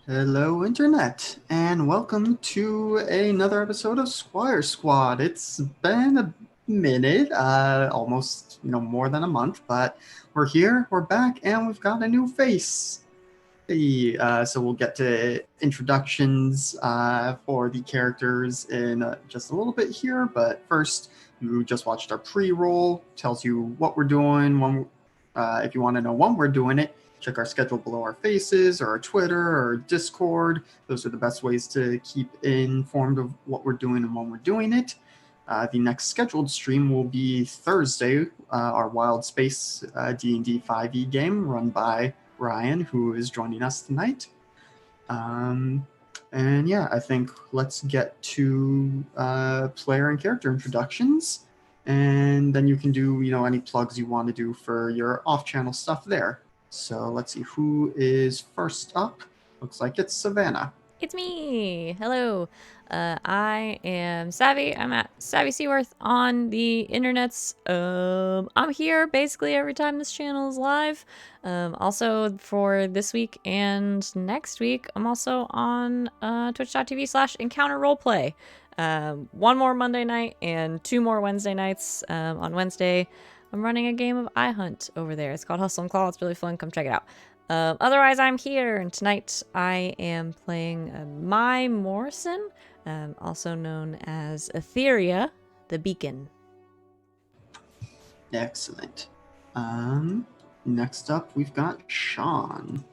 Hello, Internet, and welcome to another episode of Squire Squad. It's been a minute, almost more than a month, but we're here, we're back, and we've got a new face. So we'll get to introductions for the characters in just a little bit here, but first, you just watched our pre-roll, tells you what we're doing. If you want to know when we're doing it, check our schedule below our faces, or our Twitter, or Discord. Those are the best ways to keep informed of what we're doing and when we're doing it. The next scheduled stream will be Thursday, our Wild Space D&D 5e game run by Ryan, who is joining us tonight. And yeah, I think let's get to player and character introductions, and then you can do any plugs you want to do for your off-channel stuff there. So let's see who is first up. Looks like it's Savannah. It's me. Hello. I am Savvy. I'm at Savvy Seaworth on the internets. I'm here basically every time this channel is live. Also for this week and next week, I'm also on twitch.tv/encounter roleplay. One more Monday night and two more Wednesday nights. On Wednesday, I'm running a game of iHunt over there. It's called Hustle and Claw. It's really fun. Come check it out. Otherwise, I'm here, and tonight I am playing Mai Morrison, also known as Etheria, the Beacon. Excellent. Next up, we've got Sean.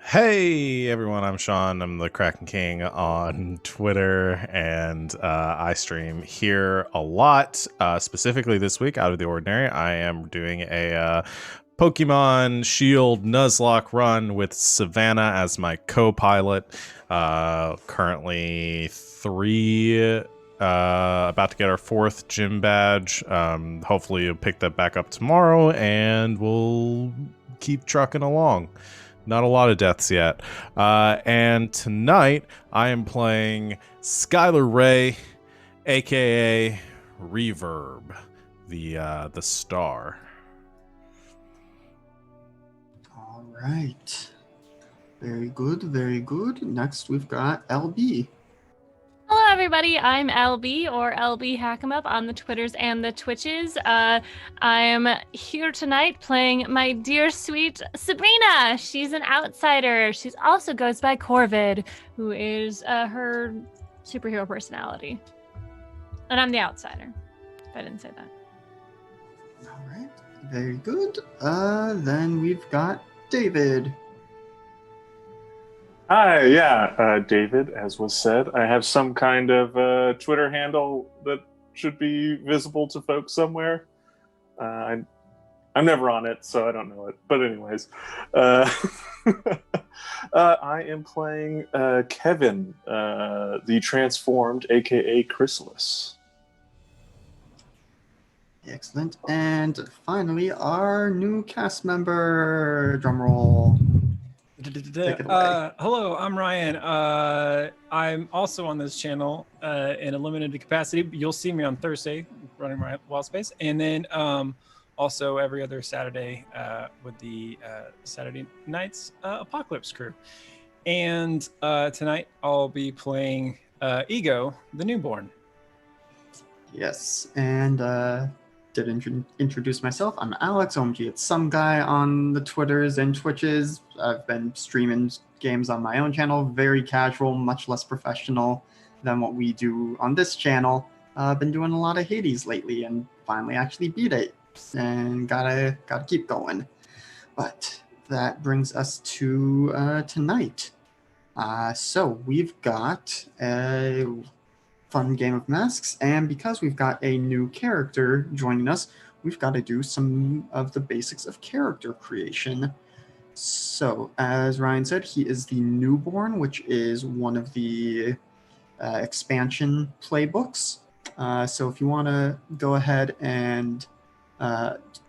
Hey everyone, I'm Sean. I'm the Kraken King on Twitter, and I stream here a lot. Specifically this week, Out of the Ordinary, I am doing a Pokemon Shield Nuzlocke run with Savannah as my co-pilot. Currently about to get our 4th gym badge. Hopefully you'll pick that back up tomorrow, and we'll keep trucking along. Not a lot of deaths yet. And tonight, I am playing Skylar Ray, a.k.a. Reverb, the star. All right. Very good, very good. Next, we've got LB. Hello, everybody. I'm LB, or LB Hackemup on the Twitters and the Twitches. I'm here tonight playing my dear, sweet Subrina. She's an outsider. She also goes by Corvid, who is her superhero personality. And I'm the outsider, if I didn't say that. All right. Very good. Then we've got David. Hi, David, as was said. I have some kind of Twitter handle that should be visible to folks somewhere. I'm never on it, so I don't know it. But anyways, I am playing Kevin, the transformed, aka Chrysalis. Excellent. And finally, our new cast member. Drumroll. Hello, I'm Ryan. I'm also on this channel in a limited capacity. You'll see me on Thursday running my Wild Space, and then also every other Saturday with the Saturday Nights Apocalypse crew. And tonight I'll be playing Ego, the newborn. Yes, and did introduce myself. I'm Alex, OMG It's Some Guy on the Twitters and Twitches. I've been streaming games on my own channel, very casual, much less professional than what we do on this channel. I've been doing a lot of Hades lately, and finally actually beat it, and gotta keep going. But that brings us to tonight. So we've got a fun game of masks, and because we've got a new character joining us, we've got to do some of the basics of character creation. So as Ryan said, he is the newborn, which is one of the expansion playbooks. So if you want to go ahead and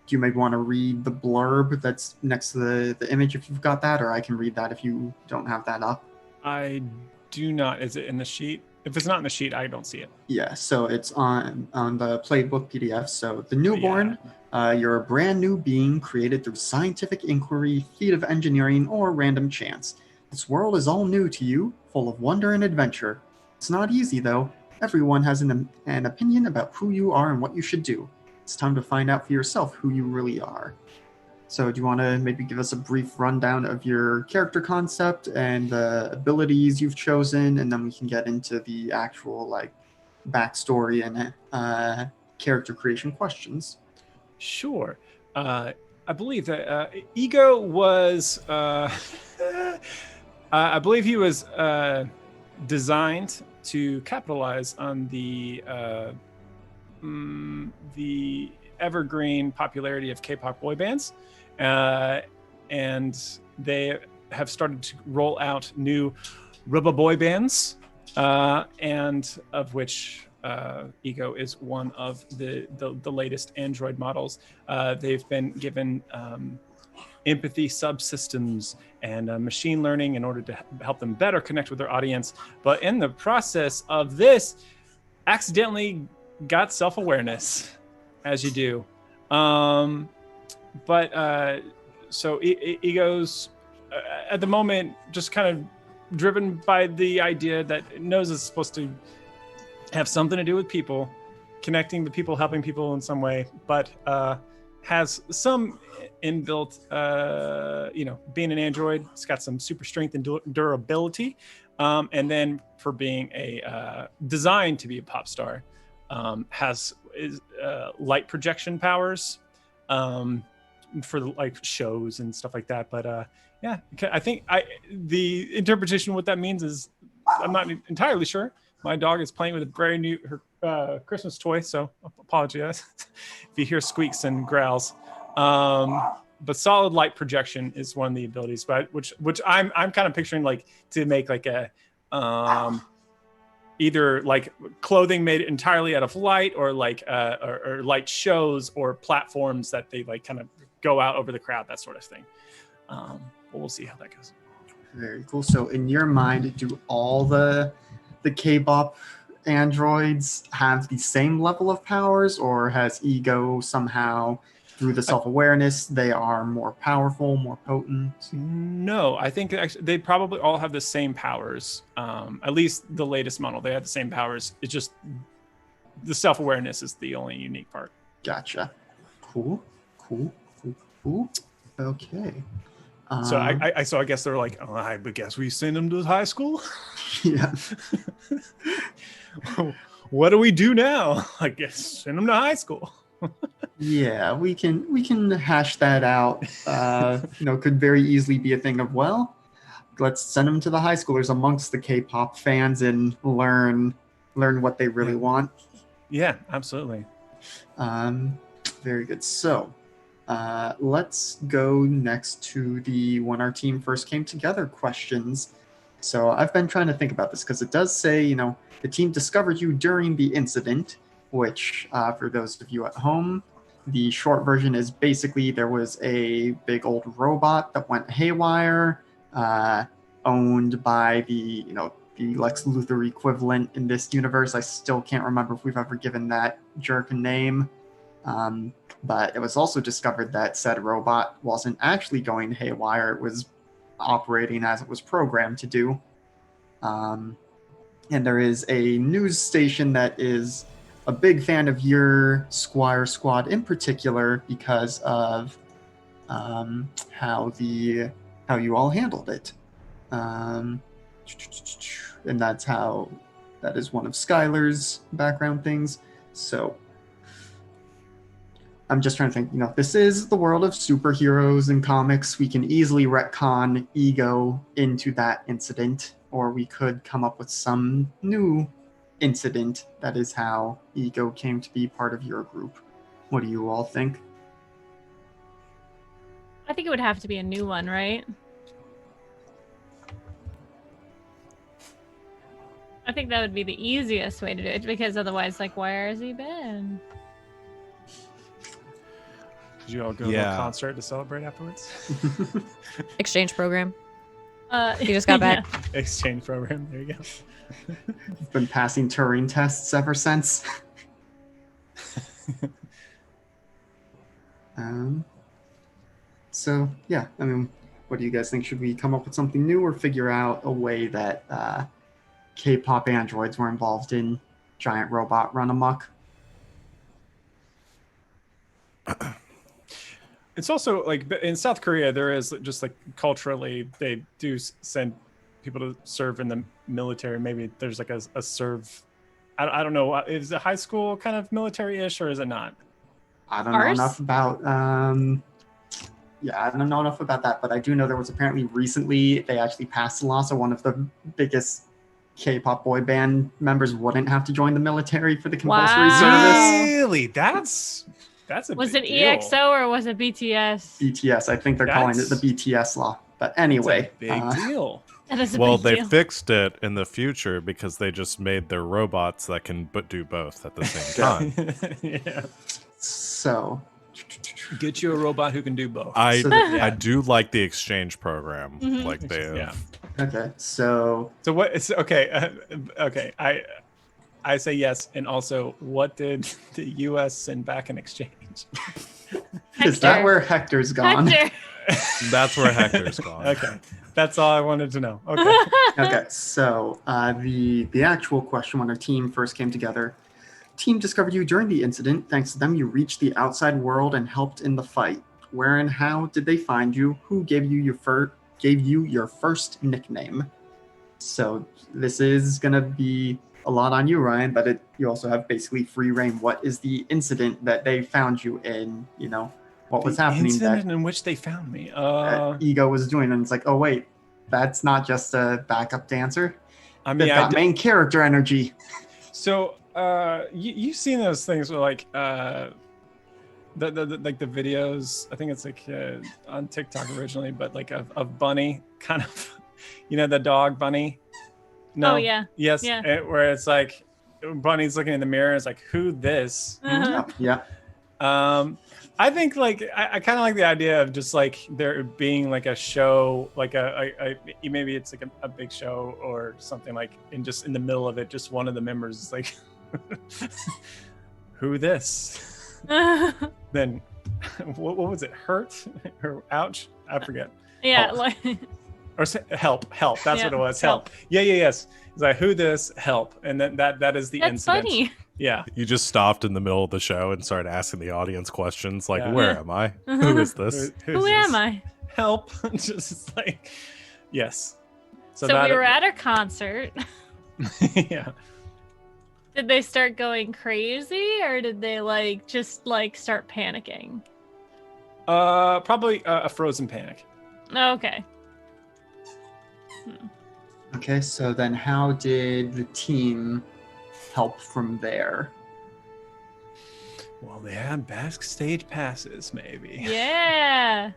you maybe want to read the blurb that's next to the image if you've got that, or I can read that if you don't have that up. I do not. Is it in the sheet? If it's not in the sheet, I don't see it. Yeah, so it's on the playbook PDF. So the newborn, you're a brand new being created through scientific inquiry, feat of engineering, or random chance. This world is all new to you, full of wonder and adventure. It's not easy, though. Everyone has an opinion about who you are and what you should do. It's time to find out for yourself who you really are. So do you want to maybe give us a brief rundown of your character concept and the abilities you've chosen, and then we can get into the actual like backstory and character creation questions? Sure. I believe that Ego was, I believe he was designed to capitalize on the evergreen popularity of K-pop boy bands, and they have started to roll out new rubber boy bands, and of which Ego is one of the latest Android models. They've been given empathy subsystems and machine learning in order to help them better connect with their audience. But in the process of this, accidentally got self-awareness, as you do. So Ego's at the moment just kind of driven by the idea that it knows it's supposed to have something to do with people, connecting the people, helping people in some way, but has some inbuilt, being an android, it's got some super strength and durability. And then for being designed to be a pop star, has light projection powers for like shows and stuff like that. But yeah, I think the interpretation of what that means is I'm not entirely sure. My dog is playing with a brand new Christmas toy, so I apologize if you hear squeaks and growls. But solid light projection is one of the abilities, but which I'm kind of picturing like to make like a either like clothing made entirely out of light, or like or light shows or platforms that they like kind of go out over the crowd, that sort of thing. But we'll see how that goes. Very cool. So in your mind, do all the K-pop androids have the same level of powers, or has Ego somehow, through the self-awareness, they are more powerful, more potent? No, I think actually they probably all have the same powers. At least the latest model, they have the same powers. It's just the self-awareness is the only unique part. Gotcha. Cool. Okay. So I guess they're like, oh, I guess we send them to high school. Yeah. What do we do now? I guess send them to high school. Yeah, we can hash that out. Could very easily be a thing of, well, let's send them to the high schoolers amongst the K-pop fans and learn what they really want. Yeah, absolutely. Very good. So, let's go next to the when our team first came together questions. So I've been trying to think about this because it does say, the team discovered you during the incident, which for those of you at home, the short version is basically there was a big old robot that went haywire, owned by the Lex Luthor equivalent in this universe. I still can't remember if we've ever given that jerk a name. But it was also discovered that said robot wasn't actually going haywire. It was operating as it was programmed to do. And there is a news station that is a big fan of your Squire squad in particular because of how you all handled it. And that is one of Skylar's background things. So I'm just trying to think, this is the world of superheroes and comics. We can easily retcon Ego into that incident, or we could come up with some new incident that is how Ego came to be part of your group. What do you all think? I think it would have to be a new one, right? I think that would be the easiest way to do it, because otherwise, like, where has he been? Did you all go to a concert to celebrate afterwards? Exchange program. He just got back. Yeah. Exchange program. There you go. Been passing Turing tests ever since. So yeah, What do you guys think? Should we come up with something new or figure out a way that K-pop androids were involved in giant robot run amok? It's also like in South Korea, there is just like culturally, they do send people to serve in the military. Maybe there's like a serve. I don't know. Is it high school kind of military-ish or is it not? I don't know enough about. I don't know enough about that, but I do know there was apparently recently they actually passed a law, so one of the biggest K-pop boy band members wouldn't have to join the military for the compulsory service. Really? That's a Was big it deal. EXO or was it BTS? BTS, I think they're calling it the BTS law. But anyway, That's a big deal. That is a Well, big they deal. fixed it in the future because they just made their robots that can do both at the same time. Yeah. so Get you a robot who can do both. I do like the exchange program. Mhm. Like they have. Yeah. okay, so So what? It's okay. Okay. I say yes. And also, what did the U.S. send back in exchange? is that where Hector's gone? Hector. That's where Hector's gone. Okay, that's all I wanted to know. Okay. Okay, so the actual question: when our team first came together, team discovered you during the incident. Thanks to them, you reached the outside world and helped in the fight. Where and how did they find you? Who gave you your first nickname? So this is gonna be a lot on you, Ryan, but you also have basically free reign. What is the incident that they found you in? You know, what was happening Incident that in which they found me. Ego was doing, and it's like, oh wait, that's not just a backup dancer. I They've mean, got main character energy. So you've seen those things where like the like the videos. I think it's like on TikTok originally, but like of Bunny, kind of, you know, the dog Bunny. No. Oh yeah. Yes. Yeah. Where it's like Bunny's looking in the mirror. It's like, who this? Uh-huh. Yeah. I think like I kind of like the idea of just like there being like a show, like a maybe it's like a big show or something, like in the middle of it, just one of the members is like, who this? Then what was it? Hurt or ouch? I forget. Yeah, Oh. like Or help. That's Yeah, what it was. help. Help. Yes. It's like, who this? Help. And then that is the that's incident. funny. Yeah. You just stopped in the middle of the show and started asking the audience questions like, Yeah. where am I? Who is this? Who am I? Help. Just like, yes. So we were at a concert. Yeah. Did they start going crazy or did they like just like start panicking? Probably a frozen panic. Okay. Okay, so then how did the team help from there? Well, they had backstage passes, maybe. Yeah.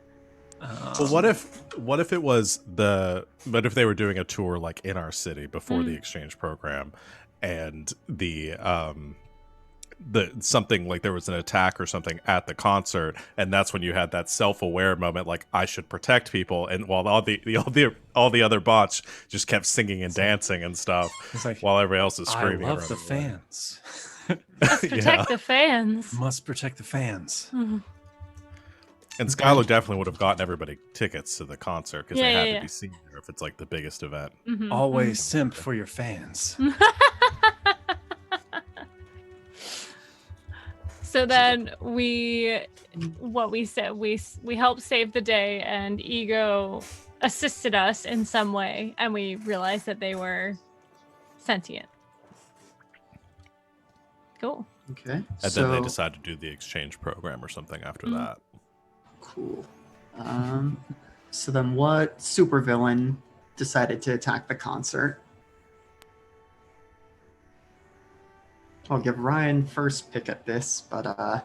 Well, what if it was but if they were doing a tour like in our city before the exchange program, and the something like there was an attack or something at the concert, and that's when you had that self-aware moment, like I should protect people, and while all the other bots just kept singing and dancing and stuff, It's like, while everybody else is I screaming. love around the the room. fans. Let's protect the fans. Must protect the fans. Mhm. And Skylar definitely would have gotten everybody tickets to the concert because they Yeah, had yeah, to yeah. be seen there if it's like the biggest event. Mhm, Always simp for your fans. So then we helped save the day, and Ego assisted us in some way, and we realized that they were sentient. Cool. Okay, And then they decided to do the exchange program or something after that. Cool. So then what supervillain decided to attack the concert? I'll give Ryan first pick at this, but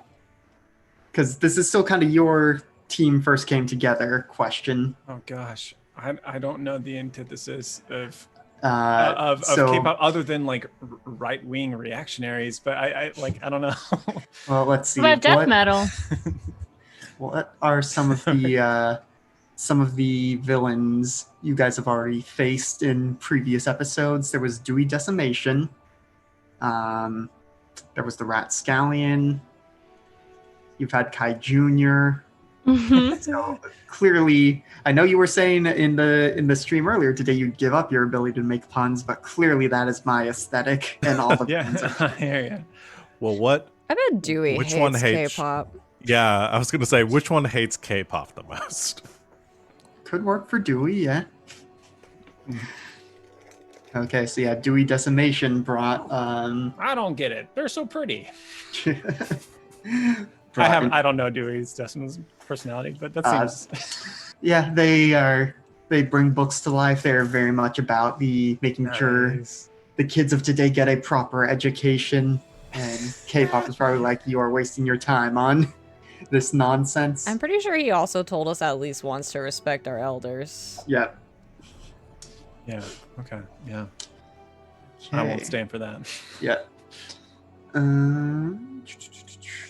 because this is still kind of your team first came together question. Oh gosh, I don't know the antithesis of So- K-pop other than like right wing reactionaries, but I don't know. Well, let's see. What about death metal? What are some of the villains you guys have already faced in previous episodes? There was Dewey Decimation. There was the Rat Scallion. You've had Kai Jr. So clearly, I know you were saying in the stream earlier today you'd give up your ability to make puns, but clearly that is my aesthetic, and all the puns Yeah, are. I hear you. Well, what? I bet Dewey Which hates one hates- K-pop. Yeah, I was gonna say which one hates K-pop the most. Could work for Dewey, yeah. Okay, so yeah, Dewey Decimation brought I don't get it. They're so pretty. brought I don't know Dewey's Decimal's personality, but that seems yeah, they bring books to life. They're very much about the making sure nice. the kids of today get a proper education, and K-pop is probably like, you are wasting your time on this nonsense. I'm pretty sure he also told us at least once to respect our elders. Yeah. Yeah. Okay. Yeah. Okay. I won't stand for that. Yeah.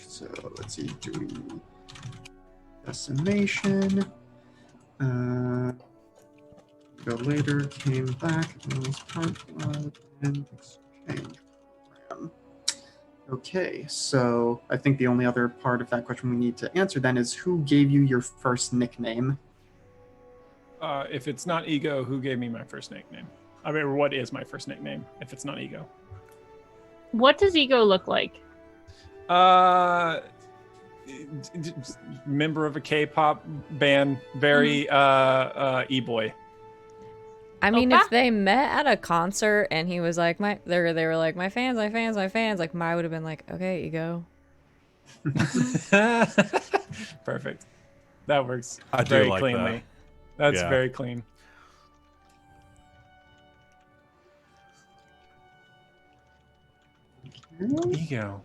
So let's see. Dewey Decimation. Go later. Came back. And was part of an exchange program. Okay, so I think the only other part of that question we need to answer then is who gave you your first nickname? If it's not Ego, who gave me my first nickname? I mean, what is my first nickname if it's not Ego? What does Ego look like? Member of a K-pop band, very e-boy. I mean, Opa? if they met at a concert and he was like, they were like, my fans, like, Mai would have been like, okay, Ego. Perfect. That works I do very like cleanly. that. That's Yeah. very clean. Ego.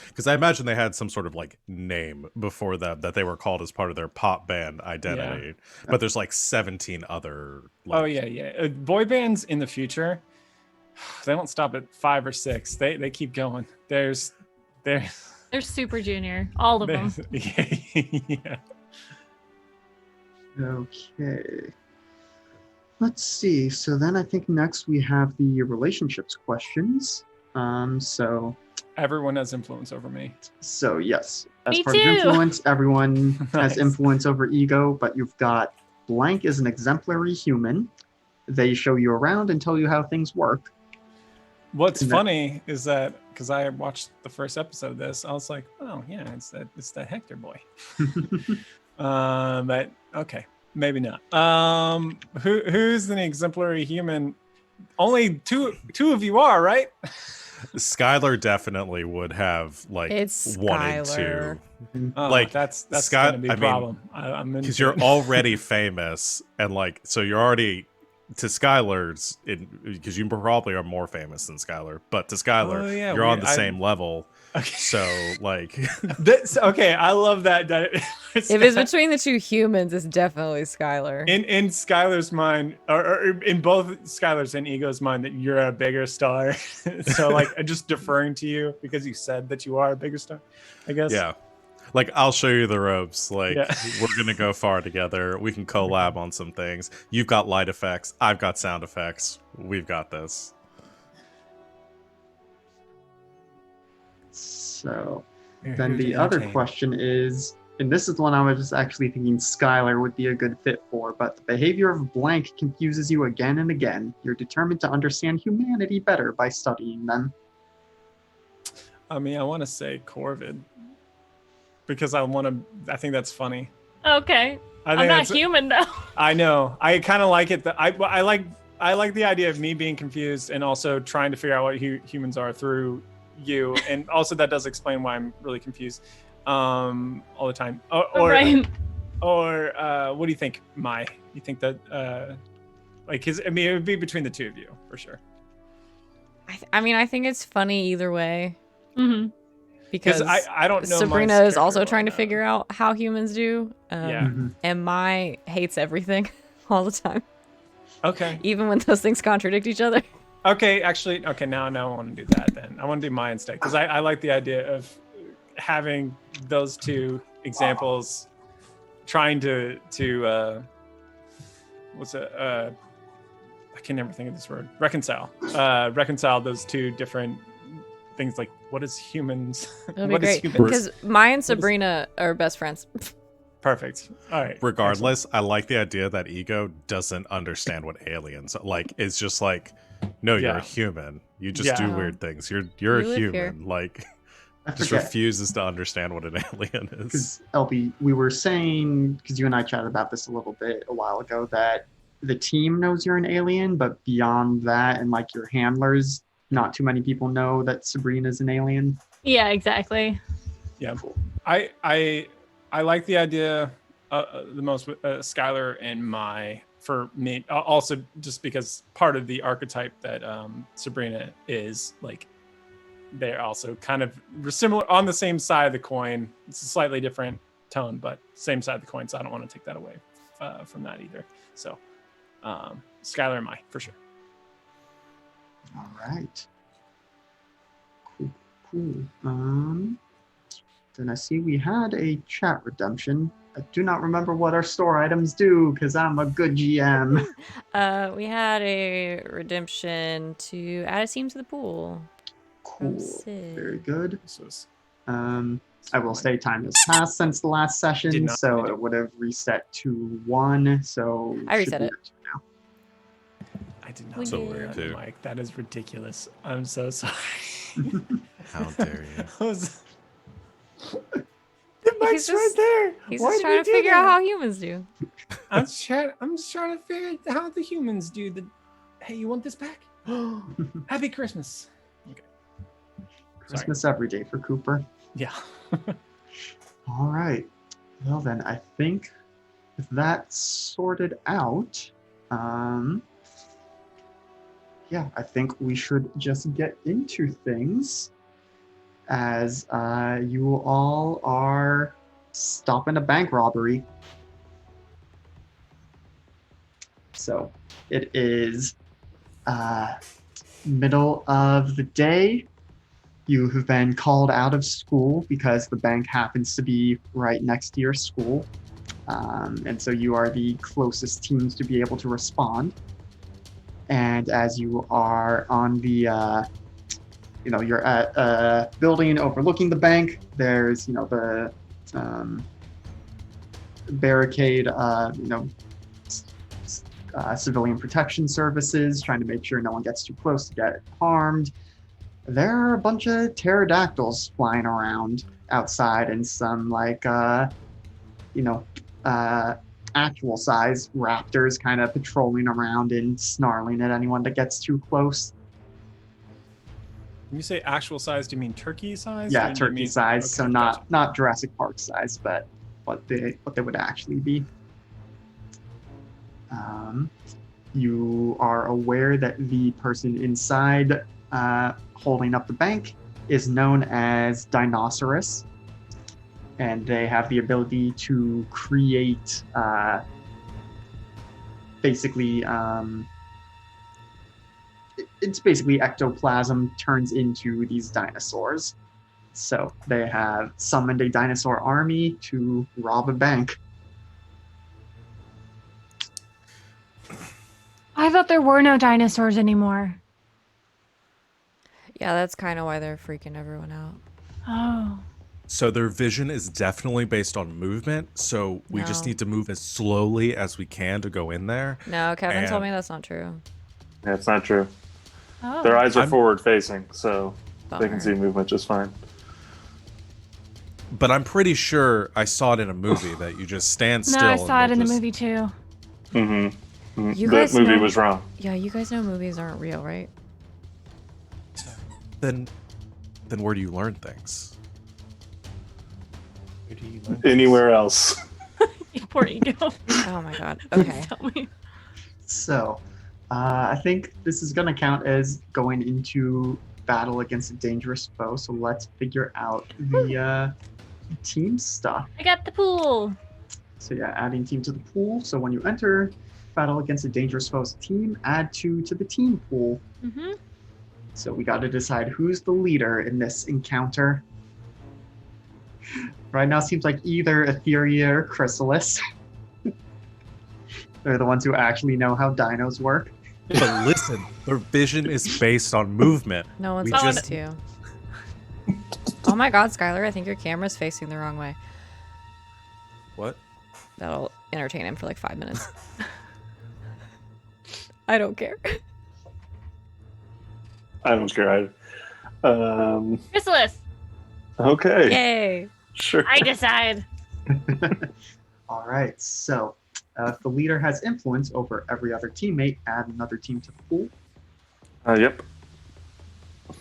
Because I imagine they had some sort of like name before that they were called as part of their pop band identity. But there's like 17 other. Like, Oh yeah. Boy bands in the future, they don't stop at 5 or 6. They keep going. There's They're Super Junior, all of them. yeah. Okay. Let's see. So then I think next we have the relationships questions. Everyone has influence over me. So yes, as Me part of too. influence, everyone has Nice. influence over ego, but you've got blank is an exemplary human. They show you around and tell you how things work. What's And that- funny is that because I watched the first episode of this, I was like, oh yeah, it's that Hector boy. But okay, maybe not. Who's an exemplary human? Only two of you are, right? Skylar definitely would have like It's wanted Skylar. to. Oh, Like, that's Scott- gonna be I a mean, problem. I'm Because you're already famous, and like, so you're already to Skylar's, because you probably are more famous than Skylar, but to Skylar, Oh, yeah, you're on the I- same level. Okay. So like, Okay, I love that. If it's between the two humans, it's definitely Skylar. in Skylar's mind, or in both Skylar's and Ego's mind, that you're a bigger star. So like, I'm just deferring to you because you said that you are a bigger star, I guess. yeah, like I'll show you the ropes. Like Yeah. we're gonna go far together. We can collab on some things. You've got light effects. I've got sound effects. We've got this. So Who then to the other entertain? question is, and this is the one I was just actually thinking Skylar would be a good fit for, but the behavior of blank confuses you again and again. You're determined to understand humanity better by studying them. I mean, I want to say Corvid because I think that's funny. Okay. I I'm think not that's, human though. I know. I kind of like it. I like the idea of me being confused and also trying to figure out what humans are through you, and also that does explain why I'm really confused all the time. Right. Or what do you think, Mai? You think that it would be between the two of you for sure. I mean, I think it's funny either way Hmm. because I don't know. Sabrina is also trying to figure out how humans do. Yeah. And Mai hates everything all the time, Okay. even when those things contradict each other. Okay, actually, okay, now I want to do that then. I want to do Mai instead because I like the idea of having those two examples trying to I can never think of this word. Reconcile those two different things like what is humans? It'll be What is great humans? because Maya and Sabrina are best friends. Perfect. All right. Regardless, I like the idea that Ego doesn't understand what aliens like. It's just like, no, you're Yeah. a human. You just do Yeah. weird things. You're You a live here. human. Like, I just forget. refuses to understand what an alien is. Because LB, we were saying, because you and I chatted about this a little bit a while ago, that the team knows you're an alien, but beyond that, and like your handlers, not too many people know that Sabrina's an alien. Yeah, exactly. Yeah. I like the idea the most with Skylar and Mai for me. Also, just because part of the archetype that Subrina is, like, they're also kind of similar on the same side of the coin. It's a slightly different tone, but same side of the coin. So I don't want to take that away from that either. So Skylar and Mai for sure. All right. Cool. Then I see we had a chat redemption. I do not remember what our store items do because I'm a good GM. We had a redemption to add a team to the pool. Cool. Sid. Very good. This was I will say time has passed since the last Did session, not so really do- it would have reset to 1. So I should reset be it. good now. I did We not So know did. weird, that, too. Mike. That is ridiculous. I'm so sorry. How dare you? The mic's just- right there. He's Why just did trying we to do figure out that? how humans do. I'm just trying to figure out how the humans do the. Hey, you want this back? Happy Christmas. Okay. Christmas every day for Cooper. Yeah. All right. Well then, I think with that sorted out, yeah, I think we should just get into things as you all are stopping a bank robbery. So it is middle of the day. You have been called out of school because the bank happens to be right next to your school. And so you are the closest teams to be able to respond. And as you are on the, you're at a building overlooking the bank, there's, the barricade, civilian protection services, trying to make sure no one gets too close to get harmed. There are a bunch of pterodactyls flying around outside and some actual size raptors kind of patrolling around and snarling at anyone that gets too close. When you say actual size, do you mean turkey size? Yeah, or do you turkey mean- size. So okay, not Jurassic Park size, but what they would actually be. You are aware that the person inside holding up the bank is known as Dinosaurus, and they have the ability to create it's basically ectoplasm turns into these dinosaurs. So they have summoned a dinosaur army to rob a bank. I thought there were no dinosaurs anymore. Yeah, that's kind of why they're freaking everyone out. Oh. So their vision is definitely based on movement. So we just No. need to move as slowly as we can to go in there. No, Kevin told And- me that's not true. That's not true. Oh. Their eyes are I'm- forward facing, so they Bummer. can see movement just fine. But I'm pretty sure I saw it in a movie that you just stand still. No, I and saw it they'll in the just- movie too. Mm-hmm. You That guys movie know- was wrong. Yeah, you guys know movies aren't real, right? Then where do you learn things? Where do you learn Anywhere else. Poor ego. Oh my god. Okay. Tell me. So, I think this is going to count as going into battle against a dangerous foe. So let's figure out the team stuff. I got the pool. So yeah, adding team to the pool. So when you enter battle against a dangerous foe's team, add 2 to the team pool. Mm-hmm. So we got to decide who's the leader in this encounter. Right now, it seems like either Etheria or Chrysalis. They're the ones who actually know how dinos work. But listen, their vision is based on movement. No one's We going just- to. Oh my god, Skylar, I think your camera's facing the wrong way. What? That'll entertain him for like 5 minutes. I don't care. I don't care either. Chrysalis, Okay. Yay! Sure. I decide. All right. So, if the leader has influence over every other teammate, add another team to the pool. Yep.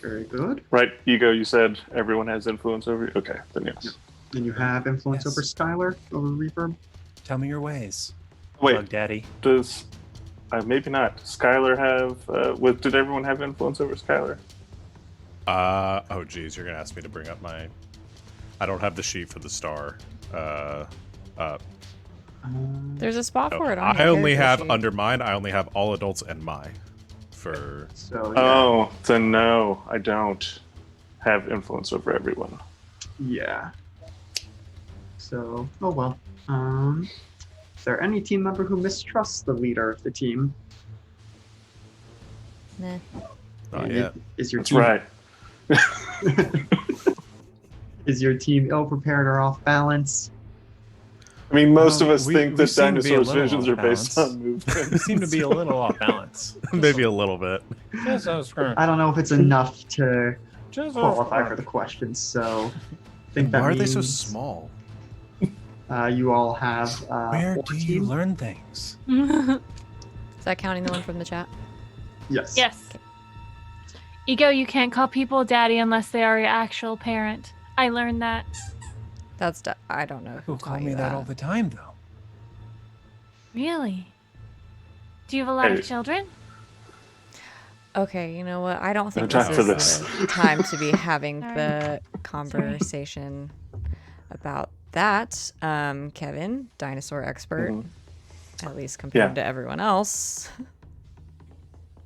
Very good. Right, Ego, you said everyone has influence over you? Okay, then yes. Then you have influence Yes. over Skylar, over Reverb. Tell me your ways. Wait, Bug Daddy. does... maybe not. Skylar have... did everyone have influence over Skylar? Oh geez, you're gonna ask me to bring up my... I don't have the sheet for the star. There's a spot No, for it on I your only character have sheet. under mine. I only have all adults and my. For So, yeah. Oh, then no, I don't have influence over everyone. Yeah. So, oh well. Is there any team member who mistrusts the leader of the team? Nah. not And yet. Is your That's team right. is your team ill prepared or off balance? I mean, most of us We- think we that seem to be a dinosaurs' little visions off are based balance. on We movement. seem to be a little off balance. Maybe a little bit. Just as current. I don't know if it's enough to Just qualify for the question. So, I think that Why are they so means, small? You all have Where 4 do you teams. learn things? Is that counting the one from the chat? Yes. Yes. Ego, you can't call people daddy unless they are your actual parent. I learned that. That's I don't know who People taught call you me that all the time, though. Really? Do you have a lot Hey. of children? Okay, you know what? I don't think No this time for is this. the time to be having Sorry. the conversation about that. Kevin, dinosaur expert, Mhm. at least compared Yeah. to everyone else.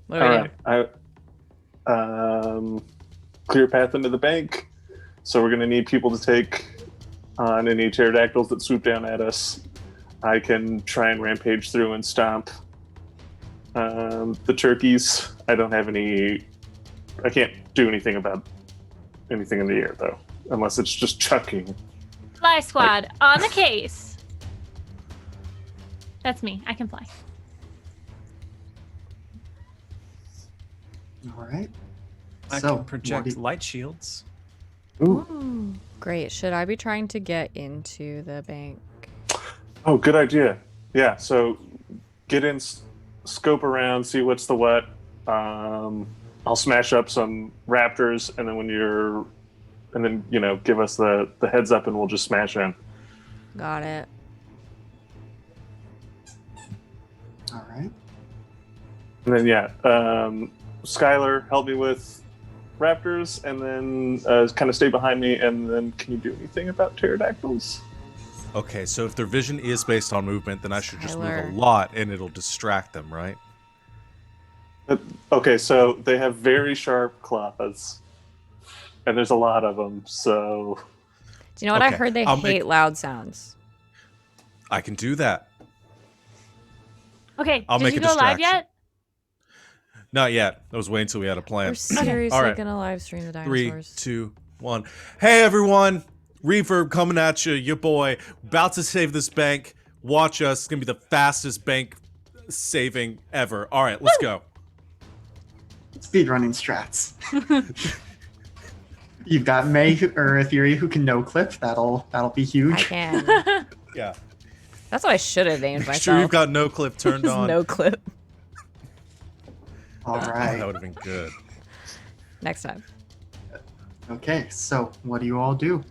What do All we right. Clear path into the bank. So we're going to need people to take on any pterodactyls that swoop down at us. I can try and rampage through and stomp the turkeys. I don't have any... I can't do anything about anything in the air, though. Unless it's just chucking. Fly squad, on the case. That's me. I can fly. All right. I So, can project what do light shields. Ooh. Great. Should I be trying to get into the bank? Oh, good idea. Yeah, so get in, scope around, see what's the what. I'll smash up some raptors, and then give us the heads up, and we'll just smash in. Got it. All right. And then Skylar, help me with raptors, and then kind of stay behind me. And then, can you do anything about pterodactyls? Okay, so if their vision is based on movement, then I should just move a Skylar. lot, and it'll distract them, right? Okay, so they have very sharp claws, and there's a lot of them. So Do you know what I Okay, heard? They I'll hate make- loud sounds. I can do that. Okay, I'll did make you a go live distraction. yet? Not yet. I was waiting until we had a plan. We're seriously All right. gonna live stream the 3, dinosaurs. 2, 1. Hey everyone! Reverb coming at you, your boy. About to save this bank. Watch us. It's gonna be the fastest bank saving ever. All right, let's go. Speedrunning strats. You've got May or Etheria who can no clip. That'll be I huge. can. Yeah. That's what I should have named Make myself. sure you've got no clip turned Just on. no clip. All Oh, that right. would have been good. Next time. Okay. So what do you all do?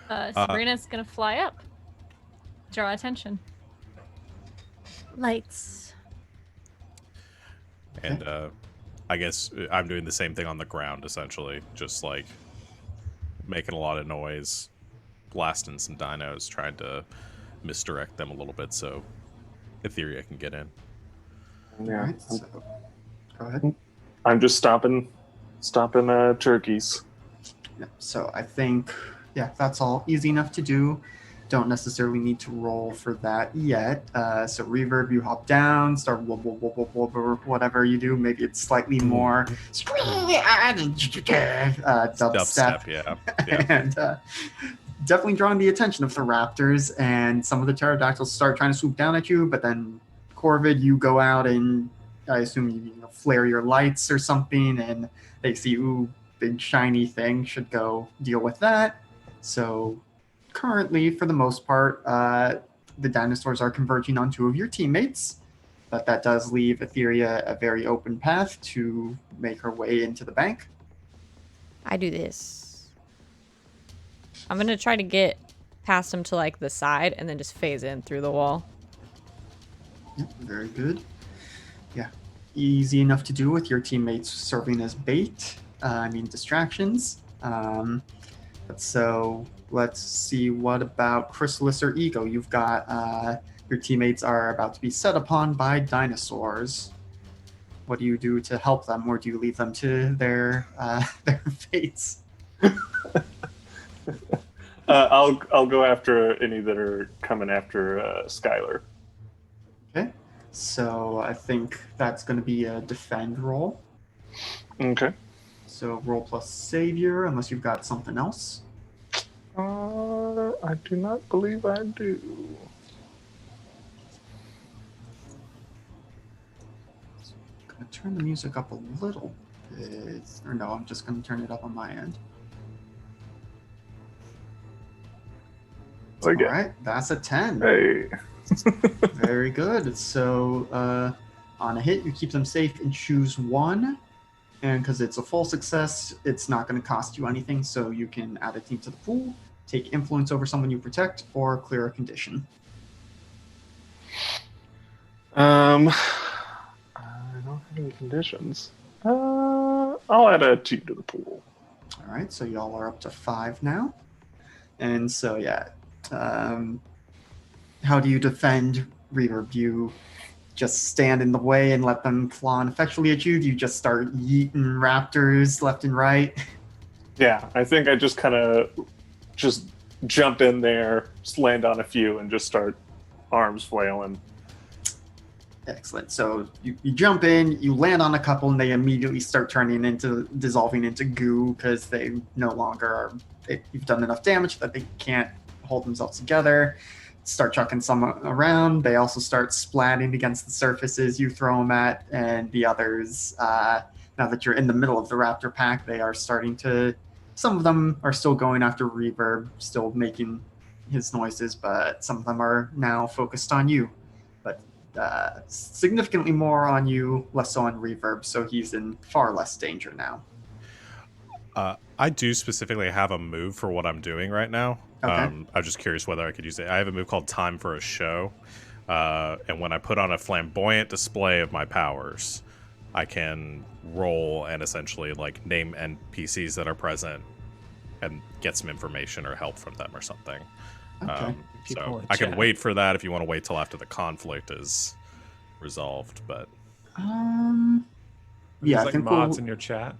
Sabrina's gonna fly up. Draw attention. Lights. And I guess I'm doing the same thing on the ground, essentially. Just like making a lot of noise, blasting some dinos, trying to misdirect them a little bit so Etheria can get in. All yeah, right. So, go ahead. I'm just stomping turkeys. Yeah, so I think, that's all easy enough to do. don't necessarily need to roll for that yet. So reverb, you hop down, start whatever you do. Maybe it's slightly more dubstep. Yeah. And definitely drawing the attention of the raptors, and some of the pterodactyls start trying to swoop down at you, but then Corvid, you go out and I assume you flare your lights or something, and they see, ooh, big shiny thing, should go deal with that. So currently, for the most part, the dinosaurs are converging on 2 of your teammates, but that does leave Etheria a very open path to make her way into the bank. I do this. I'm gonna try to get past him to like the side and then just phase in through the wall. Yep, very good. Yeah, easy enough to do with your teammates serving as bait. Distractions. So let's see, what about Chrysalis or Ego? You've got your teammates are about to be set upon by dinosaurs. What do you do to help them, or do you leave them to their fates? I'll go after any that are coming after Skylar. Okay, so I think that's going to be a defend roll. Okay. So roll plus savior, unless you've got something else. I do not believe I do. So I'm going to turn the music up a little bit. Or no, I'm just going to turn it up on my end. Okay. All right, that's a 10. Hey. Very good. So on a hit, you keep them safe and choose one. And because it's a full success, it's not going to cost you anything. So you can add a team to the pool, take influence over someone you protect, or clear a condition. I don't have any conditions. I'll add a team to the pool. All right, so y'all are up to 5 now. And so, yeah. How do you defend Reverb? Do you just stand in the way and let them claw effectually at you? Do you just start yeeting raptors left and right? Yeah, I think I just kind of just jump in there, land on a few, and just start arms flailing. Excellent. So you jump in, you land on a couple, and they immediately start dissolving into goo because they no longer are. You've done enough damage that they can't hold themselves together. Start chucking some around. They also start splatting against the surfaces you throw them at, and the others, now that you're in the middle of the raptor pack, they are starting to. Some of them are still going after Reverb, still making his noises, but some of them are now focused on you. But significantly more on you, less so on Reverb, so he's in far less danger now. I do specifically have a move for what I'm doing right now. Okay. I'm just curious whether I could use it. I have a move called Time for a Show. And when I put on a flamboyant display of my powers, I can roll and essentially like name NPCs that are present and get some information or help from them or something. Okay. So I can wait for that if you want to wait till after the conflict is resolved, but yeah, I like think mods in your chat.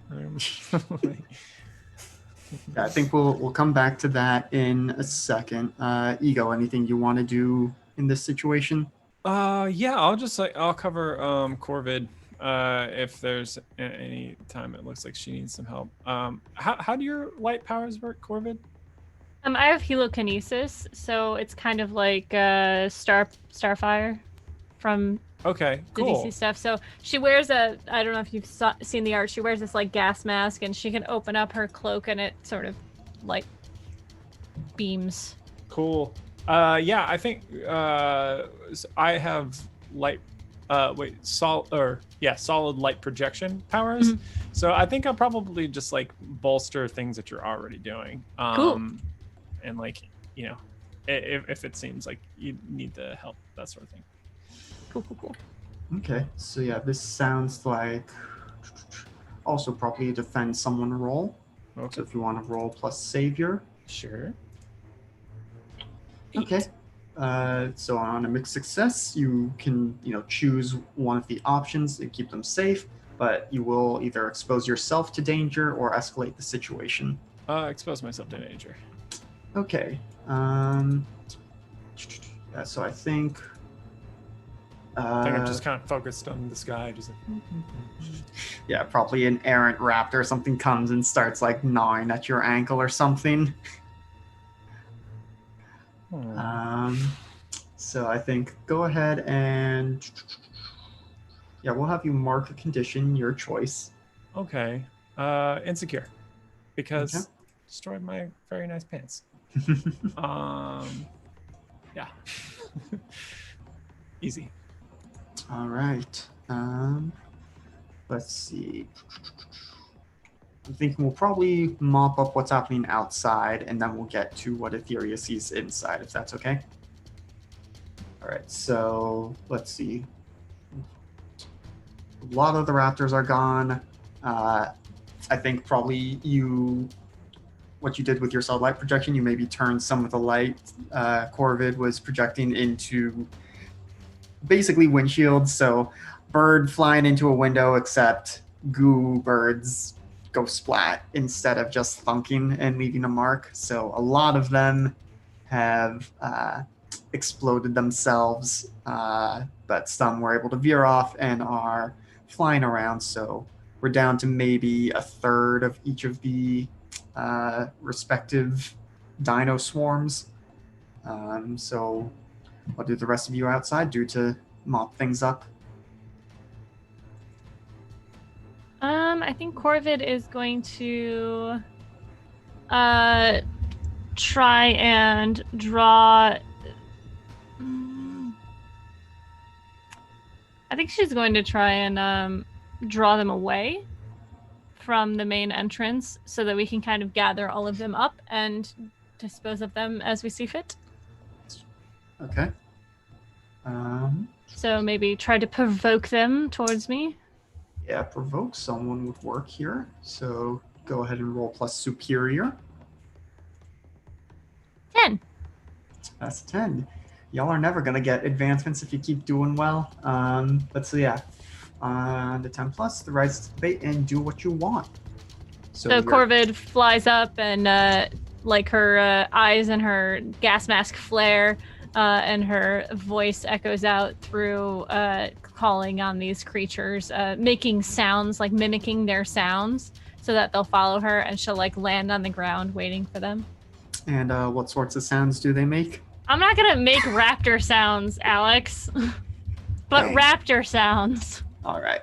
Yeah, I think we'll come back to that in a second. Ego, anything you want to do in this situation? Yeah, I'll cover Corvid if there's any time it looks like she needs some help. How do your light powers work, Corvid? I have helikinesis, so it's kind of like Starfire from Okay, the cool. DC stuff. So she wears I don't know if you've seen the art, she wears this like gas mask, and she can open up her cloak and it sort of like beams. Cool. Yeah, I think I have solid light projection powers. Mm-hmm. So I think I'll probably just like bolster things that you're already doing. Cool. And like, if it seems like you need the help, that sort of thing. Cool. Okay, so yeah, this sounds like also probably a defend someone roll. Okay. So if you want to roll plus savior. Sure. Okay. So on a mixed success, you can choose one of the options and keep them safe, but you will either expose yourself to danger or escalate the situation. Expose myself to danger. Okay. Yeah, so I think. I think I'm just kind of focused on the sky, just like, Yeah, probably an errant raptor or something comes and starts like gnawing at your ankle or something. So I think go ahead and we'll have you mark a condition, your choice. Okay. Insecure. Because Okay. destroyed my very nice pants. Yeah. Easy. All right. Let's see. I'm thinking we'll probably mop up what's happening outside, and then we'll get to what Etheria sees inside, if that's okay. All right, so let's see. A lot of the raptors are gone. I think probably what you did with your sunlight projection, you maybe turned some of the light Corvid was projecting into basically windshields. So bird flying into a window, except goo birds go splat instead of just thunking and leaving a mark. So a lot of them have exploded themselves, but some were able to veer off and are flying around. So we're down to maybe a third of each of the respective dino swarms. So what do the rest of you outside do to mop things up? I think Corvid is going to try and draw. I think she's going to try and draw them away from the main entrance so that we can kind of gather all of them up and dispose of them as we see fit. Okay. So maybe try to provoke them towards me. Yeah, provoke someone would work here. So go ahead and roll plus superior. 10. That's 10. Y'all are never going to get advancements if you keep doing well. But so yeah, the 10 plus, the rise to the bait and do what you want. So Corvid flies up and like her eyes and her gas mask flare and her voice echoes out through calling on these creatures, making sounds, like mimicking their sounds so that they'll follow her, and she'll like land on the ground waiting for them. And what sorts of sounds do they make? I'm not gonna make raptor sounds, Alex, but Dang. raptor sounds. All right.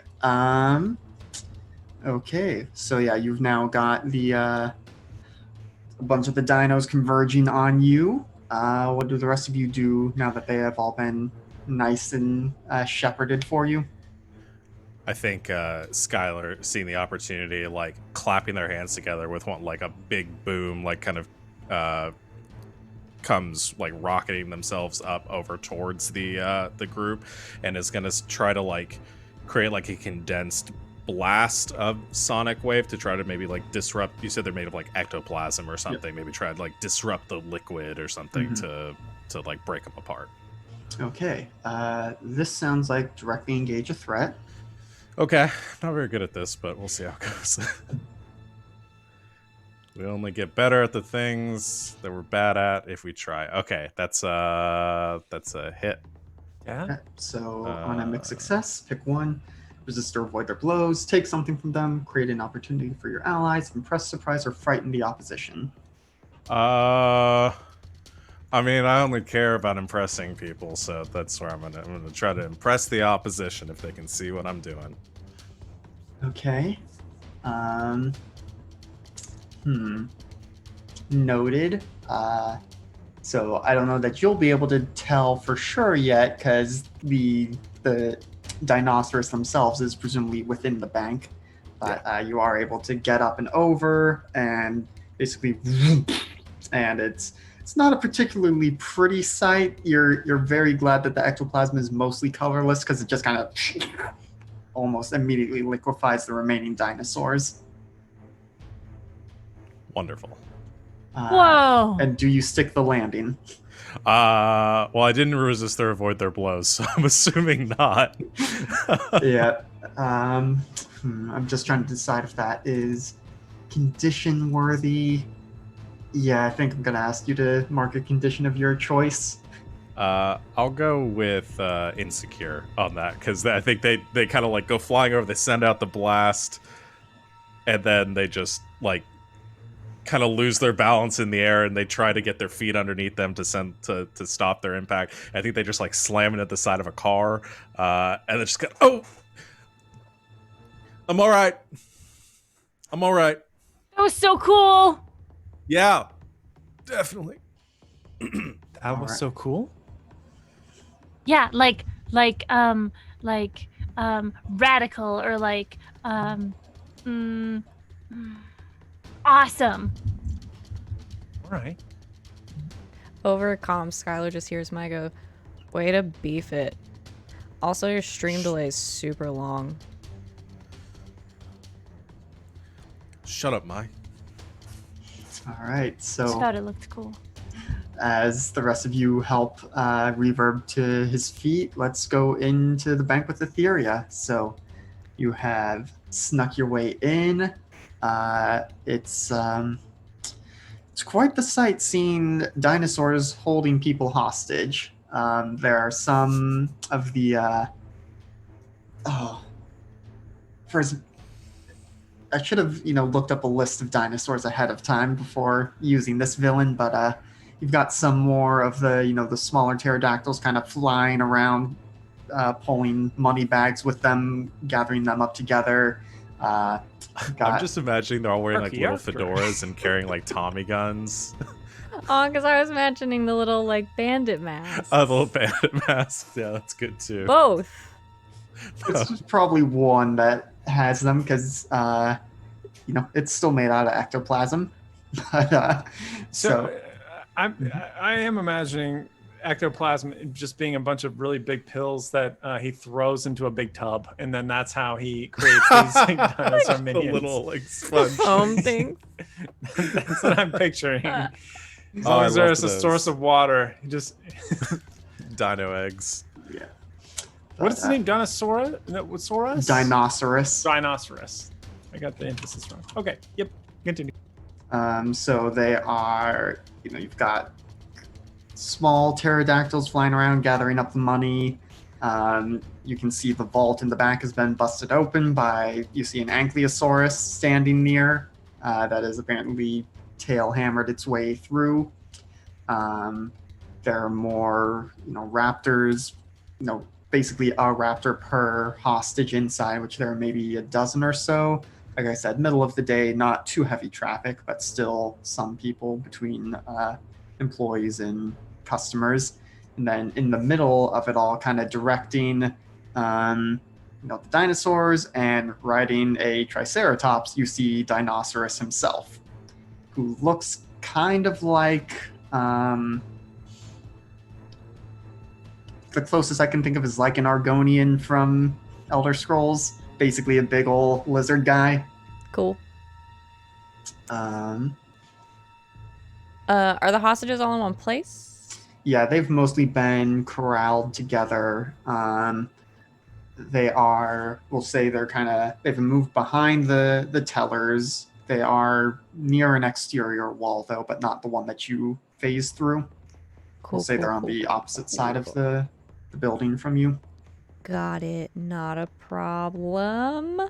Okay. So yeah, you've now got the a bunch of the dinos converging on you. What do the rest of you do now that they have all been nice and shepherded for you? I think Skylar, seeing the opportunity, like clapping their hands together with one, like a big boom, like kind of comes like rocketing themselves up over towards the group, and is gonna try to like create like a condensed blast of sonic wave to try to maybe like disrupt. You said they're made of like ectoplasm or something. Yep. Maybe try to like disrupt the liquid or something to like break them apart. Okay. This sounds like directly engage a threat. Okay, not very good at this, but we'll see how it goes. We only get better at the things that we're bad at if we try. Okay, that's a hit. Yeah. Okay, so on a mixed success, pick one. Resist or avoid their blows. Take something from them. Create an opportunity for your allies. Impress, surprise, or frighten the opposition. I mean, I only care about impressing people, so that's where I'm gonna try to impress the opposition if they can see what I'm doing. Okay. Noted. So I don't know that you'll be able to tell for sure yet, because the Dinosaurus themselves is presumably within the bank, but you are able to get up and over, and basically, and it's not a particularly pretty sight. You're very glad that the ectoplasm is mostly colorless, because it just kind of almost immediately liquefies the remaining dinosaurs. Wonderful. Whoa! And do you stick the landing? Well, I didn't resist or avoid their blows, so I'm assuming not. Yeah. I'm just trying to decide if that is condition worthy. Yeah, I think I'm gonna ask you to mark a condition of your choice. I'll go with Insecure on that, because I think they kind of like go flying over, they send out the blast, and then they just like kind of lose their balance in the air, and they try to get their feet underneath them to stop their impact. I think they just like slam it at the side of a car, and they just go, oh, I'm all right. I'm all right. That was so cool. Yeah, definitely. That was so cool. Yeah, like radical or like awesome. All right. Over comms, Skylar just hears Mai go, way to beef it. Also, your stream delay is super long. Shut up, Mai. All right, Just so thought it looked cool. as the rest of you help Reverb to his feet, let's go into the bank with Etheria. So you have snuck your way in. It's quite the sight seeing dinosaurs holding people hostage. There are some of the I should have looked up a list of dinosaurs ahead of time before using this villain, but you've got some more of the the smaller pterodactyls kind of flying around, pulling money bags with them, gathering them up together. I'm just imagining they're all wearing like little Archaeopteryx. fedoras and carrying like Tommy guns. Oh, because I was imagining the little like bandit mask. Oh, the little bandit masks. Yeah, that's good too. Both. It's probably one that has them because it's still made out of ectoplasm. But I am imagining ectoplasm just being a bunch of really big pills that he throws into a big tub, and then that's how he creates these like, dinosaur The minions. little like sponge. Foam thing. That's what I'm picturing. As Oh, long I as love there's a those. source of water, he just Dino eggs. yeah. what is his name? Dinosaurus? No, Saurus? Dinosaurus. Rhinoceros. I got the emphasis wrong. Okay. Yep. Continue. So they are, you've got small pterodactyls flying around gathering up the money. You can see the vault in the back has been busted open you see an ankylosaurus standing near that has apparently tail hammered its way through. There are more, raptors, basically a raptor per hostage inside, which there are maybe a dozen or so. Like I said, middle of the day, not too heavy traffic, but still some people between employees and customers. And then in the middle of it all, kind of directing, the dinosaurs and riding a triceratops, you see Dinosaurus himself, who looks kind of like the closest I can think of is like an Argonian from Elder Scrolls, basically a big old lizard guy. Cool. Um, Are the hostages all in one place? yeah, they've mostly been corralled together. They are, we'll say they've moved behind the tellers. They are near an exterior wall though, but not the one that you phased through. Cool. We'll say they're on the opposite side of the building from you. Got it. Not a problem.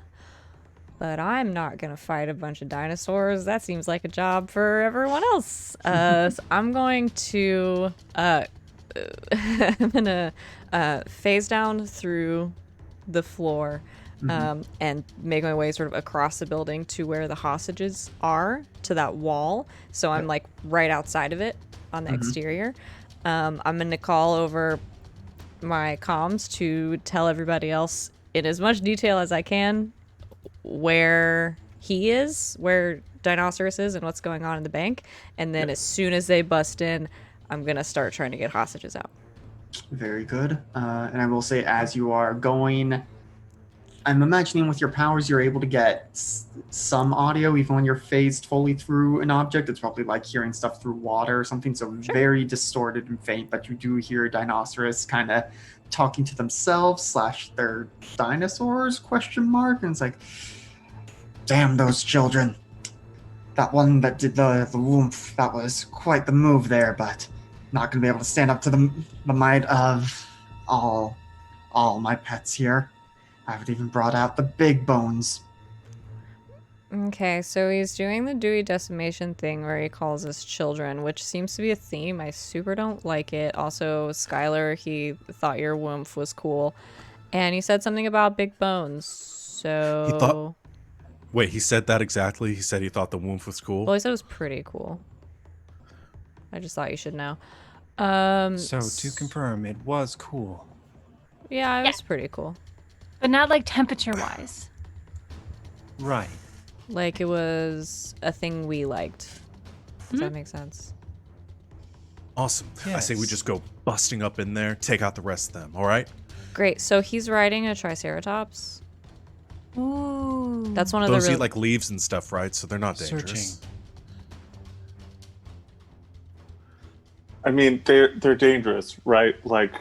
But I'm not gonna fight a bunch of dinosaurs. That seems like a job for everyone else. So I'm going to I'm gonna phase down through the floor and make my way sort of across the building to where the hostages are, to that wall. So I'm like right outside of it on the exterior. I'm gonna call over my comms to tell everybody else in as much detail as I can where he is, where Dinosaurus is, and what's going on in the bank. And then as soon as they bust in, I'm gonna start trying to get hostages out. Very good. And I will say, as you are going, I'm imagining with your powers, you're able to get some audio, even when you're phased fully through an object. It's probably like hearing stuff through water or something, so very distorted and faint, but you do hear Dinosaurus kind of talking to themselves / their dinosaurs, ? And it's like, damn those children. That one that did the woomph, that was quite the move there, but not going to be able to stand up to the might of all my pets here. I haven't even brought out the big bones. Okay, so he's doing the Dewey Decimation thing where he calls us children, which seems to be a theme. I super don't like it. Also, Skylar, he thought your woomph was cool. And he said something about big bones. So... Wait, he said that exactly? He said he thought the woomph was cool? Well, he said it was pretty cool. I just thought you should know. So, to confirm, it was cool. Yeah, it was pretty cool. But not like temperature-wise. Right. Like, it was a thing we liked. Does that make sense? Awesome. Yes. I say we just go busting up in there, take out the rest of them, all right? Great. So he's riding a Triceratops. Ooh. That's one of Those the eat like leaves and stuff, right? So they're not dangerous. Searching. I mean, they're dangerous, right? Like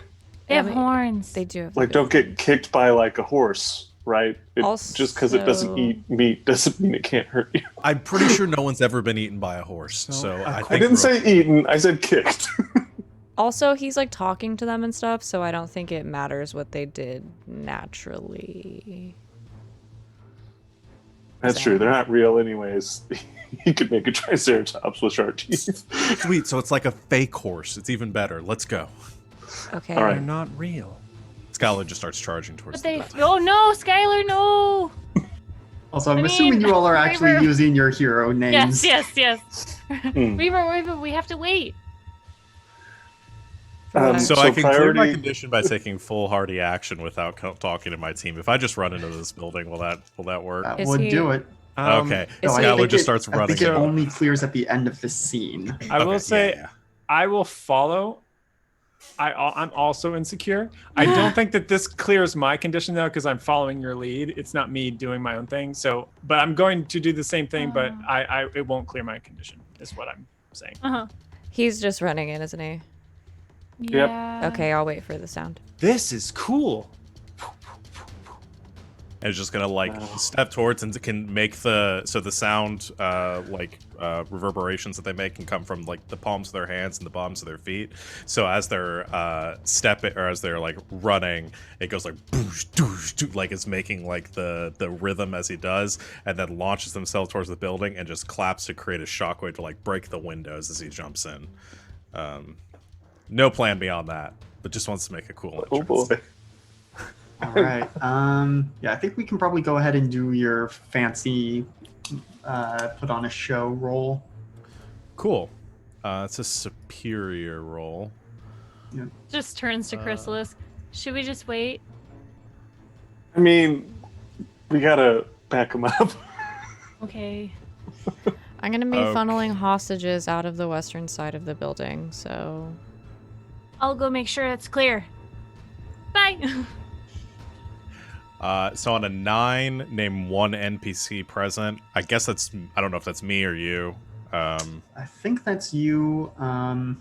They have horns. They do. Have like don't get kicked by like a horse, right? Just because it doesn't Also- eat meat doesn't mean it can't hurt you. I'm pretty sure no one's ever been eaten by a horse. So I think I didn't say eaten. I said kicked. Also, he's like talking to them and stuff, so I don't think it matters what they did naturally. That's true. They're not real, anyways. You could make a triceratops with sharp teeth. Sweet. So it's like a fake horse. It's even better. Let's go. Okay. All right. They're not real. Skylar just starts charging towards But the they. back. Oh no, Skylar, no. Also, I'm I assuming mean, you all are actually Reaver- using your hero names. Yes. Reaver, we have to wait. So So I can clear my priority- condition by taking full hardy action without talking to my team. If I just run into this building, will that work? That Is would he- do it. Okay. Is he- Skylar just starts I running. think it in. only clears at the end of the scene. I will Okay, say, yeah. I will follow. I'm also insecure. I don't think that this clears my condition though, because I'm following your lead. It's not me doing my own thing. So, but I'm going to do the same thing, but it won't clear my condition. Is what I'm saying. He's just running in, isn't he? Yep. Yeah. Okay, I'll wait for the sound. This is cool. And it's just gonna like step towards and can make the sound reverberations that they make can come from like the palms of their hands and the bottoms of their feet. So as they're stepping or as they're like running, it goes like boosh, doosh, doosh, like it's making like the rhythm as he does, and then launches themselves towards the building and just claps to create a shockwave to like break the windows as he jumps in. No plan beyond that, but just wants to make a cool Oh entrance. boy. All right. Yeah, I think we can probably go ahead and do your fancy put on a show roll. Cool. It's a superior roll. Just turns to Chrysalis. Should we just wait? I mean, we gotta back them up. Okay. I'm gonna be Okay. funneling hostages out of the western side of the building, so I'll go make sure it's clear. Bye. So on a 9, name one NPC present. I guess I don't know if that's me or you. I think that's you. I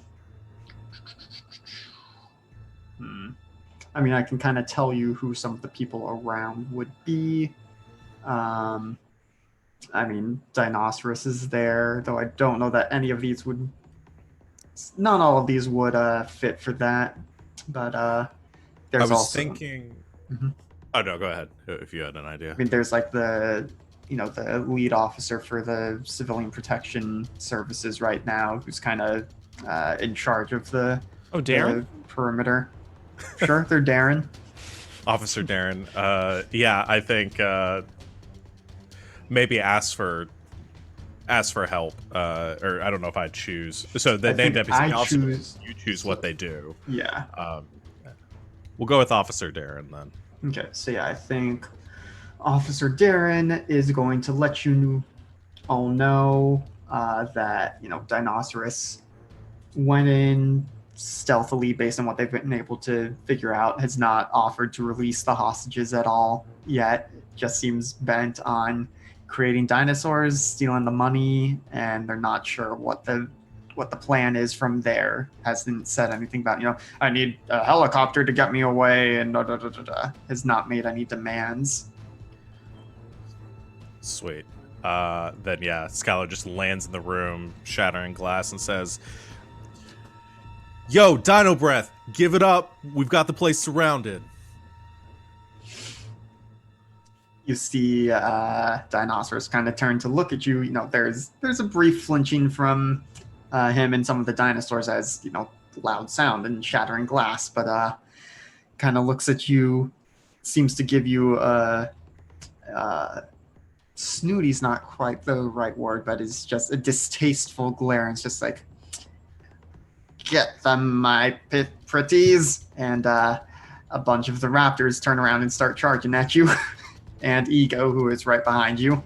mean, I can kind of tell you who some of the people around would be. I mean, Dinosaurus is there, though I don't know that any of these would. Not all of these would fit for that, but there's I was also. thinking. Mhm. Oh no, go ahead if you had an idea. I mean, there's like the lead officer for the civilian protection services right now, who's kind of in charge of the Darren. perimeter. Sure, they're Darren. Officer Darren. Yeah, I think maybe ask for help. Or I don't know if I'd choose. So the I named think NPC I officer, choose- you choose what they do. Yeah. We'll go with Officer Darren then. Okay, so yeah, I think Officer Darren is going to let you all know that, Dinosaurus went in stealthily based on what they've been able to figure out, has not offered to release the hostages at all yet, just seems bent on creating dinosaurs, stealing the money, and they're not sure what the plan is from there. Hasn't said anything about, I need a helicopter to get me away, and has not made any demands. Sweet. Then yeah, Skylar just lands in the room, shattering glass, and says, Yo, Dino Breath, give it up. We've got the place surrounded. You see Dinosaurus kind of turn to look at you. You know, there's a brief flinching from him and some of the dinosaurs as, you know, loud sound and shattering glass, but kind of looks at you, seems to give you snooty's not quite the right word, but it's just a distasteful glare, and it's just like, get them, my pretties. And a bunch of the raptors turn around and start charging at you. And Ego, who is right behind you.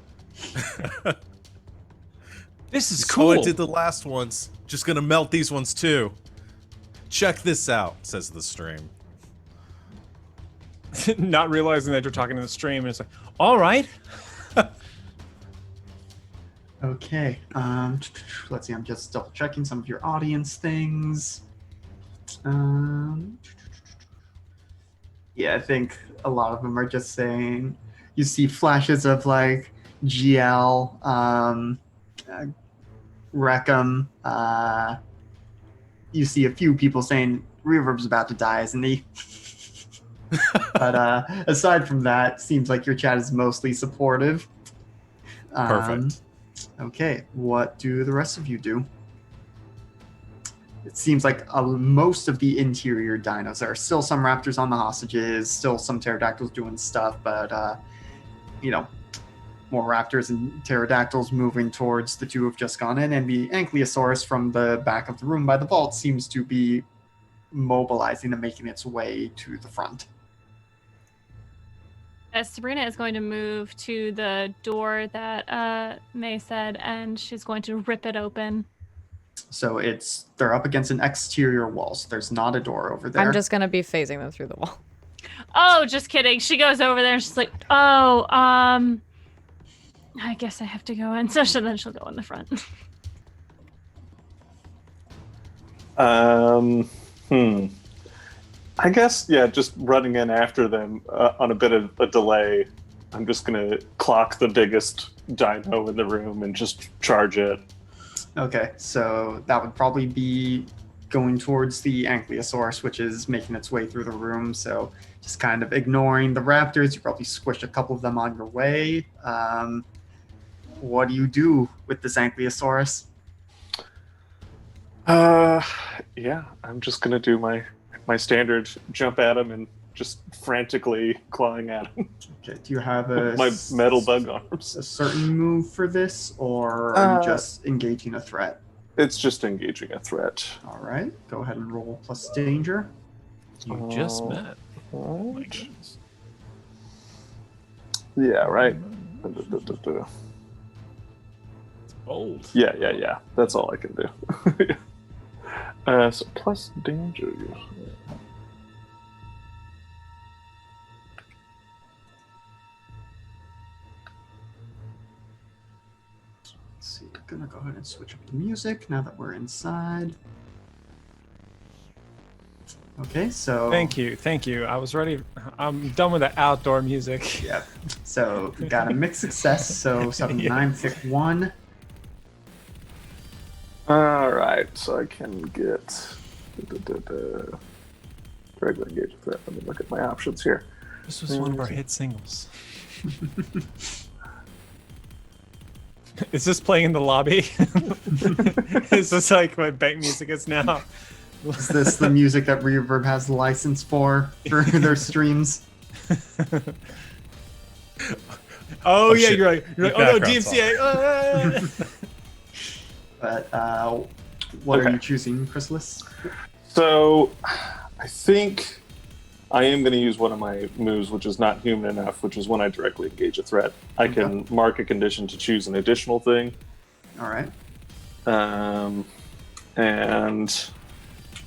This is So cool. I did the last ones. Just gonna melt these ones too. Check this out, says the stream. Not realizing that you're talking to the stream, and it's like, all right. Okay. Let's see. I'm just double checking some of your audience things. Yeah, I think a lot of them are just saying. You see flashes of like GL, Reckham. You see a few people saying Reverb's about to die, isn't he? But aside from that, seems like your chat is mostly supportive. Perfect. Okay, what do the rest of you do? It seems like most of the interior dinos. There are still some raptors on the hostages, still some pterodactyls doing stuff, but you know, more raptors and pterodactyls moving towards the two who have just gone in, and the Ankylosaurus from the back of the room by the vault seems to be mobilizing and making its way to the front. Sabrina is going to move to the door that May said, and she's going to rip it open. So they're up against an exterior wall, so there's not a door over there. I'm just gonna be phasing them through the wall. Oh, just kidding. She goes over there and she's like, oh, I guess I have to go in. So then she'll go in the front. I guess, yeah, just running in after them on a bit of a delay. I'm just going to clock the biggest dino in the room and just charge it. Okay, so that would probably be going towards the Ankylosaurus, which is making its way through the room. So just kind of ignoring the raptors. You probably squish a couple of them on your way. What do you do with this Ankylosaurus? Yeah, I'm just going to do my standard jump at him and just frantically clawing at him. Okay, do you have My metal bug arms. a certain move for this, or are you just engaging a threat? It's just engaging a threat. All right, go ahead and roll plus danger. You just met. Oh my goodness. Yeah, right. Bold. Yeah. That's all I can do. So plus danger. Let's see, I'm gonna go ahead and switch up the music now that we're inside. Okay, so Thank you. I was ready. I'm done with the outdoor music. yeah, so we got a mixed success. So 7 Yeah. 9 pick 1. All right, so I can get regular engage threat. Let me look at my options here. This was one of our hit singles. Is this playing in the lobby? Is this like what bank music is now? Is this the music that Reverb has the license for their streams? Oh yeah, shit. you're like, oh no, Background DMCA. But what are Okay. you choosing, Chrysalis? So I think I am going to use one of my moves, which is not human enough, which is when I directly engage a threat. I can mark a condition to choose an additional thing. All right. And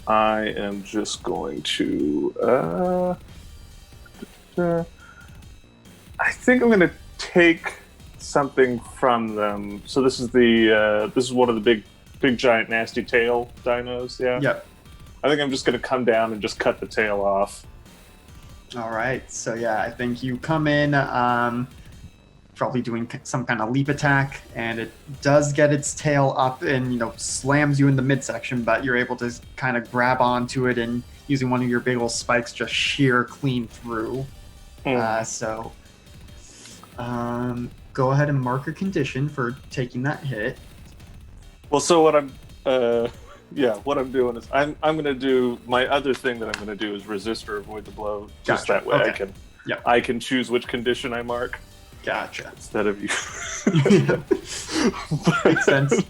I am just going to. I think I'm going to take something from them. So this is this is one of the big giant nasty tail dinos. Yeah. Yep. I think I'm just going to come down and just cut the tail off. All right. So yeah, I think you come in. probably doing some kind of leap attack, and it does get its tail up and slams you in the midsection, but you're able to kind of grab onto it and using one of your big old spikes just shear clean through. So go ahead and mark a condition for taking that hit. Well, so what I'm doing is I'm going to do my other thing that I'm going to do is resist or avoid the blow. Just Gotcha. that way Okay. I can choose which condition I mark. Gotcha. Instead of you. Makes sense.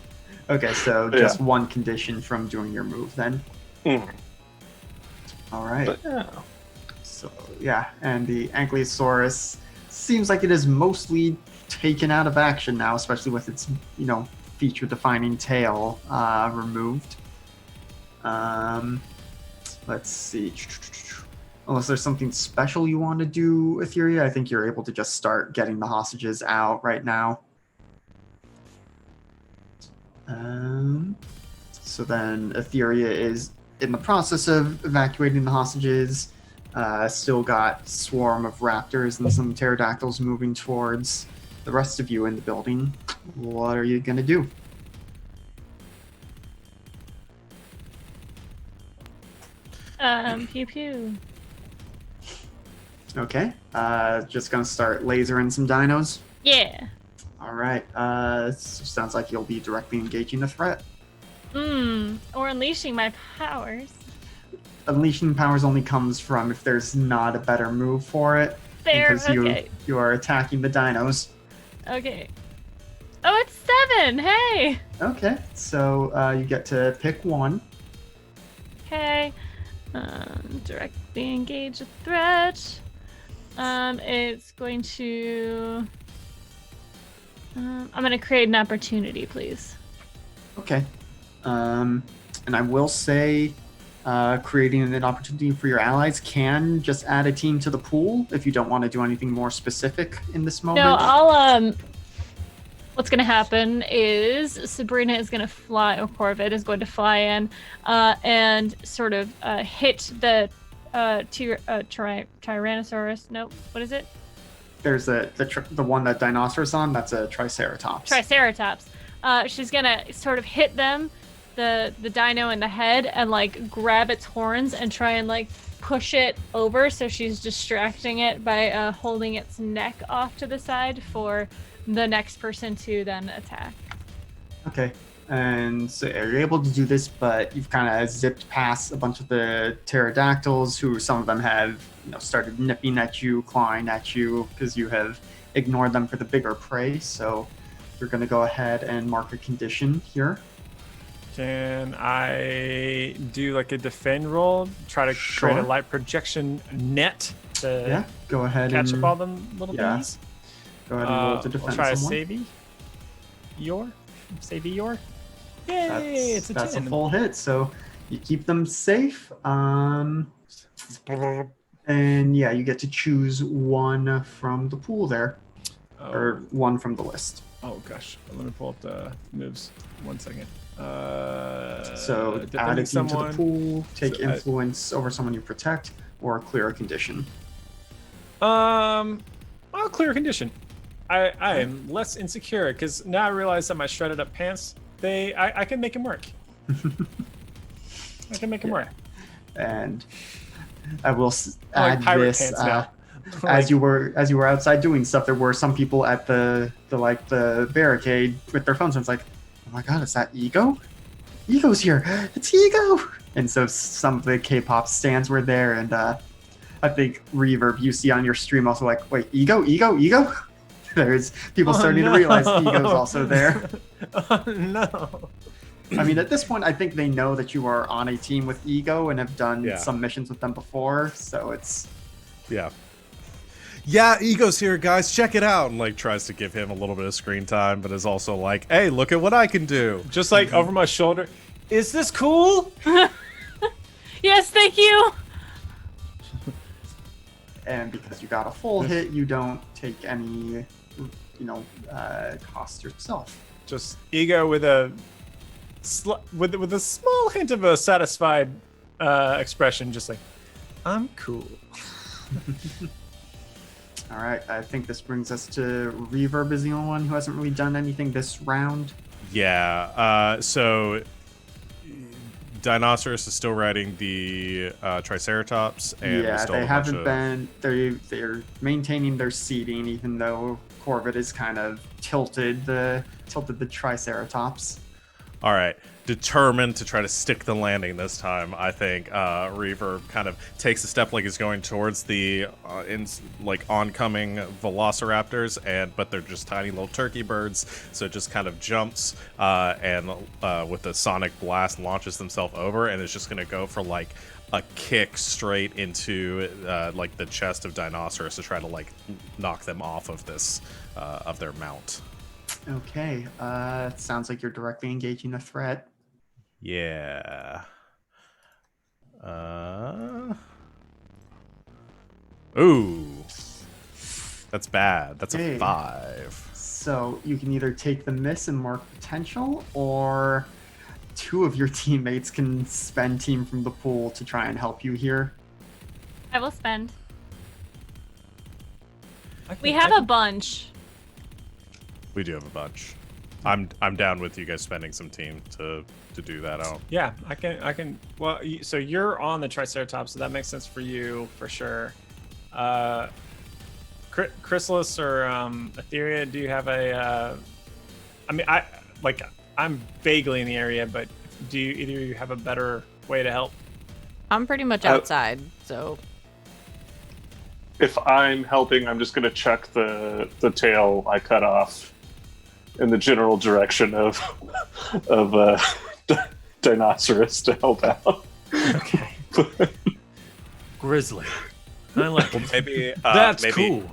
Okay, so just one condition from doing your move then. All right. But, yeah. So yeah, and the Ankylosaurus seems like it is mostly taken out of action now, especially with its feature-defining tail removed. Let's see. Unless there's something special you want to do, Etheria, I think you're able to just start getting the hostages out right now. So then Etheria is in the process of evacuating the hostages. Still got swarm of raptors and some pterodactyls moving towards the rest of you in the building. What are you going to do? Pew pew. Okay. Just going to start lasering some dinos. Yeah. All right. Sounds like you'll be directly engaging the threat. Or unleashing my powers. Unleashing powers only comes from if there's not a better move for it. Fair, because okay. you are attacking the dinos. Okay. Oh, it's 7! Hey! Okay, so you get to pick one. Okay. Directly engage a threat. It's going to... I'm going to create an opportunity, please. Okay. And I will say creating an opportunity for your allies can just add a team to the pool if you don't want to do anything more specific in this moment. No, I'll, what's going to happen is Subrina is going to fly, or Corvid is going to fly in, and sort of hit the Tyrannosaurus. Nope, what is it? There's the one that Dinosaurus on, that's a Triceratops. Triceratops. She's going to sort of hit them, the dino in the head, and like grab its horns and try and like push it over, so she's distracting it by holding its neck off to the side for the next person to then attack. Okay, and so you're able to do this, but you've kind of zipped past a bunch of the pterodactyls, who some of them have started nipping at you, clawing at you, because you have ignored them for the bigger prey. So you're going to go ahead and mark a condition here. Can I do like a defend roll? Try to create a light projection net to go ahead catch and up all them little things. Go ahead and roll to defend I'll try someone. a Savvy Yor. Yay! It's a 10. That's a full hit, so you keep them safe. And yeah, you get to choose one from the pool there, or one from the list. Oh gosh, let me pull up the moves. 1 second. So add a team to the pool, take influence over someone you protect, or clear a condition. I'll clear a condition. I am less insecure because now I realize that my shredded up pants, I can make them work. I can make them work. And I will add like pirate this. pants now. As you were outside doing stuff, there were some people at the barricade with their phones, and it's like, oh my god, is that Ego? Ego's here! It's Ego! And so some of the K-pop stands were there, and I think Reverb, you see on your stream also like, wait, Ego? There's people starting to realize Ego's also there. Oh no. I mean, at this point, I think they know that you are on a team with Ego and have done some missions with them before, so it's... Yeah, Ego's here, guys. Check it out. And like tries to give him a little bit of screen time, but is also like, hey, look at what I can do. Just like over my shoulder. Is this cool? Yes, thank you. And because you got a full hit, you don't take any, cost yourself. Just Ego with a with a small hint of a satisfied expression, just like, I'm cool. All right, I think this brings us to Reverb is the only one who hasn't really done anything this round. Yeah, so Dinosaurus is still riding the Triceratops, and we Yeah, still they have a bunch haven't been. They're maintaining their seating, even though Corvid is kind of tilted the Triceratops. All right, determined to try to stick the landing this time. I think Reverb kind of takes a step like he's going towards the oncoming Velociraptors, but they're just tiny little turkey birds, so it just kind of jumps and with a sonic blast launches themselves over, and it's just gonna go for like a kick straight into like the chest of Dinosaurus to try to like knock them off of this of their mount. Okay, sounds like you're directly engaging a threat. Yeah. Ooh. That's bad. That's Okay. a 5. So you can either take the miss and mark potential, or two of your teammates can spend team from the pool to try and help you here. I will spend. I can- We I have can- a bunch. We do have a bunch. I'm down with you guys spending some team to do that out. Yeah, I can. Well, so you're on the Triceratops, so that makes sense for you for sure. Chrysalis or Etheria, do you have a? I mean, I'm vaguely in the area, but do you either of you have a better way to help? I'm pretty much outside, so If I'm helping, I'm just going to chuck the tail I cut off in the general direction of Dinosaurus to help out. Okay. Grizzly. I like it. Maybe That's maybe, cool.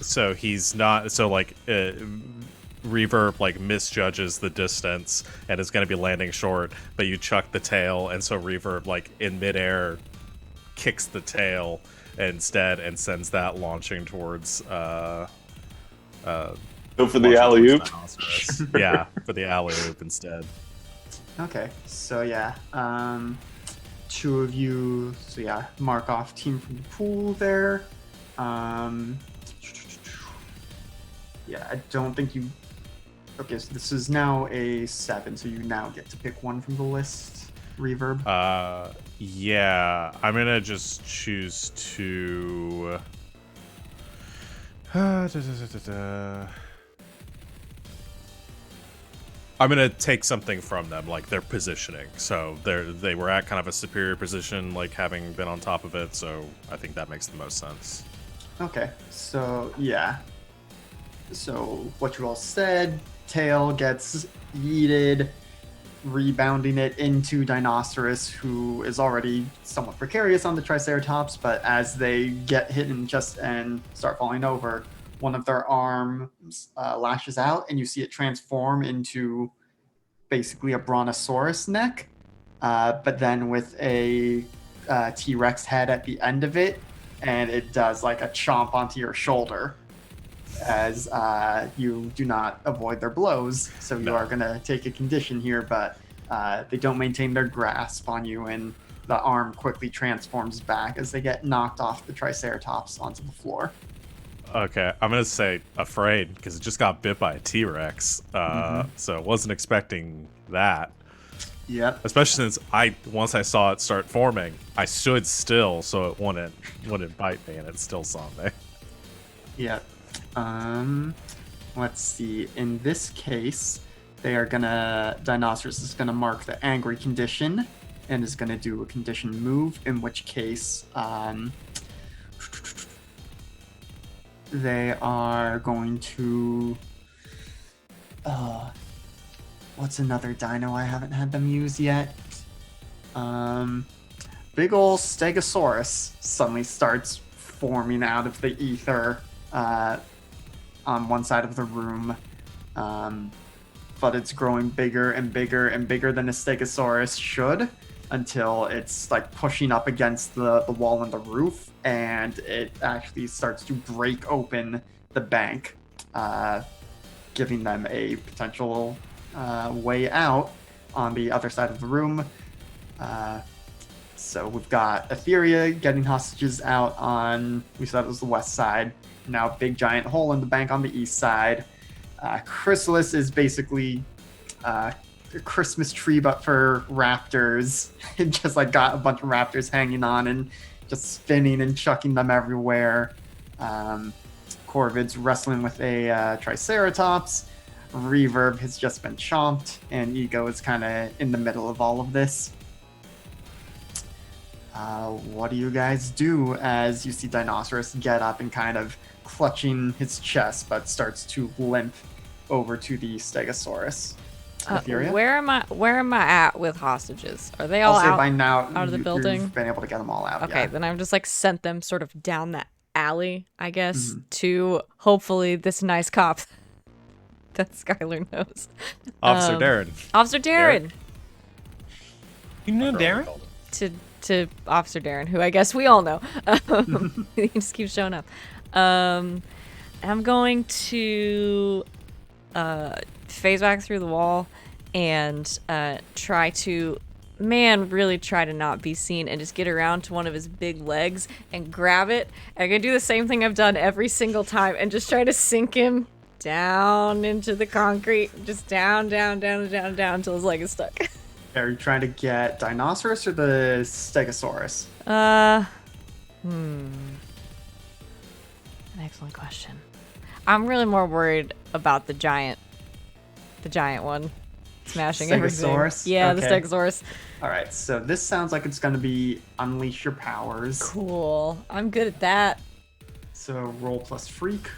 So he's not. So like Reverb like misjudges the distance and is going to be landing short, but you chuck the tail, and so Reverb like in midair kicks the tail instead and sends that launching towards. Go for the alley oop. Yeah, for the alley oop instead. Okay, so yeah, two of you, so yeah, mark off team from the pool there. Yeah, I don't think you. Okay, so this is now a 7, so you now get to pick one from the list. Reverb. Yeah, I'm gonna just choose to. I'm gonna take something from them, like their positioning. So they were at kind of a superior position, like having been on top of it. So I think that makes the most sense. Okay, so yeah. So what you all said, tail gets yeeted, rebounding it into Dinosaurus, who is already somewhat precarious on the Triceratops, but as they get hit and start falling over, one of their arms lashes out, and you see it transform into basically a Brontosaurus neck, but then with a T-Rex head at the end of it, and it does like a chomp onto your shoulder as you do not avoid their blows. So you are going to take a condition here, but they don't maintain their grasp on you, and the arm quickly transforms back as they get knocked off the Triceratops onto the floor. Okay, I'm gonna say afraid because it just got bit by a T-Rex, so wasn't expecting that. Yep. Especially since once I saw it start forming, I stood still so it wouldn't bite me, and it still saw me. Yep. Let's see. In this case, Dinosaurus is gonna mark the angry condition and is gonna do a condition move, in which case, they are going to. What's another dino I haven't had them use yet? Big ol' Stegosaurus suddenly starts forming out of the ether on one side of the room. But it's growing bigger and bigger and bigger than a Stegosaurus should, until it's like pushing up against the wall and the roof, and it actually starts to break open the bank, giving them a potential way out on the other side of the room. So we've got Etheria getting hostages out on, we said it was the west side. Now big giant hole in the bank on the east side. Chrysalis is basically a Christmas tree, but for raptors. It just like got a bunch of raptors hanging on and just spinning and chucking them everywhere. Corvid's wrestling with a Triceratops. Reverb has just been chomped, and Ego is kind of in the middle of all of this. What do you guys do as you see Dinosaurus get up and kind of clutching his chest, but starts to limp over to the Stegosaurus? Etheria? Where am I at with hostages? Are they all I'll say out, by now out of the building? You've been able to get them all out. Okay, yeah. then I've just like sent them sort of down the alley, I guess, to hopefully this nice cop that Skylar knows. Officer Darren. Officer Darren. You know Darren? To Officer Darren, who I guess we all know. He just keeps showing up. I'm going to phase back through the wall and really try to not be seen and just get around to one of his big legs and grab it. I'm going to do the same thing I've done every single time and just try to sink him down into the concrete. Just down until his leg is stuck. Are you trying to get Dinosaurus or the Stegosaurus? An excellent question. I'm really more worried about the giant one smashing Stegosaurus? everything. Yeah, Okay. the Stegosaurus. All right, so this sounds like it's going to be Unleash Your Powers. Cool. I'm good at that. So roll plus freak.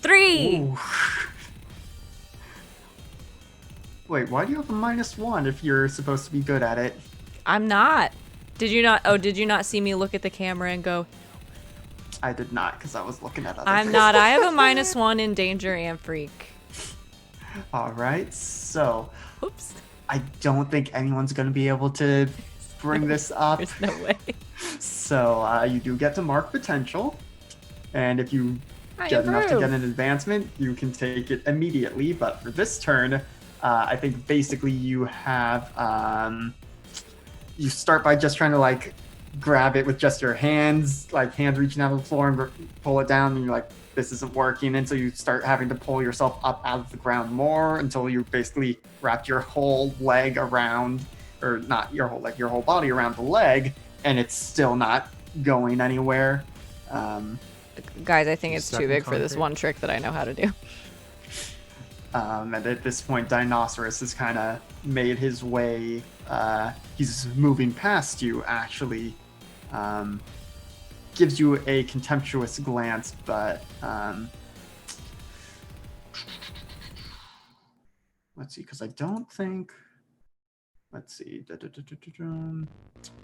3. Ooh. Wait, why do you have a -1 if you're supposed to be good at it? I'm not. Did you not? Oh, did you not see me look at the camera and go, I did not, because I was looking at other I'm things. not. I have a -1 in danger and freak. All right, so Oops. I don't think anyone's going to be able to bring this up. There's no way. So you do get to mark potential, and if you I get enough to approve. get an advancement, you can take it immediately. But for this turn, I think basically you have you start by just trying to like grab it with just your hands, like hands reaching out of the floor and pull it down, and you're like, this isn't working, and so you start having to pull yourself up out of the ground more until you basically wrap your whole leg around, or not your whole leg, your whole body around the leg, and it's still not going anywhere. Guys, I think it's Stuck too in big for this concrete. one trick that I know how to do. And at this point, Dinosaurus has kind of made his way. He's moving past you, actually. Gives you a contemptuous glance, but let's see, because I don't think. Let's see.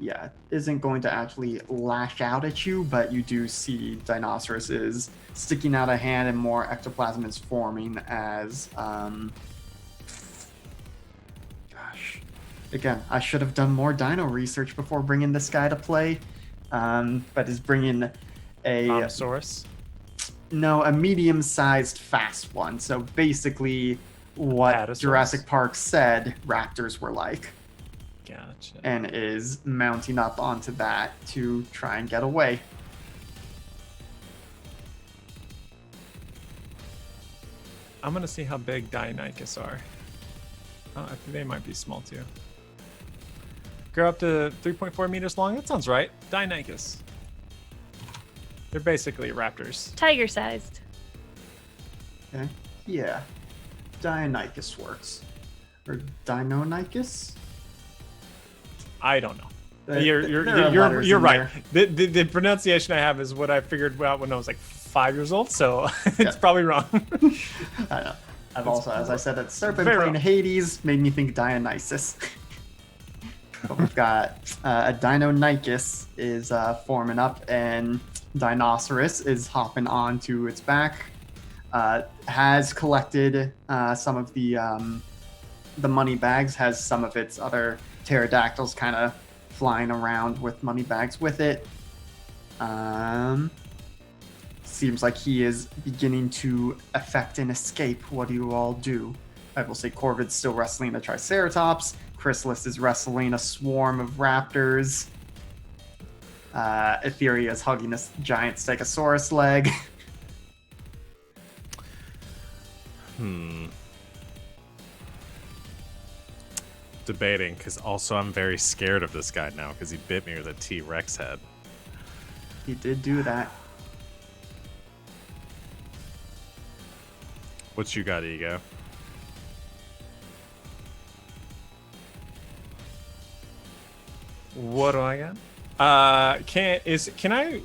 Yeah, isn't going to actually lash out at you, but you do see Dinosaurus is sticking out a hand and more ectoplasm is forming as. Gosh. Again, I should have done more dino research before bringing this guy to play, but is bringing a. Momosaurus. No, a medium-sized fast one. So basically, what Apatosaurus. Jurassic Park said raptors were like, Gotcha. and is mounting up onto that to try and get away. I'm gonna see how big Deinonychus are. Oh, I think they might be small too. Grow up to 3.4 meters long. That sounds right. Deinonychus. They're basically raptors. Tiger-sized. Okay. Yeah. Deinonychus works. Or Deinonychus? I don't know. There- You're there are letters in right. there. The pronunciation I have is what I figured out when I was like 5 years old, so it's Yeah. probably wrong. I know. I've also, as I said at the start, been Very playing wrong. Hades, made me think Dionysus. But we've got a Deinonychus is forming up, and Dinosaurus is hopping onto its back. Has collected some of the money bags, has some of its other pterodactyls kind of flying around with money bags with it. Seems like he is beginning to effect an escape. What do you all do? I will say Corvid's still wrestling a Triceratops. Chrysalis is wrestling a swarm of raptors. Etheria is hugging a giant Stegosaurus leg. Debating, because also I'm very scared of this guy now because he bit me with a T-Rex head. He did do that. What you got, Ego? What do I got? Can I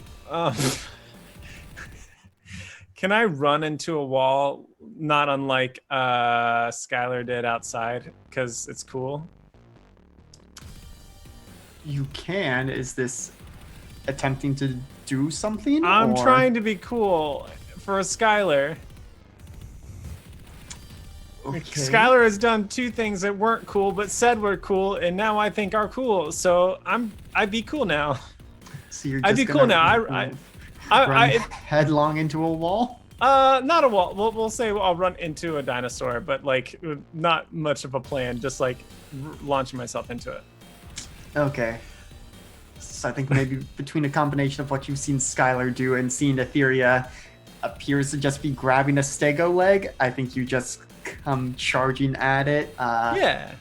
can I run into a wall, not unlike Skylar did outside, because it's cool? You can. Is this attempting to do something? I'm or- trying to be cool for Skylar. Okay. Skylar has done two things that weren't cool but said were cool, and now I think are cool. So I'd be cool now. So you're I'd just be cool gonna now. run headlong into a wall? Not a wall. We'll say I'll run into a dinosaur, but like not much of a plan. Just like launching myself into it. Okay. So I think maybe between a combination of what you've seen Skylar do and seeing Etheria appears to just be grabbing a stego leg, I think you just come charging at it. Yeah,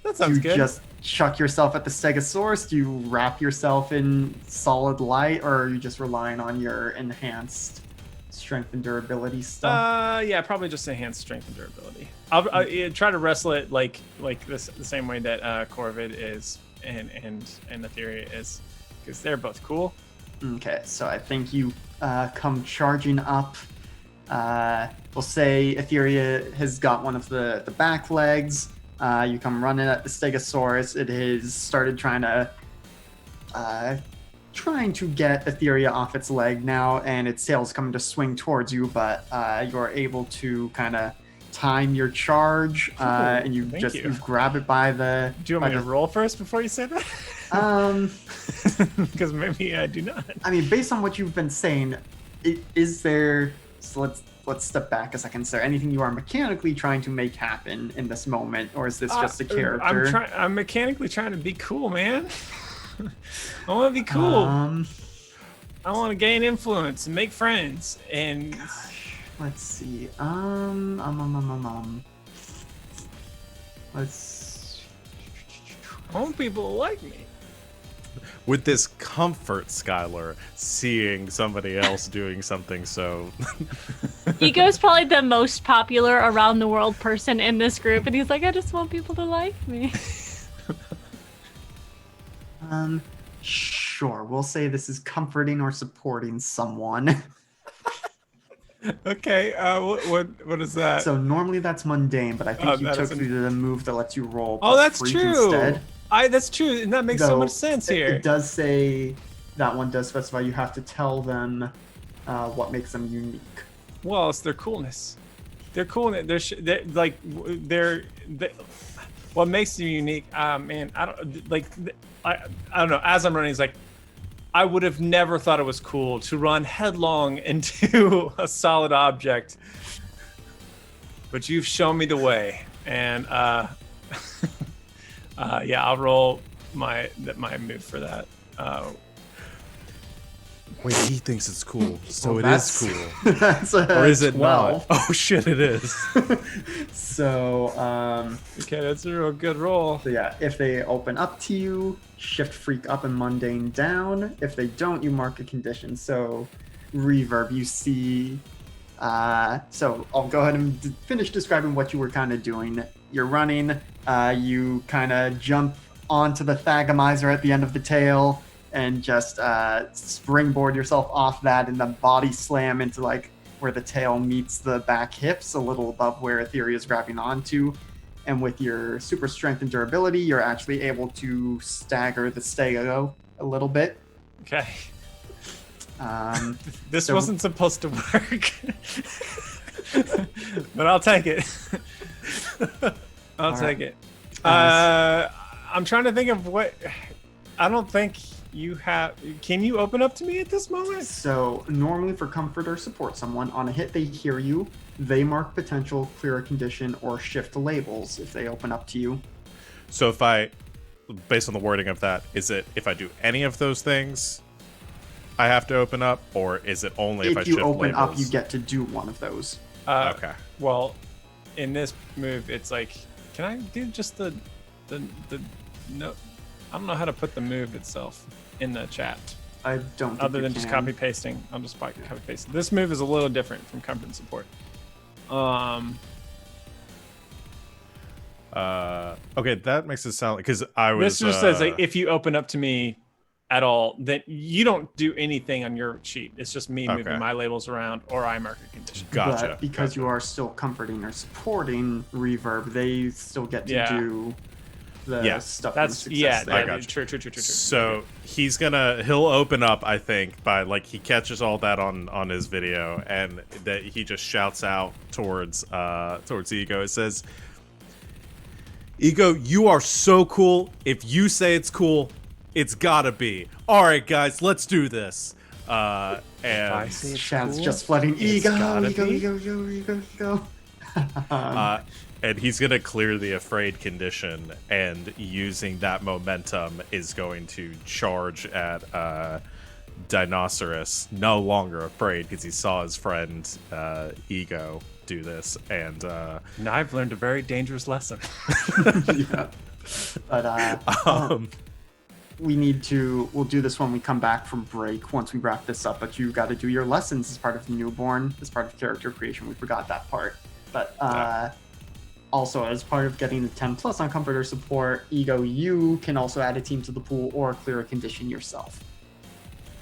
that sounds you good. just chuck yourself at the Stegosaurus? Do you wrap yourself in solid light, or are you just relying on your enhanced strength and durability stuff? Yeah, probably just enhanced strength and durability. I'll try to wrestle it like this, the same way that Corvid is and Etheria is, because they're both cool. Okay, so I think you come charging up. We'll say Etheria has got one of the back legs. You come running at the Stegosaurus. It has started trying to get Etheria off its leg now, and its tail's coming to swing towards you, but you're able to kind of time your charge, and you thank just you. you grab it by the. Do you want me to roll first before you say that? Because maybe I do not. I mean, based on what you've been saying, is there? So let's step back a second. Is there anything you are mechanically trying to make happen in this moment, or is this just a character? I'm mechanically trying to be cool, man. I want to be cool. I want to gain influence and make friends. And let's see. Let's. I want people to like me. With this comfort, Skylar, seeing somebody else doing something so... Ego's probably the most popular around the world person in this group, and he's like, I just want people to like me. Sure. We'll say this is comforting or supporting someone. Okay. What is that? So normally that's mundane, but I think you that took isn't- through the move that lets you roll. Oh, plus that's freak true. Instead. That's true, and that makes so Though much sense here. It does say that one does specify you have to tell them what makes them unique. Well, it's their coolness. They're cool. What makes them unique? Man, I don't know. As I'm running, it's like I would have never thought it was cool to run headlong into a solid object, but you've shown me the way, and yeah, I'll roll my move for that. Wait, he thinks it's cool, so Well, it is that's- cool. That's Or is it 12. not? Oh shit, it is. So, Okay, that's a real good roll. so yeah, if they open up to you, shift freak up and mundane down. If they don't, you mark a condition. So, reverb, you see. So I'll go ahead and finish describing what you were kind of doing. You're running. You kind of jump onto the Thagomizer at the end of the tail and just springboard yourself off that and then body slam into like where the tail meets the back hips, a little above where Etheria is grabbing onto. And with your super strength and durability, you're actually able to stagger the stego a little bit. Okay. This So- wasn't supposed to work. But I'll take it. I'll take it. I'm trying to think of what. I don't think you have. Can you open up to me at this moment? So normally for comfort or support someone, on a hit they hear you, they mark potential, clear a condition, or shift labels if they open up to you. So based on the wording of that, is it if I do any of those things, I have to open up, or is it only if I If you shift open labels? up, you get to do one of those. Okay. Well, in this move, it's like, can I do just the no? I don't know how to put the move itself in the chat. I don't think Other you than just can. copy pasting, I'll just copy paste. This move is a little different from comfort and support. Okay, that makes it sound like, because I was. This just says like, if you open up to me at all, then you don't do anything on your sheet. It's just me moving my labels around, or I mark a condition. Gotcha. But because you are still comforting or supporting Reverb, they still get to do the stuff. That's I got you. True. So he'll open up, I think, by like he catches all that on his video, and that he just shouts out towards Ego. It says, "Ego, you are so cool. If you say it's cool, it's gotta be. All right, guys, let's do this." And Shad's cool, just flooding ego. And he's gonna clear the afraid condition, and using that momentum is going to charge at Dinosaurus, no longer afraid because he saw his friend Ego do this, and now I've learned a very dangerous lesson. Yeah. But we'll do this when we come back from break, once we wrap this up, but you got to do your lessons as part of Newborn, as part of character creation. We forgot that part. But also, as part of getting the 10 plus on comfort or support, Ego, you can also add a team to the pool or clear a condition yourself.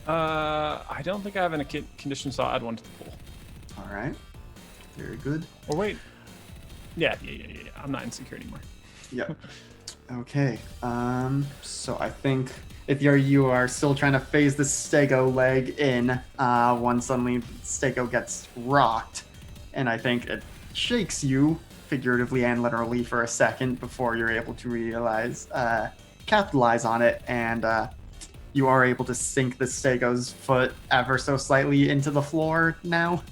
I don't think I have any condition, so I'll add one to the pool. All right. Very good. Or wait. Yeah. I'm not insecure anymore. Yep. Okay. So I think if you are still trying to phase the Stego leg in, when suddenly Stego gets rocked, and I think it shakes you, figuratively and literally, for a second before you're able to capitalize on it, and you are able to sink the Stego's foot ever so slightly into the floor now.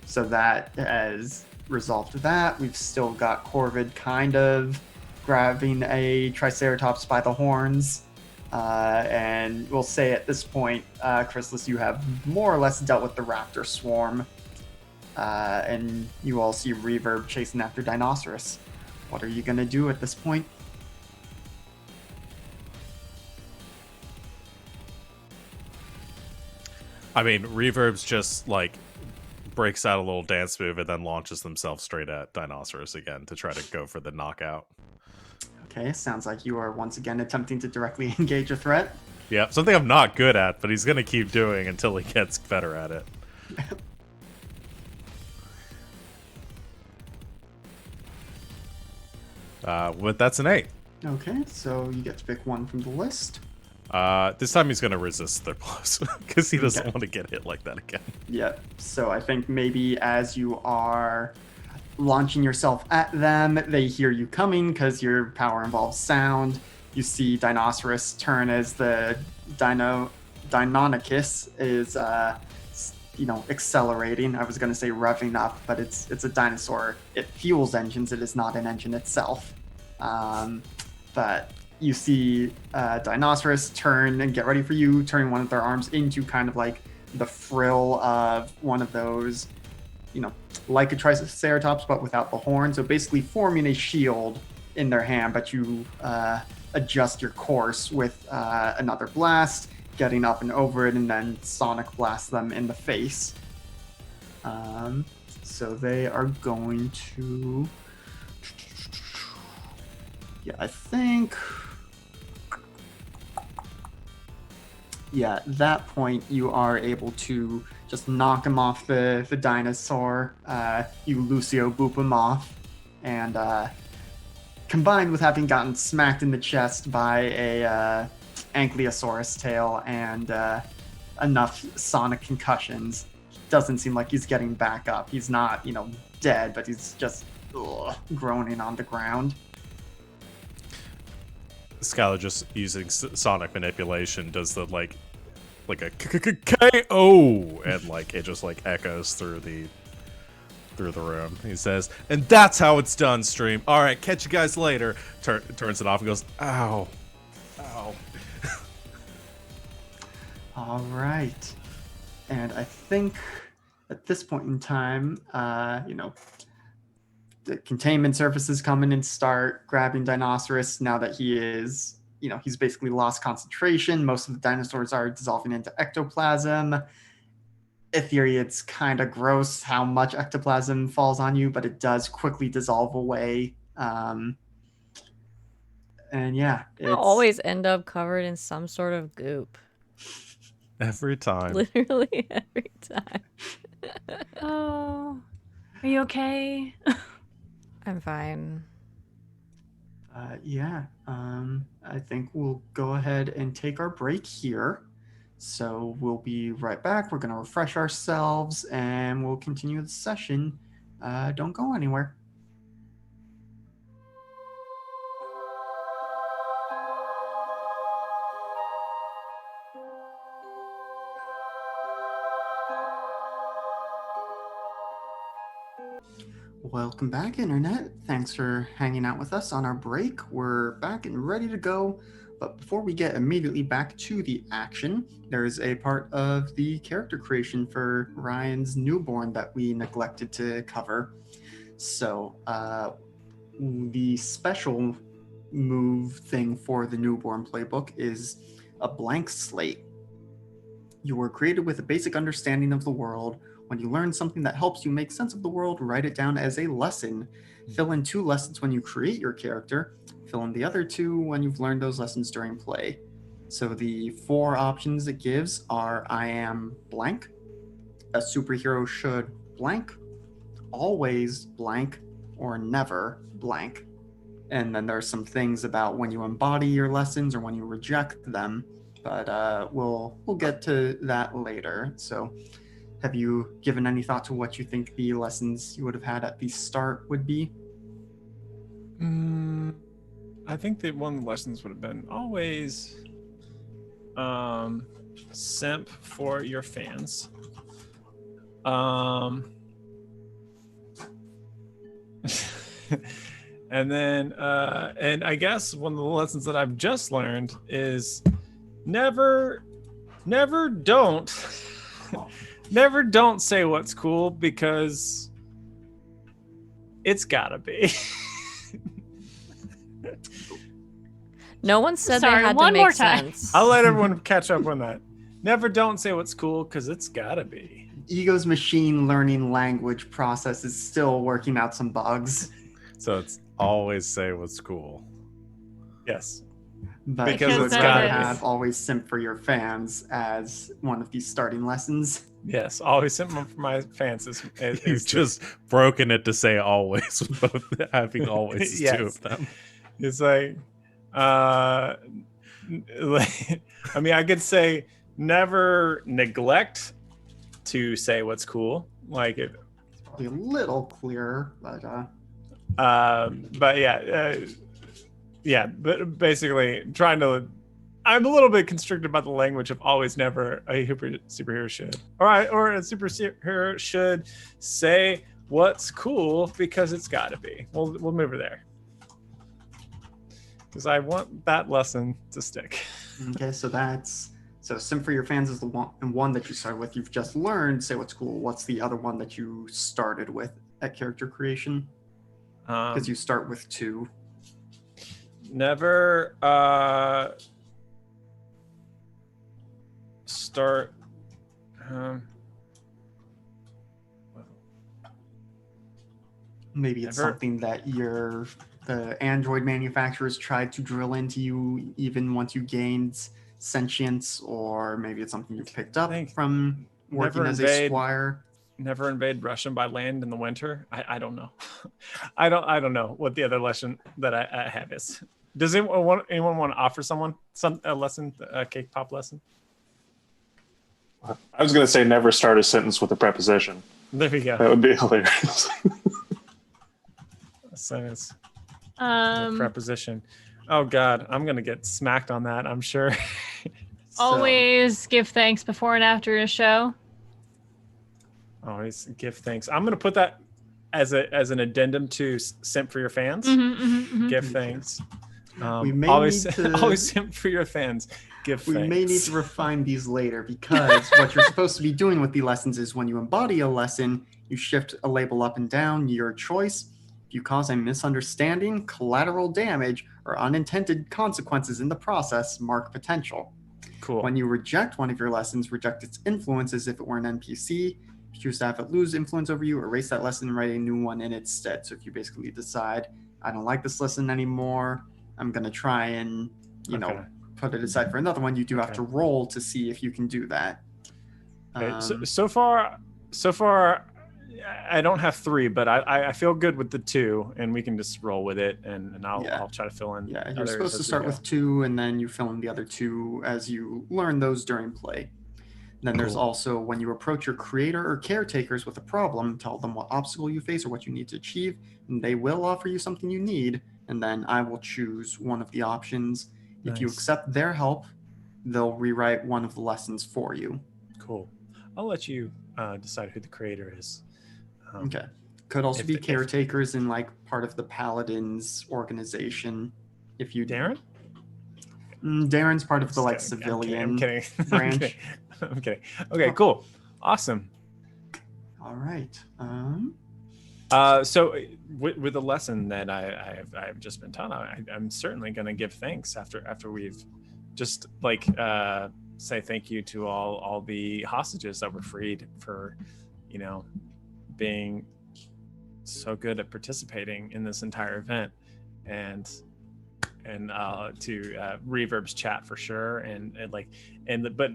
So that has resolved that. We've still got Corvid kind of grabbing a Triceratops by the horns. And we'll say at this point, Chrysalis, you have more or less dealt with the raptor swarm. And you all see Reverb chasing after Dinosaurus. What are you going to do at this point? I mean, Reverb's just like breaks out a little dance move and then launches themselves straight at Dinosaurus again to try to go for the knockout. Okay, sounds like you are once again attempting to directly engage a threat. Yeah, something I'm not good at, but he's going to keep doing until he gets better at it. But that's an 8. Okay, so you get to pick one from the list. This time he's going to resist their blows because he doesn't want to get hit like that again. Yep. So I think maybe as you are launching yourself at them, they hear you coming because your power involves sound. You see Dinosaurus turn as the Deinonychus is, accelerating. I was going to say revving up, but it's a dinosaur. It fuels engines. It is not an engine itself. But you see Dinosaurus turn and get ready for you, turning one of their arms into kind of like the frill of one of those, like a Triceratops, but without the horn. So basically forming a shield in their hand, but you adjust your course with another blast, getting up and over it, and then Sonic blast them in the face. So they are going to... Yeah, I think... Yeah, at that point, you are able to just knock him off the dinosaur. You Lucio boop him off. And combined with having gotten smacked in the chest by a Ankylosaurus tail and enough sonic concussions, doesn't seem like he's getting back up. He's not, dead, but he's just groaning on the ground. Skylar, just using sonic manipulation, does the like a KO, and like it just like echoes through the room. He says, "And that's how it's done, stream. All right, catch you guys later." Turns it off and goes, "Ow, ow." All right. And I think at this point in time, the containment surfaces come in and start grabbing Dinosaurus now that he is, he's basically lost concentration. Most of the dinosaurs are dissolving into ectoplasm. Etheria, it's kind of gross how much ectoplasm falls on you, but it does quickly dissolve away. And yeah, I always end up covered in some sort of goop. Every time. Literally every time. Oh, are you okay? I'm fine. I think we'll go ahead and take our break here. So we'll be right back. We're going to refresh ourselves and we'll continue the session. Don't go anywhere. Welcome back, Internet. Thanks for hanging out with us on our break. We're back and ready to go. But before we get immediately back to the action, there's a part of the character creation for Ryan's newborn that we neglected to cover. So the special move thing for the newborn playbook is a blank slate. You were created with a basic understanding of the world. When you learn something that helps you make sense of the world, write it down as a lesson. Fill in 2 lessons when you create your character. Fill in the other 2 when you've learned those lessons during play. So the 4 options it gives are I am blank, a superhero should blank, always blank, or never blank. And then there's some things about when you embody your lessons or when you reject them, but we'll get to that later. So have you given any thought to what you think the lessons you would have had at the start would be? I think that one of the lessons would have been always simp for your fans. And then and I guess one of the lessons that I've just learned is never don't say what's cool, because it's gotta be. No one said Sorry, they had one to more make time. sense. I'll let everyone catch up on that. Never don't say what's cool, because it's gotta be. Ego's machine learning language process is still working out some bugs. So it's always say what's cool. Yes. But Because you would it's rather gotta have always simp for your fans as one of these starting lessons. Yes, always simp for my fans is You've just broken it to say always, with both having always Yes. 2 of them. It's like, I mean, I could say never neglect to say what's cool, like it. Probably a little clearer, but yeah, but basically trying to. I'm a little bit constricted by the language of always, never. A superhero should, or a superhero should say what's cool, because it's got to be. We'll move her there, because I want that lesson to stick. okay, so simp for your fans is the one that you started with. You've just learned say what's cool. What's the other one that you started with at character creation? Because you start with 2. Never start. Maybe it's something that the Android manufacturers tried to drill into you even once you gained sentience, or maybe it's something you've picked up from working as a Squire. Never invade Russia by land in the winter. I don't know. I don't know what the other lesson that I have is. Does anyone want to offer someone a lesson, a cake pop lesson? I was going to say never start a sentence with a preposition. There we go. That would be hilarious. A sentence. A preposition. Oh God, I'm gonna get smacked on that, I'm sure. Always give thanks before and after a show. Always give thanks. I'm gonna put that as an addendum to Simp for your fans. Give thanks. We may always need to- always simp for your fans. Give thanks. We may need to refine these later, because what you're supposed to be doing with the lessons is when you embody a lesson, you shift a label up and down, your choice. If you cause a misunderstanding, collateral damage, or unintended consequences in the process, mark potential. Cool. When you reject one of your lessons, reject its influence as if it were an NPC. If you choose to have it lose influence over you, erase that lesson and write a new one in its stead. So if you basically decide, I don't like this lesson anymore, I'm going to try and, you know, put it aside for another one, you do have to roll to see if you can do that. Okay. So far, I don't have 3, but I feel good with the 2, and we can just roll with it, and I'll try to fill in. Yeah, you're supposed to start with 2, and then you fill in the other 2 as you learn those during play. And then there's also when you approach your creator or caretakers with a problem, tell them what obstacle you face or what you need to achieve, and they will offer you something you need, and then I will choose one of the options. If you accept their help, they'll rewrite one of the lessons for you. Cool. I'll let you decide who the creator is. Okay. Could also be caretakers in like part of the Paladins organization. If you Darren? Darren's part of the like civilian I'm kidding. branch. I'm kidding. Okay, cool. Awesome. All right. So with the lesson that I've just been taught, I'm certainly going to give thanks after we've just like say thank you to all the hostages that were freed for, you know, being so good at participating in this entire event, and to Reverb's chat for sure, but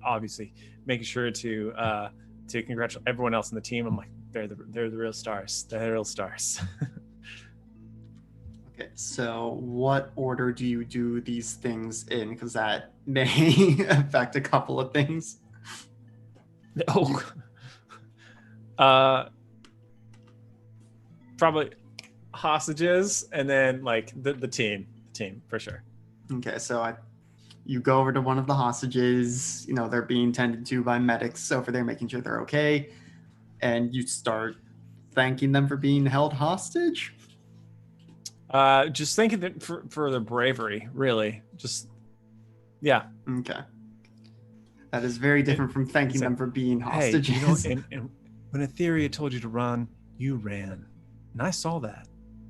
obviously making sure to congratulate everyone else in the team. I'm like, they're the real stars. They're the real stars. Okay, so what order do you do these things in? Because that may affect a couple of things. Probably hostages, and then like the team for sure. Okay, so you go over to one of the hostages. You know, they're being tended to by medics over there, making sure they're okay, and you start thanking them for being held hostage. Just thanking them for their bravery, really. Just yeah. Okay. That is very different from thanking them for being hostages. Hey, you know, and when Etheria told you to run, you ran. And I saw that.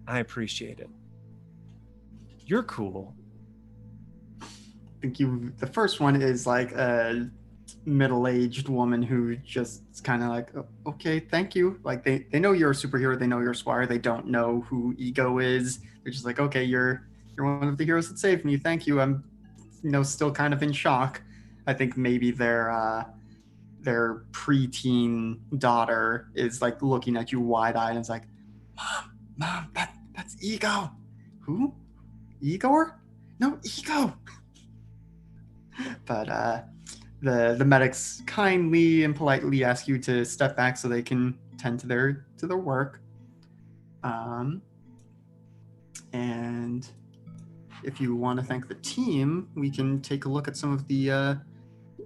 I appreciate it. You're cool. I think the first one is like a middle-aged woman who just kind of like, oh, okay, thank you. Like they know you're a superhero, they know you're a Squire, they don't know who Ego is. They're just like, okay, you're one of the heroes that saved me. Thank you. I'm, still kind of in shock. I think maybe their preteen daughter is like looking at you wide-eyed and is like, Mom, that's Ego. Who? Igor? No, Ego. But the medics kindly and politely ask you to step back so they can tend to their work. And if you want to thank the team, we can take a look at some of the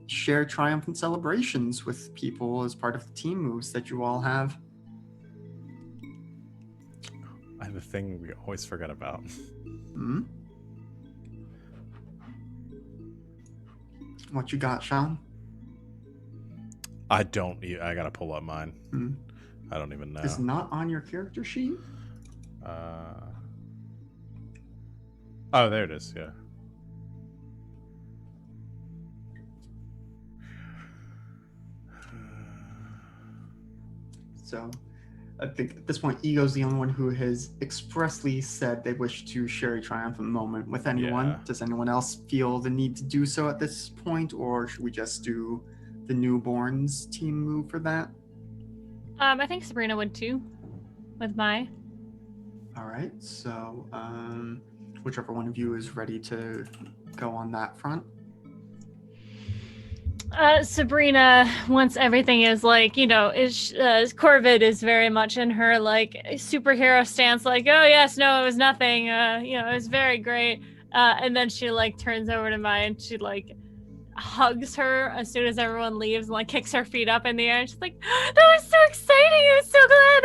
share triumphant celebrations with people as part of the team moves that you all have. I have a thing we always forget about. Hmm? What you got, Sean? I gotta pull up mine. Hmm. I don't even know. It's not on your character sheet? Oh, there it is, yeah. So I think at this point, Ego's the only one who has expressly said they wish to share a triumphant moment with anyone. Yeah. Does anyone else feel the need to do so at this point, or should we just do the newborns team move for that? I think Subrina would too, with Mai. All right, so whichever one of you is ready to go on that front. Subrina, once everything is like, Corvid is very much in her like superhero stance, like, oh yes, no, it was nothing, it was very great. And then she like turns over to Mai and she like hugs her as soon as everyone leaves and like kicks her feet up in the air. And she's like, that was so exciting. I'm so glad.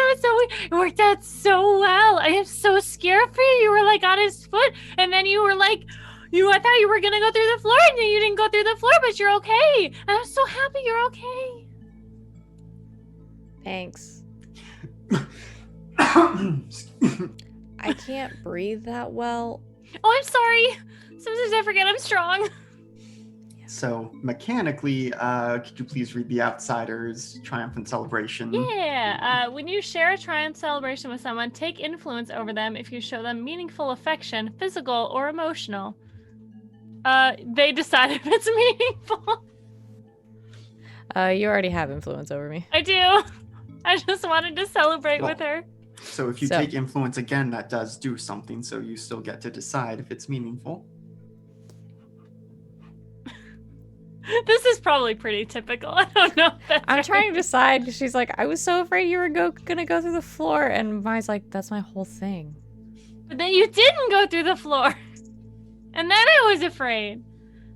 It worked out so well. I am so scared for you. You were like on his foot, and then you were like, I thought you were gonna go through the floor, and then you didn't go through the floor, but you're okay. And I'm so happy you're okay. Thanks. I can't breathe that well. Oh, I'm sorry. Sometimes I forget I'm strong. So mechanically, could you please read the Outsider's triumphant celebration? Yeah. When you share a triumph celebration with someone, take influence over them if you show them meaningful affection, physical or emotional. They decide if it's meaningful. You already have influence over me. I do. I just wanted to celebrate with her. So if you take influence again, that does do something, so you still get to decide if it's meaningful. This is probably pretty typical. I don't know if that's I'm right. trying to decide because she's like, I was so afraid you were gonna go through the floor, and Mai's like, that's my whole thing. But then you didn't go through the floor. And then I was afraid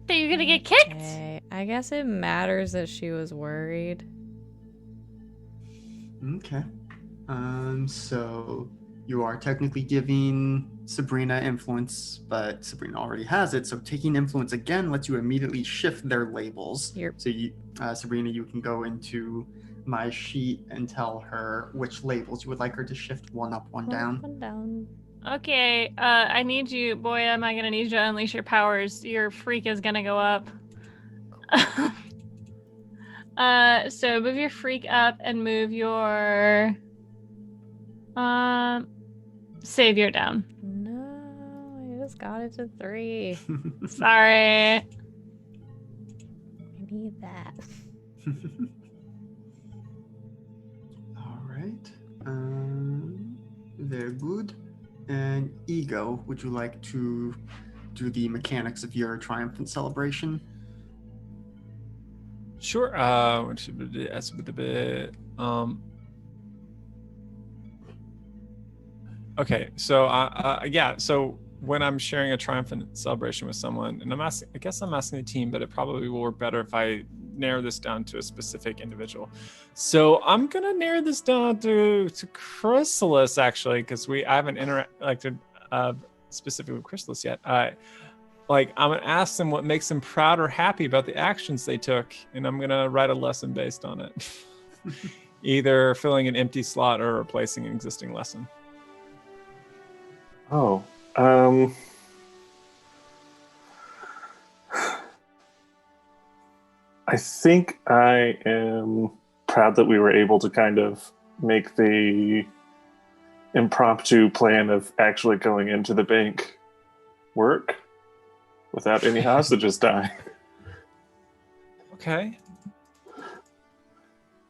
that you're gonna get kicked. Okay. I guess it matters that she was worried. Okay. So you are technically giving Subrina influence, but Subrina already has it. So taking influence again lets you immediately shift their labels. Yep. So you, Subrina, you can go into my sheet and tell her which labels you would like her to shift, one up, one down. One down. Okay, I need you, boy, am I gonna need you to unleash your powers. Your freak is gonna go up. So move your freak up and move your savior down. No, I just got it to 3. Sorry. I need that. All right. Very good. And Ego, would you like to do the mechanics of your triumphant celebration? Sure. Okay. So, yeah. So when I'm sharing a triumphant celebration with someone, and I guess I'm asking the team, but it probably will work better if I narrow this down to a specific individual. So I'm gonna narrow this down to Chrysalis, actually, because I haven't interacted specifically with Chrysalis yet. I'm gonna ask them what makes them proud or happy about the actions they took, and I'm gonna write a lesson based on it. Either filling an empty slot or replacing an existing lesson. Oh. I think I am proud that we were able to kind of make the impromptu plan of actually going into the bank work without any hostages dying. Okay.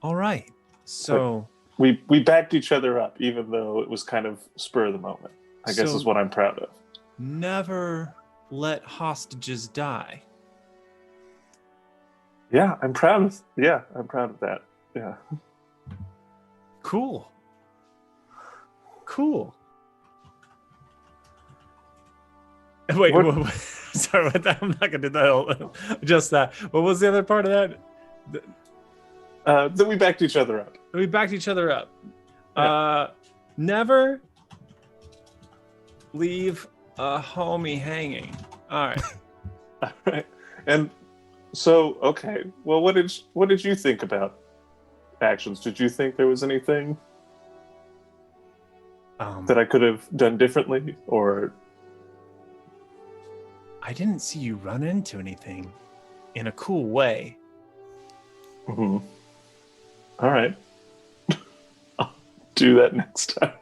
All right. So we backed each other up, even though it was kind of spur of the moment. I guess is what I'm proud of. Never let hostages die. Yeah, I'm proud of that. Yeah. Cool. Wait, sorry, I'm not gonna do that. Just that. What was the other part of that? That we backed each other up. We backed each other up. Yeah. Never leave a homie hanging. All right. All right. And so, okay. Well, what did you think about actions? Did you think there was anything that I could have done differently, or? I didn't see you run into anything in a cool way. Mm-hmm. All right. I'll do that next time.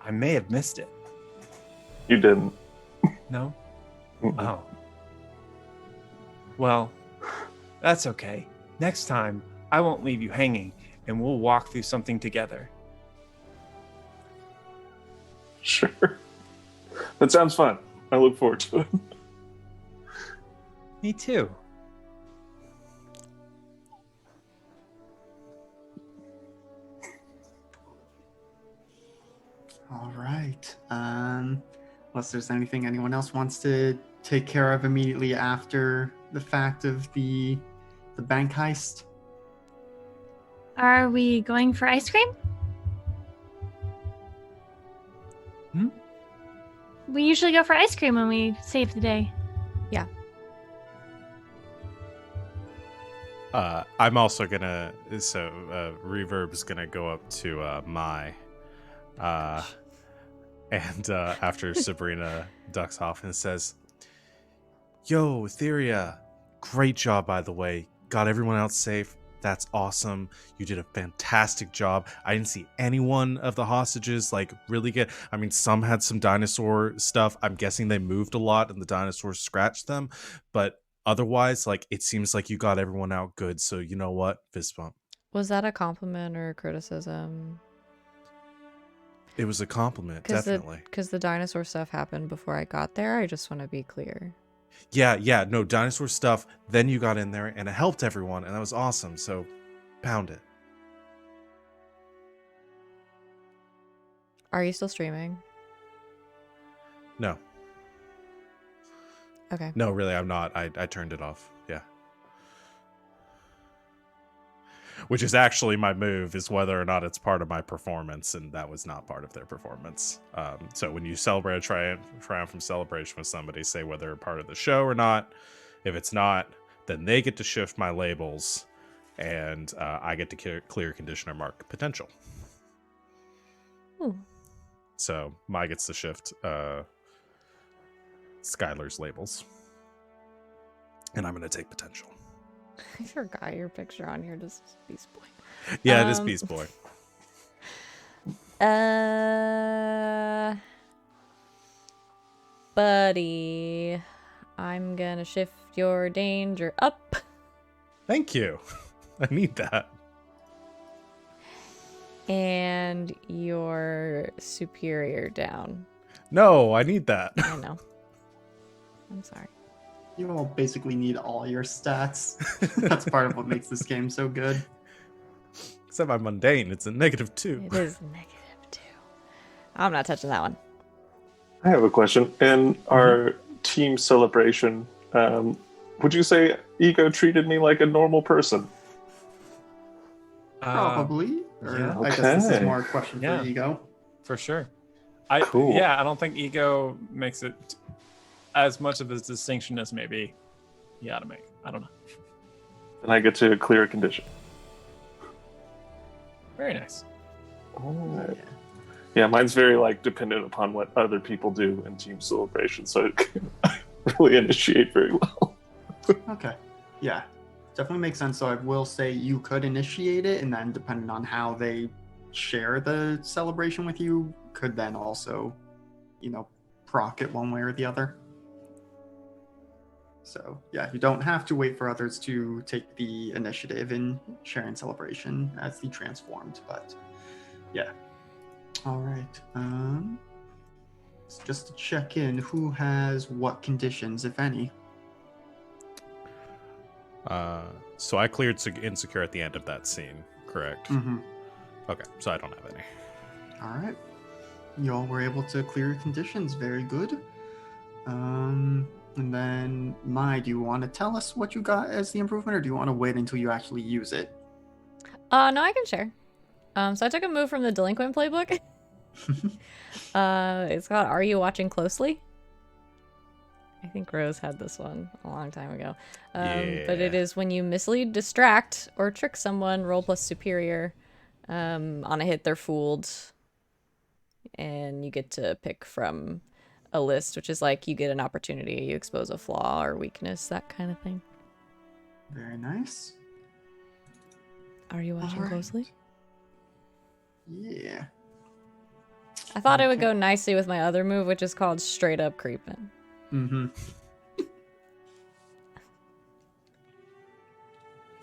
I may have missed it. You didn't. No? Mm-mm. Oh. Well, that's okay. Next time, I won't leave you hanging, and we'll walk through something together. Sure. That sounds fun. I look forward to it. Me too. All right. unless there's anything anyone else wants to take care of immediately after the fact of the bank heist. Are we going for ice cream? We usually go for ice cream when we save the day. I'm also gonna. So Reverb's gonna go up to Mai, and after Subrina ducks off and says, "Yo, Etheria, great job by the way. Got everyone out safe. That's awesome. You did a fantastic job. I didn't see any one of the hostages like really get. I mean, some had some dinosaur stuff. I'm guessing they moved a lot and the dinosaurs scratched them, but." Otherwise, like, it seems like you got everyone out good, so you know what? Fist bump. Was that a compliment or a criticism? It was a compliment, definitely. Because the dinosaur stuff happened before I got there. I just want to be clear. Yeah, no, dinosaur stuff. Then you got in there, and it helped everyone, and that was awesome, so pound it. Are you still streaming? No. Okay. No, really, I'm not. I turned it off. Yeah. Which is actually my move, is whether or not it's part of my performance, and that was not part of their performance. So when you celebrate a triumphant celebration with somebody, say whether they're part of the show or not. If it's not, then they get to shift my labels, and I get to clear conditioner mark potential. Ooh. So Mai gets to shift Skylar's labels, and I'm going to take potential. I forgot your picture on here. This is Beast Boy. Yeah, it is Beast Boy. Buddy, I'm gonna shift your danger up. Thank you. I need that. And your superior down. No, I need that. I know. I'm sorry. You all basically need all your stats. That's part of what makes this game so good. Except my mundane, it's a -2. It is -2. I'm not touching that one. I have a question. In our team celebration, would you say Ego treated me like a normal person? Probably. Or yeah. I guess this is Okay. more a question Yeah. for Ego. For sure. Cool. Yeah, I don't think Ego makes it as much of a distinction as maybe he ought to make. I don't know. And I get to clear a condition. Very nice. Alright. Yeah, mine's very dependent upon what other people do in team celebration, so it can really initiate very well. Okay. Yeah. Definitely makes sense. So I will say you could initiate it, and then depending on how they share the celebration with you, could then also, proc it one way or the other. So yeah, you don't have to wait for others to take the initiative in sharing celebration as the transformed, but yeah. All right. So just to check in, who has what conditions, if any? So I cleared insecure at the end of that scene, correct? Mm-hmm. Okay, so I don't have any. All right. Y'all were able to clear conditions. Very good. And then, Mai, do you want to tell us what you got as the improvement, or do you want to wait until you actually use it? No, I can share. So I took a move from the Delinquent playbook. It's called Are You Watching Closely? I think Rose had this one a long time ago. But it is when you mislead, distract, or trick someone, roll plus superior. On a hit, they're fooled. And you get to pick from a list, which is like you get an opportunity, you expose a flaw or weakness, that kind of thing. Very nice. Are you watching Alright. closely? Yeah. I thought it would Okay. go nicely with my other move, which is called Straight Up Creeping. Mm-hmm.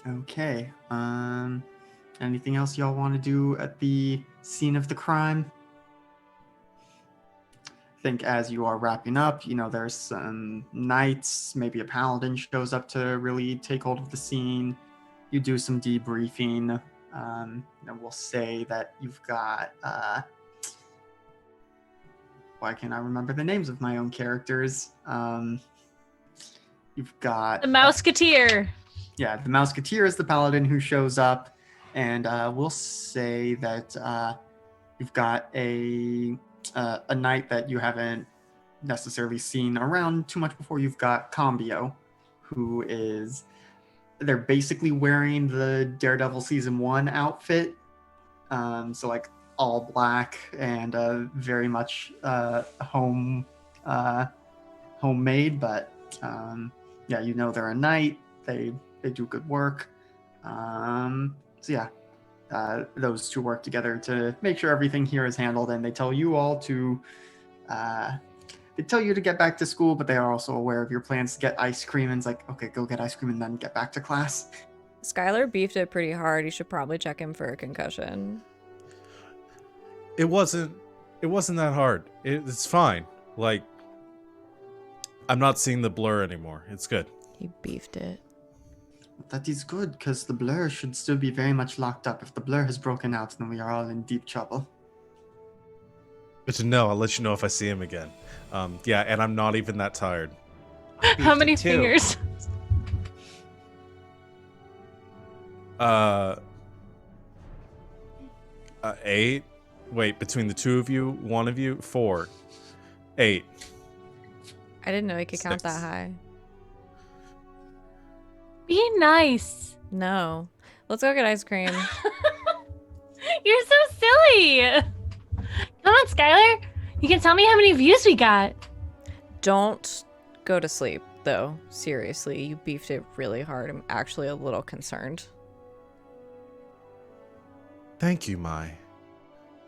Okay. Anything else y'all want to do at the scene of the crime? I think as you are wrapping up, there's some knights, maybe a paladin shows up to really take hold of the scene. You do some debriefing. And we'll say that you've got why can't I remember the names of my own characters? You've got The Mouseketeer. yeah, the Mouseketeer is the paladin who shows up, and we'll say that you've got a knight that you haven't necessarily seen around too much before. You've got Combio, who is they're basically wearing the Daredevil season 1 outfit, so like all black and very much homemade, but yeah, you know they're a knight. They do good work. So yeah, those two work together to make sure everything here is handled, and they tell you all to they tell you to get back to school, but they are also aware of your plans to get ice cream, and it's like, okay, go get ice cream and then get back to class. Skylar beefed it pretty hard. You should probably check him for a concussion. It wasn't that hard. It's fine. Like, I'm not seeing the blur anymore. It's good. He beefed it. That is good, because the blur should still be very much locked up. If the blur has broken out, then we are all in deep trouble. Good to know. I'll let you know if I see him again. Yeah, and I'm not even that tired. How many fingers? 8. Wait, between the two of you, one of you, 4. 8. I didn't know he could count 6. that high. Be nice. No. Let's go get ice cream. You're so silly. Come on, Skylar. You can tell me how many views we got. Don't go to sleep, though. Seriously, you beefed it really hard. I'm actually a little concerned. Thank you, Mai.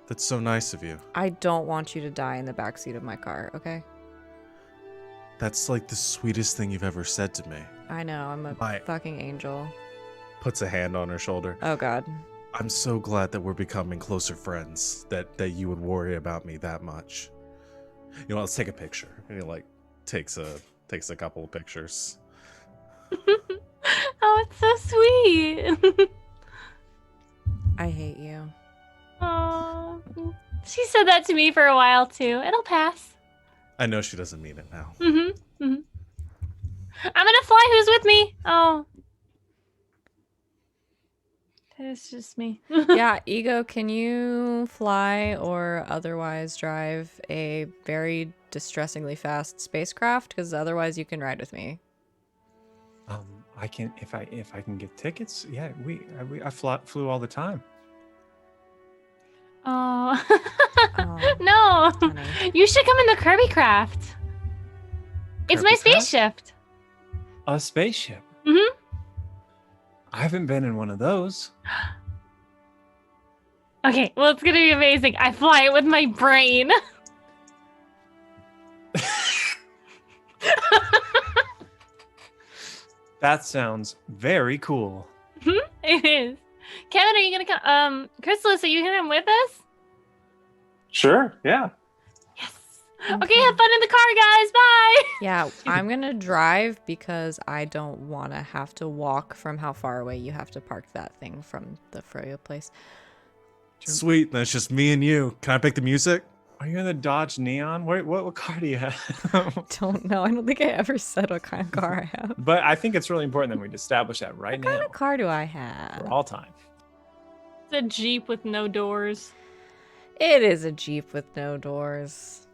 That's so nice of you. I don't want you to die in the backseat of my car, okay? That's like the sweetest thing you've ever said to me. I know, I'm a Mai fucking angel. puts a hand on her shoulder. Oh, God. I'm so glad that we're becoming closer friends, that you would worry about me that much. You know, let's take a picture. And he like takes a couple of pictures. Oh, it's so sweet. I hate you. Oh, she said that to me for a while too. It'll pass. I know she doesn't mean it now. I'm gonna fly. Who's with me? Oh, it's just me. Yeah, Ego, can you fly or otherwise drive a very distressingly fast spacecraft? Because otherwise you can ride with me. I can if I can get tickets. Yeah, I flew all the time. Oh, Oh, no! honey. You should come in the Kirby Craft. It's my Kirby Craft? spaceship. A spaceship. Mhm. I haven't been in one of those. Okay, well, it's gonna be amazing. I fly it with my brain. That sounds very cool. It is. Kevin, are you gonna come? Chrysalis, are you gonna come with us? Sure, yeah. Yes. Okay, have fun in the car, guys. Bye. Yeah, I'm gonna drive because I don't want to have to walk from how far away you have to park that thing from the Froyo place. Sweet, that's just me and you. Can I pick the music? Are you in the Dodge Neon? What car do you have? Don't know. I don't think I ever said what kind of car I have. But I think it's really important that we establish that right What kind now of car do I have? for all time. It's a Jeep with no doors. It is a Jeep with no doors.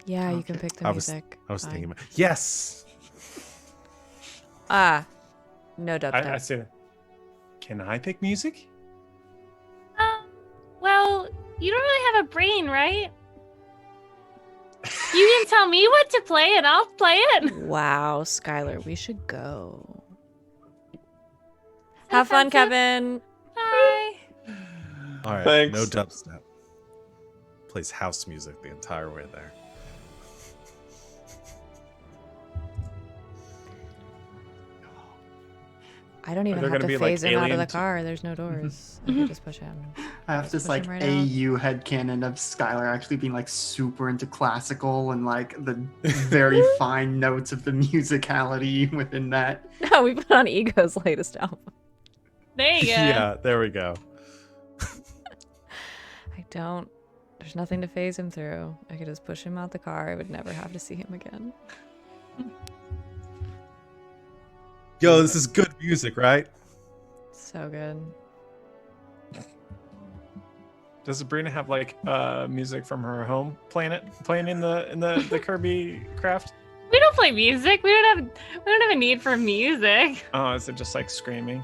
Yeah, you can pick the I was music. I was Fine. thinking about yes. Ah, no dubstep. I said, can I pick music? Well, you don't really have a brain, right? You can tell me what to play and I'll play it. Wow, Skylar, we should go. Have fun, Kevin. Bye. All right, Thanks. no dubstep. Plays house music the entire way there. I don't even there have gonna to be, like, phase him out of the alien car. There's no doors. I can just push him. I have Just this push like him right out. AU headcanon of Skylar actually being like super into classical and like the very fine notes of the musicality within that. No, we put on Ego's latest album. There you go. Yeah, there we go. There's nothing to phase him through. I could just push him out the car. I would never have to see him again. Yo, this is good music, right? So good. Does Sabrina have like music from her home playing in the Kirby craft? We don't play music. We don't have a need for music. Oh, is it just like screaming?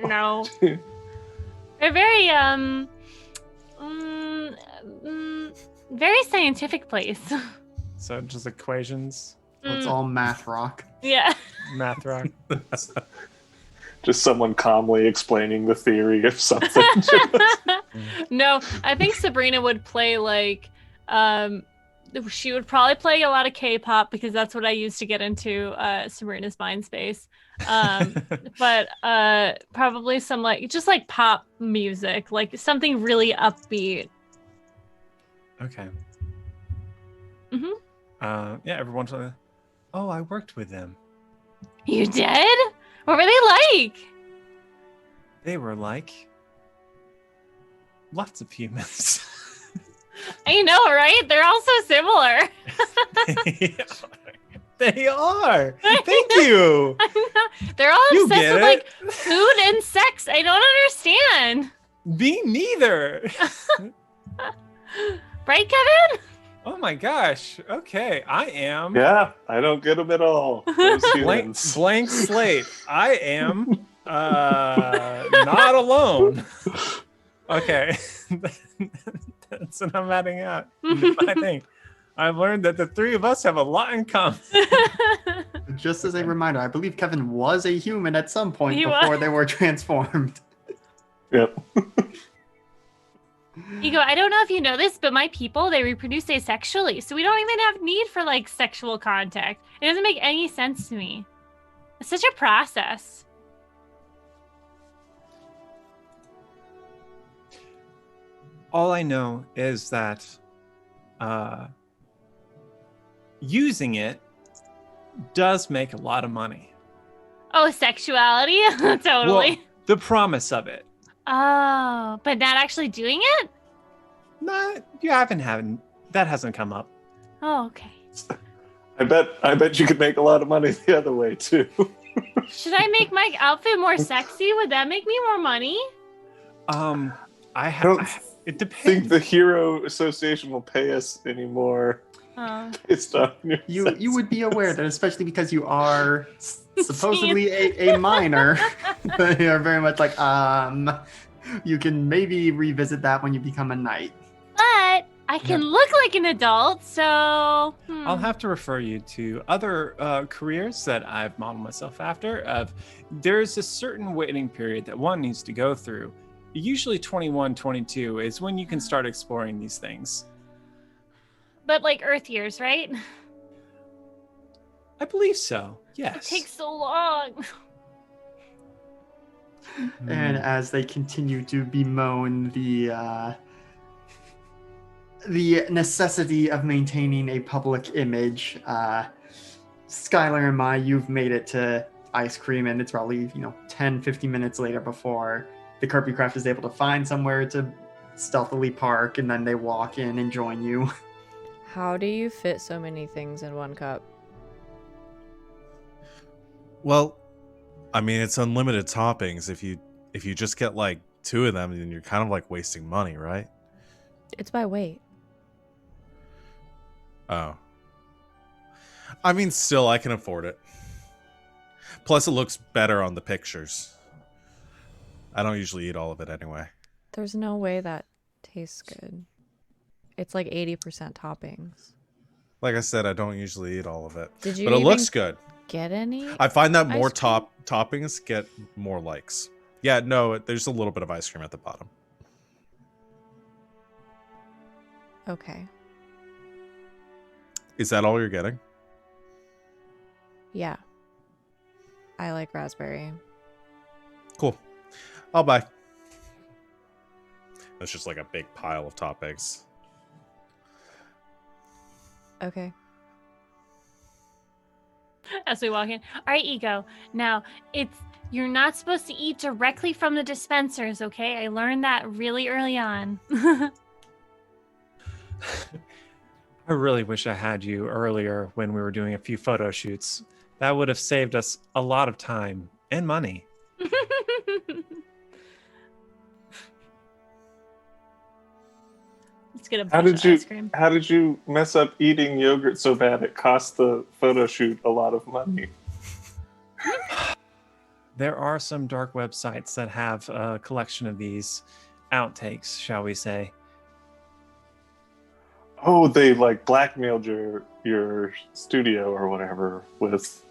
No. They're very very scientific place. So just equations, It's all math rock. Yeah. math rock. Just someone calmly explaining the theory of something. No, I think Sabrina would play like she would probably play a lot of K-pop because that's what I used to get into Sabrina's mind space. But probably some like just like pop music, like something really upbeat. Okay. Mm-hmm. Yeah, every once in a while. Oh, I worked with them. You did? What were they like? They were like lots of humans. I know, right? They're all so similar. They are. Thank you. They're all You obsessed get with it. like food and sex. I don't understand. Me neither. Right, Kevin? Oh my gosh. Okay, I am Yeah, I don't get them at all. Those humans. blank slate. I am not alone. Okay. That's what I'm adding out. I think I've learned that the three of us have a lot in common. Just as a reminder, I believe Kevin was a human at some point He before was. they were transformed. Yep. Ego, I don't know if you know this, but my people, they reproduce asexually. So we don't even have need for like sexual contact. It doesn't make any sense to me. It's such a process. All I know is that using it does make a lot of money. Oh, sexuality? Totally. Well, the promise of it. Oh, but not actually doing it? Not you haven't had that hasn't come up. Oh, okay. I bet you could make a lot of money the other way too. Should I make my outfit more sexy? Would that make me more money? I I have. don't It think depends. the Hero Association will pay us anymore Oh. based on your You would be aware that, especially because you are supposedly a minor, they are very much like, you can maybe revisit that when you become a knight. But I can look like an adult, so I'll have to refer you to other careers that I've modeled myself after. There's a certain waiting period that one needs to go through. Usually 21, 22 is when you can start exploring these things. But like Earth years, right? I believe so. It Yes. takes so long. And as they continue to bemoan the necessity of maintaining a public image, Skylar and Mai, you've made it to Ice Cream, and it's probably 10, 15 minutes later before the Kirby Craft is able to find somewhere to stealthily park, and then they walk in and join you. How do you fit so many things in one cup? Well, I mean, it's unlimited toppings. If you just get like 2 of them, then you're kind of like wasting money, right? It's by weight. Oh. I mean, still, I can afford it. Plus, it looks better on the pictures. I don't usually eat all of it anyway. There's no way that tastes good. It's like 80% toppings. Like I said, I don't usually eat all of it. Did you But it even looks good. get any? I find that more ice cream? toppings get more likes. Yeah, no, there's a little bit of ice cream at the bottom. Okay. Is that all you're getting? Yeah. I like raspberry. Cool. I'll buy. It's just like a big pile of toppings. Okay. As we walk in. All right, Ego. Now, you're not supposed to eat directly from the dispensers, okay? I learned that really early on. I really wish I had you earlier when we were doing a few photo shoots. That would have saved us a lot of time and money. Let's get a bunch of ice cream. How did you mess up eating yogurt so bad it cost the photo shoot a lot of money? There are some dark websites that have a collection of these outtakes, shall we say. Oh, they like blackmailed your studio or whatever with.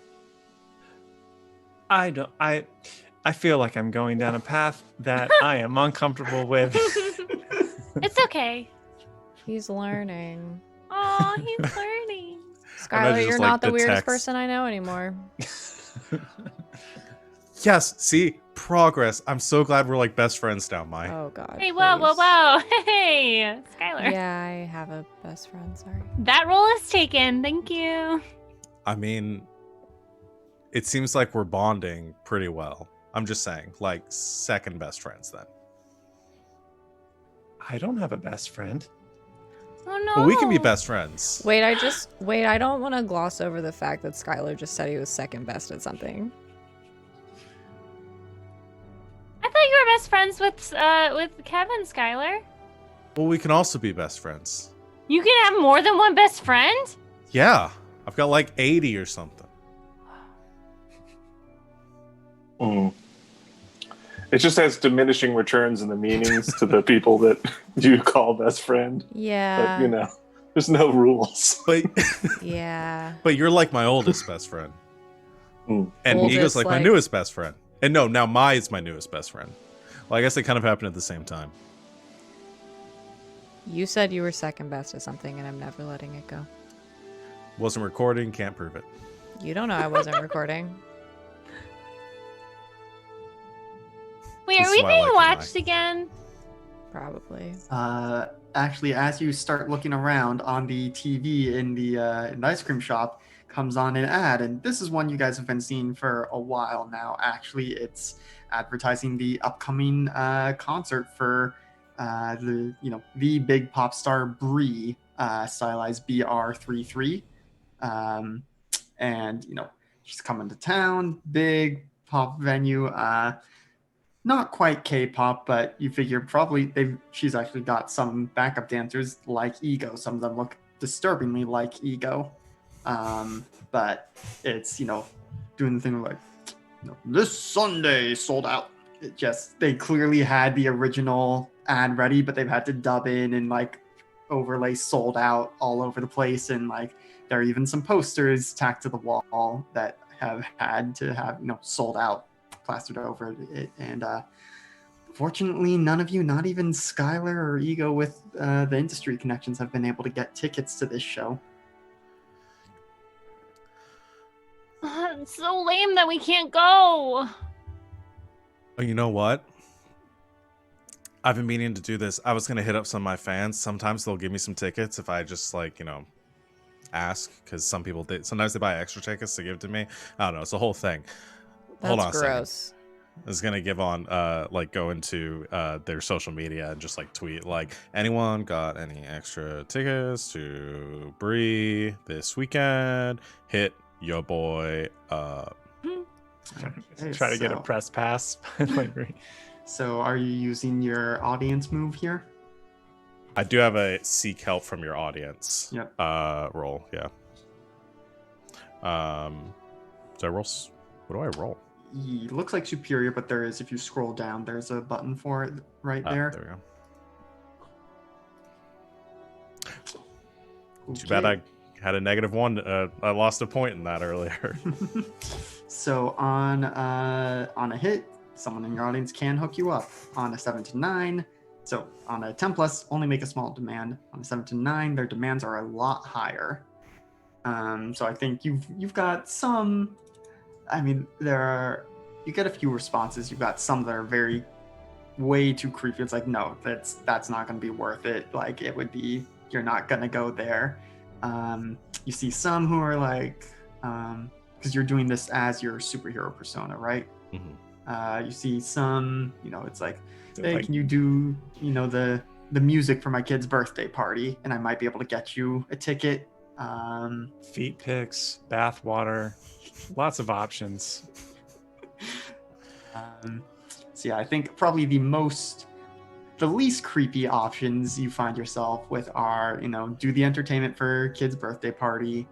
I feel like I'm going down a path that I am uncomfortable with. It's okay. He's learning. Oh, he's learning. Skylar, just you're like not the the weirdest text. person I know anymore. Yes, see? Progress. I'm so glad we're like best friends now, Mai. Oh god. Hey, whoa, whoa, please. whoa. Hey, Skylar. Yeah, I have a best friend, sorry. That role is taken. Thank you. I mean, it seems like we're bonding pretty well. I'm just saying, like, second best friends then. I don't have a best friend. Oh, no. But we can be best friends. Wait, I don't want to gloss over the fact that Skylar just said he was second best at something. I thought you were best friends with Kevin, Skylar. Well, we can also be best friends. You can have more than one best friend? Yeah. I've got like 80 or something. Mm. It just has diminishing returns in the meanings to the people that you call best friend. Yeah. But, you know, there's no rules. But Yeah. but you're like my oldest best friend. Mm. And Oldest, Ego's like my like- newest best friend. And no, now Mai is my newest best friend. Well, I guess they kind of happened at the same time. You said you were second best at something, and I'm never letting it go. Wasn't recording, can't prove it. You don't know I wasn't recording. Wait, This are is we why I being like you, watched Mai. again? Probably. Actually, as you start looking around on the TV in the ice cream shop, comes on an ad, and this is one you guys have been seeing for a while now. Actually, it's advertising the upcoming concert for the big pop star Bree, stylized BR33, and she's coming to town, big pop venue. Not quite K-pop, but you figure probably she's actually got some backup dancers like Ego. Some of them look disturbingly like Ego. But it's, doing the thing like, this Sunday sold out. They clearly had the original ad ready, but they've had to dub in and like overlay sold out all over the place. And like, there are even some posters tacked to the wall that have had to have, sold out plastered over it. And fortunately, none of you, not even Skylar or Ego with the industry connections, have been able to get tickets to this show. It's so lame that we can't go. Oh, you know what? I've been meaning to do this. I was going to hit up some of my fans. Sometimes they'll give me some tickets if I just ask, because sometimes they buy extra tickets to give to me. I don't know. It's a whole thing. Hold on That's a second. gross. I was gonna give on go into their social media and just tweet anyone got any extra tickets to Bree this weekend, hit your boy up. Try to get a so- press pass. So are you using your audience move here? I do have a seek help from your audience Yep. roll, yeah. Do I roll what do I roll? It looks like superior, but there is, if you scroll down, there's a button for it right there. There we go. Too bad I had a -1. I lost a point in that earlier. So on a hit, someone in your audience can hook you up. On a 7 to 9, so on a 10 plus, only make a small demand. On a 7 to 9, their demands are a lot higher. So I think you've got some. I mean, you get a few responses. You've got some that are very way too creepy. It's like, no, that's not going to be worth it. Like, it would be, you're not going to go there. You see some who are like, because you're doing this as your superhero persona, right? Mm-hmm. You see some, it's like, They're hey, like- can you do, the music for my kid's birthday party? And I might be able to get you a ticket. Feet pics, bath water, lots of options. So yeah, I think probably the least creepy options you find yourself with are, do the entertainment for kids' birthday party,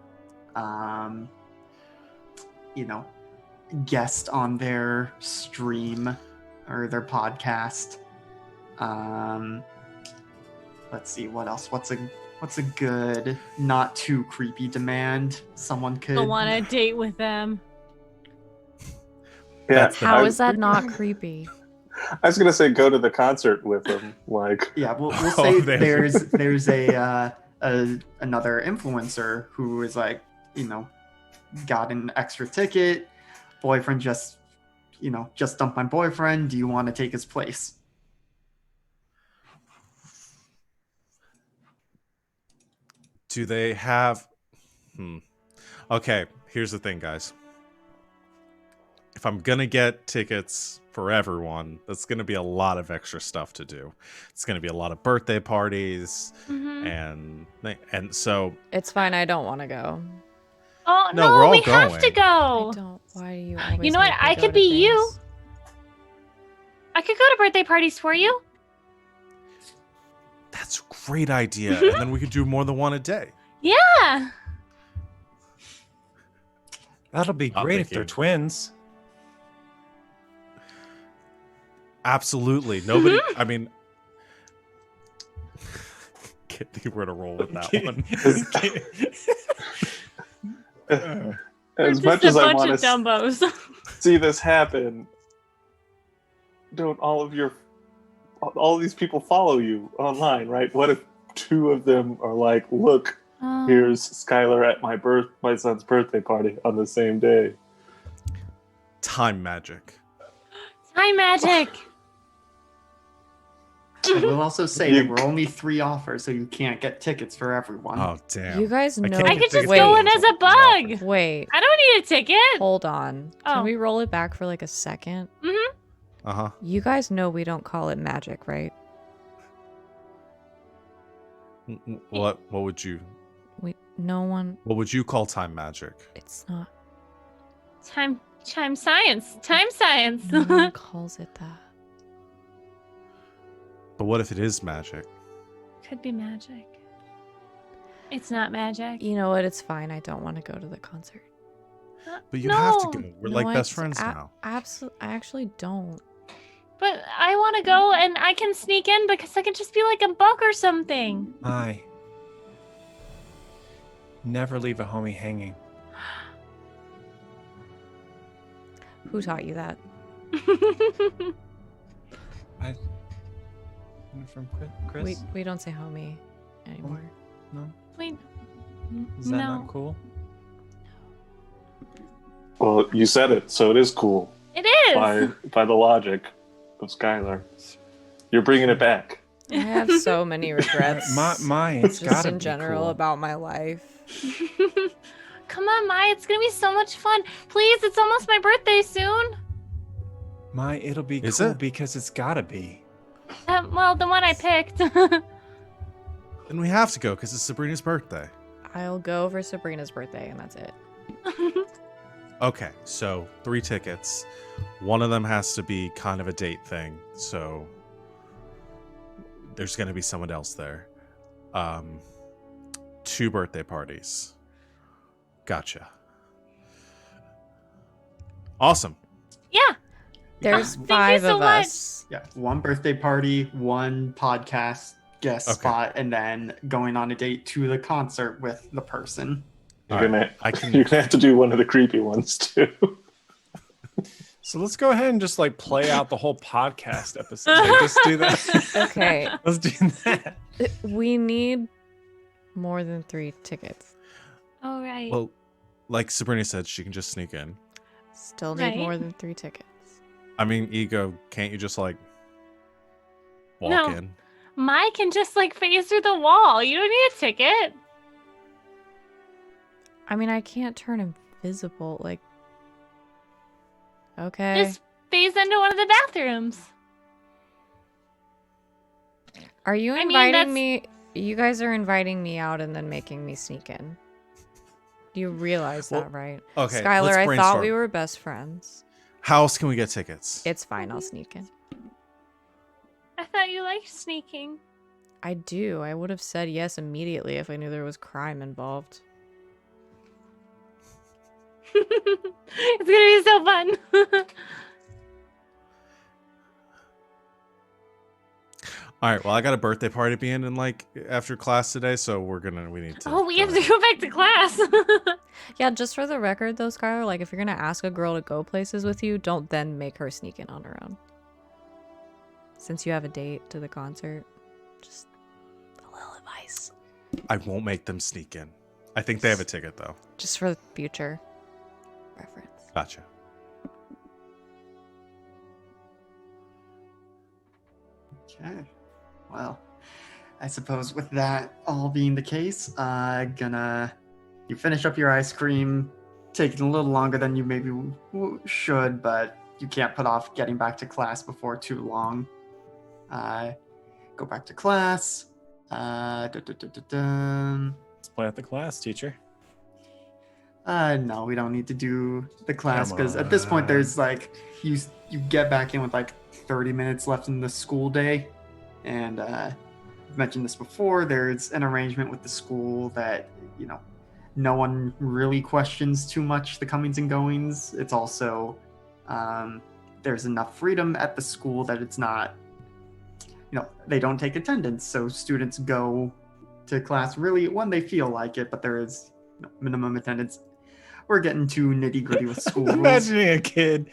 guest on their stream or their podcast. Let's see, what else? What's a good, not too creepy demand someone could Go on a date with them. Yeah, How is that not creepy? I was gonna say go to the concert with them. Like, Yeah, we'll Oh, say there. there's another influencer who is like, got an extra ticket. Boyfriend just dumped my boyfriend. Do you want to take his place? Do they have... Okay, here's the thing, guys. If I'm going to get tickets for everyone, that's going to be a lot of extra stuff to do. It's going to be a lot of birthday parties, and so... It's fine. I don't want to go. Oh, No, no, we're all we have to going. go. I don't. Why do you always You know what? make me I go could to be you. things? I could go to birthday parties for you. That's a great idea. And then we could do more than one a day. Yeah. That'll be I'm great if they're thinking- twins. Absolutely. Nobody... I mean... Can't think where to roll with that one. as We're much just as a I bunch want of to dumbos. see this happen, don't all of these people follow you online, right? What if two of them are like, look, here's Skylar at my son's birthday party on the same day. Time magic. Time magic. I will also say there were only 3 offers, so you can't get tickets for everyone. Oh, damn. You guys know. can't I could just wait, go in as a bug. Wait. I don't need a ticket. Hold on. Oh. Can we roll it back for like a second? Uh-huh. You guys know we don't call it magic, right? What would you No one. what would you call time magic? It's not. Time science. Time science. No one calls it that. But what if it is magic? Could be magic. It's not magic. You know what? It's fine. I don't want to go to the concert. But you have to No. go. We're No, like I best just friends now. Absolutely. I actually don't. But I want to go and I can sneak in because I can just be like a bug or something. Never leave a homie hanging. Who taught you that? From Chris? We don't say homie anymore. No? Wait. Is that No. not cool? Well, you said it, so it is cool It is. by the logic of Skylar. You're bringing it back. I have so many regrets. It's just gotta in be general cool. about my life. Come on, Mai. It's going to be so much fun. Please, it's almost my birthday soon. It'll be Is cool it? because it's gotta be. Well, the one I picked. Then we have to go because it's Sabrina's birthday. I'll go for Sabrina's birthday, and that's it. Okay, so 3 tickets. One of them has to be kind of a date thing, so there's going to be someone else there. 2 birthday parties. Gotcha. Awesome. Yeah. There's Thank you 5 so of much. us. Yeah, 1 birthday party, 1 podcast guest Okay. spot, and then going on a date to the concert with the person. You're All gonna I can- you're gonna have to do one of the creepy ones too. So let's go ahead and just like play out the whole podcast episode. Like, just do that. Okay. Let's do that. We need more than 3 tickets. All right. Well, like Sabrina said, she can just sneak in. Still need Right. more than 3 tickets. I mean, Ego, can't you just like walk No. in. Mine can just like phase through the wall. You don't need a ticket. I mean, I can't turn invisible. Like, okay. Just phase into one of the bathrooms. Are you I mean, inviting that's- me? You guys are inviting me out and then making me sneak in. You realize Well, that, right? Okay, Skylar, let's I thought brainstorm. we were best friends. How else can we get tickets? It's fine. I'll sneak in. I thought you liked sneaking. I do. I would have said yes immediately if I knew there was crime involved. It's gonna be so fun. All right. Well, I got a birthday party being in like after class today, so we need to. Oh, we have to go back to class. Yeah, just for the record though, Skylar, like if you're gonna ask a girl to go places with you, don't then make her sneak in on her own. Since you have a date to the concert, just a little advice. I won't make them sneak in. I think they have a ticket though. Just for future reference. Gotcha. Okay. Well, I suppose with that all being the case, you finish up your ice cream, taking a little longer than you maybe should, but you can't put off getting back to class before too long. Go back to class. Let's play at the class, teacher. No, we don't need to do the class Come because at this point on. there's like you get back in with like 30 minutes left in the school day, and I've mentioned this before. There's an arrangement with the school that no one really questions too much the comings and goings. It's also there's enough freedom at the school that it's not they don't take attendance, so students go to class really when they feel like it, but there is minimum attendance. We're getting too nitty-gritty with school rules. Imagining a kid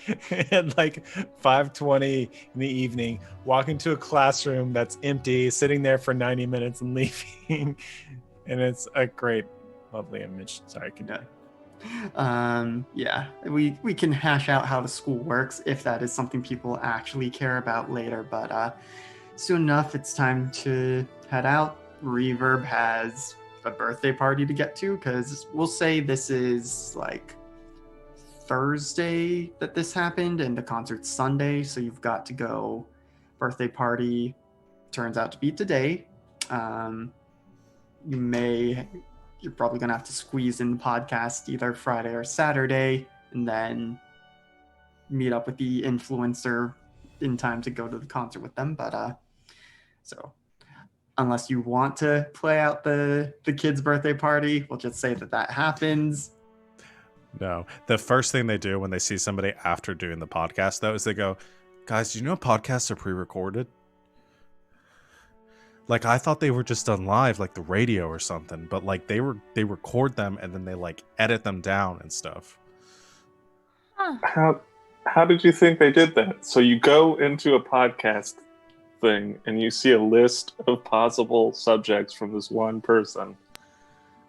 at like 5:20 in the evening walking to a classroom that's empty, sitting there for 90 minutes and leaving. And it's a great, lovely image. Sorry, continue. Yeah, we can hash out how the school works if that is something people actually care about later, but soon enough it's time to head out. Reverb has a birthday party to get to, because we'll say this is like Thursday that this happened and the concert's Sunday, so you've got to go. Birthday party turns out to be today. You're probably gonna have to squeeze in the podcast either Friday or Saturday, and then meet up with the influencer in time to go to the concert with them. But so unless you want to play out the kid's birthday party, we'll just say that happens. No. The first thing they do when they see somebody after doing the podcast, though, is they go, "Guys, do you know podcasts are pre-recorded? Like, I thought they were just done live, like the radio or something, but like they record them and then they like edit them down and stuff." Huh. How did you think they did that? So you go into a podcast thing and you see a list of possible subjects from this one person,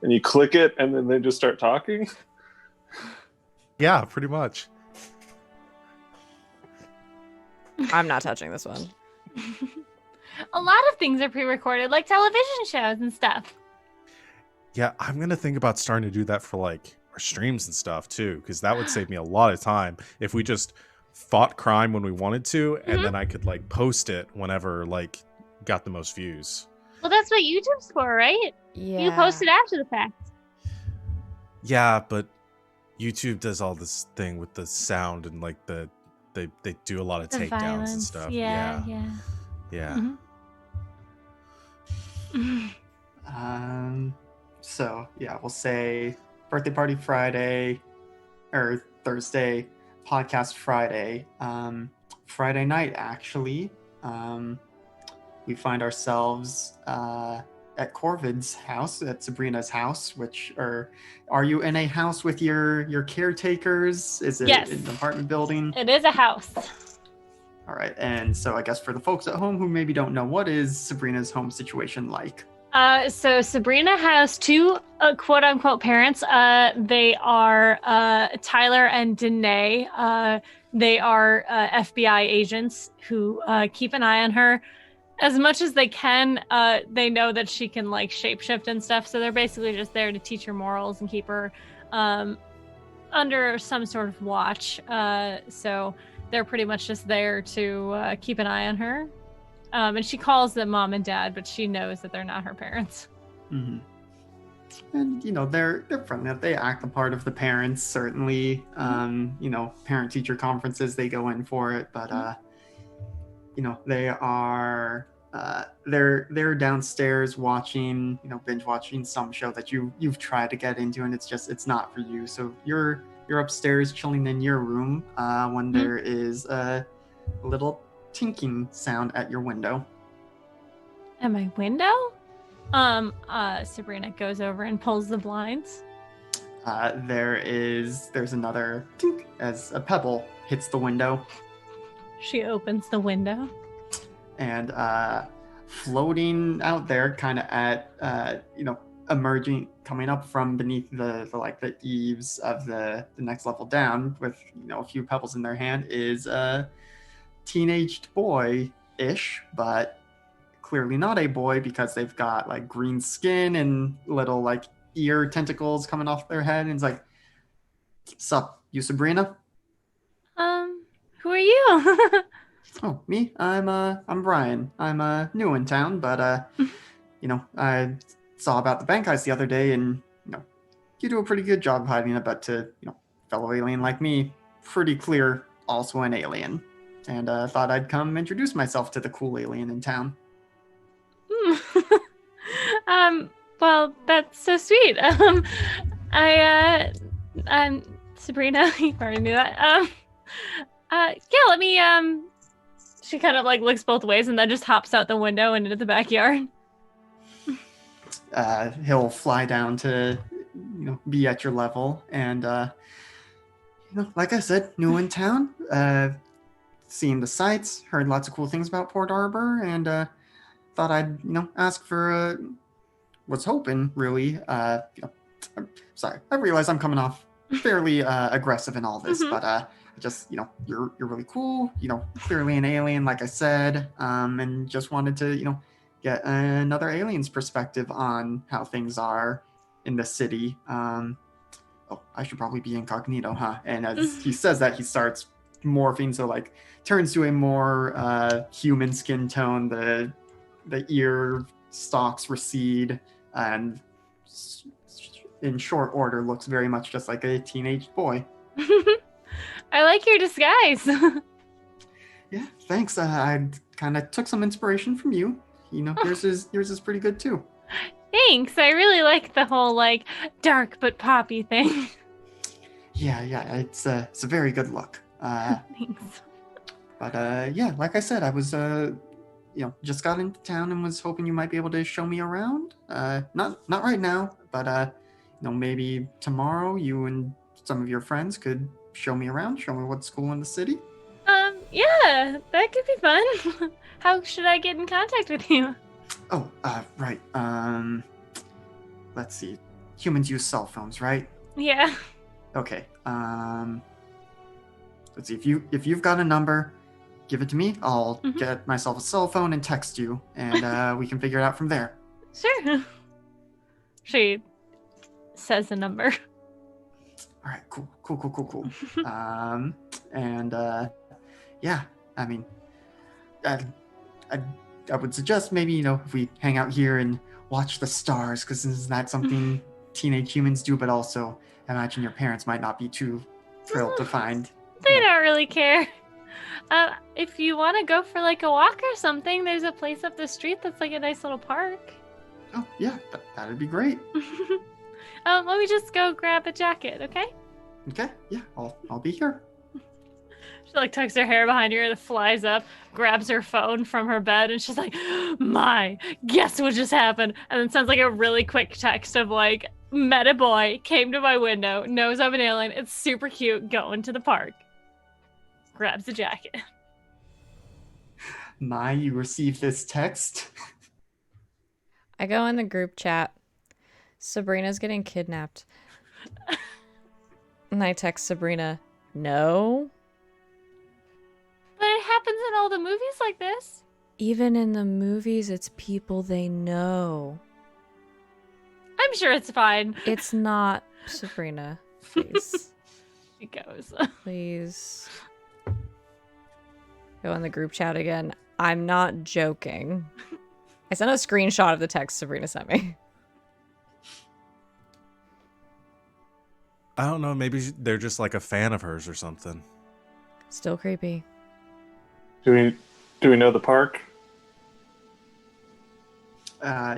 and you click it and then they just start talking? Yeah, pretty much. I'm not touching this one. A lot of things are pre-recorded, like television shows and stuff. Yeah, I'm gonna think about starting to do that for like our streams and stuff too, because that would save me a lot of time if we just fought crime when we wanted to, and then I could like post it whenever like got the most views. Well, that's what YouTube's for, right? Yeah. You post it after the fact. Yeah, but YouTube does all this thing with the sound and like they do a lot of The takedowns violence. and stuff. Yeah. Yeah. Mhm. So yeah, we'll say birthday party Friday or Thursday, podcast Friday. Friday night, actually, we find ourselves at Corvid's house, at Subrina's house. Are you in a house with your caretakers? Is it Yes. an apartment building? It is a house. All right, and so I guess for the folks at home who maybe don't know, what is Sabrina's home situation like? So Subrina has two quote-unquote parents. They are Tyler and Danae. They are FBI agents who keep an eye on her. as much as they can, they know that she can like shapeshift and stuff, so they're basically just there to teach her morals and keep her under some sort of watch. So they're pretty much just there to keep an eye on her. And she calls them mom and dad, but she knows that they're not her parents. Mm-hmm. And they're friendly. They act the part of the parents, certainly. Parent-teacher conferences, they go in for it, but they are they're downstairs watching, binge watching some show that you've tried to get into, and it's not for you. So you're upstairs chilling in your room when there is a little tinking sound at your window. At my window? Subrina goes over and pulls the blinds. There's another tink as a pebble hits the window. She opens the window. And floating out there, kind of at emerging, coming up from beneath the eaves of the next level down, with a few pebbles in their hand, is a teenaged boy-ish, but clearly not a boy, because they've got like green skin and little like ear tentacles coming off their head, and it's like, "Sup, you Subrina?" Who are you? Oh, me? I'm Brian. I'm new in town, but I saw about the bank heist the other day, and you do a pretty good job hiding it, but to fellow alien like me, pretty clear also an alien, and thought I'd come introduce myself to the cool alien in town. Well, that's so sweet. I'm Sabrina. You already knew that. Yeah, let me, she kind of like looks both ways and then just hops out the window and into the backyard. He'll fly down to, be at your level, and, like I said, new in town, seen the sights, heard lots of cool things about Port Arbor, and, thought I'd, ask for, was hoping, really, sorry, I realize I'm coming off fairly aggressive in all this, but just, you're really cool, clearly an alien, like I said, and just wanted to, get another alien's perspective on how things are in the city. I should probably be incognito, huh? And as he says that, he starts morphing, so like turns to a more human skin tone, the ear stalks recede, and in short order looks very much just like a teenage boy. I like your disguise. Yeah, thanks. I kind of took some inspiration from you. Yours is pretty good too. Thanks. I really like the whole like dark but poppy thing. Yeah, it's a very good look. Thanks. But yeah, like I said, I was just got into town and was hoping you might be able to show me around. Not right now, but maybe tomorrow you and some of your friends could show me around, show me what's cool in the city. Yeah, that could be fun. How should I get in contact with you? Oh, right. Let's see. Humans use cell phones, right? Yeah. Okay. Let's see. If you've got a number, give it to me. I'll get myself a cell phone and text you, and we can figure it out from there. Sure. She says the number. All right. Cool. And yeah. I mean, I would suggest maybe if we hang out here and watch the stars, because isn't that something teenage humans do? But also, I imagine your parents might not be too thrilled to find. They don't really care. If you want to go for like a walk or something, there's a place up the street that's like a nice little park. Oh yeah, that'd be great. Let me just go grab a jacket, okay? Okay, yeah, I'll be here. She like tucks her hair behind her and flies up, grabs her phone from her bed, and she's like, guess what just happened? And then sends like a really quick text of like, met a boy, came to my window, knows I'm an alien, it's super cute, going to the park. Grabs the jacket. You received this text? I go in the group chat. Sabrina's getting kidnapped. And I text Subrina, no. But it happens in all the movies like this. Even in the movies, it's people they know. I'm sure it's fine. It's not Sabrina. Please. She goes. Please. Go in the group chat again. I'm not joking. I sent a screenshot of the text Sabrina sent me. I don't know. Maybe they're just like a fan of hers or something. Still creepy. Do we know the park?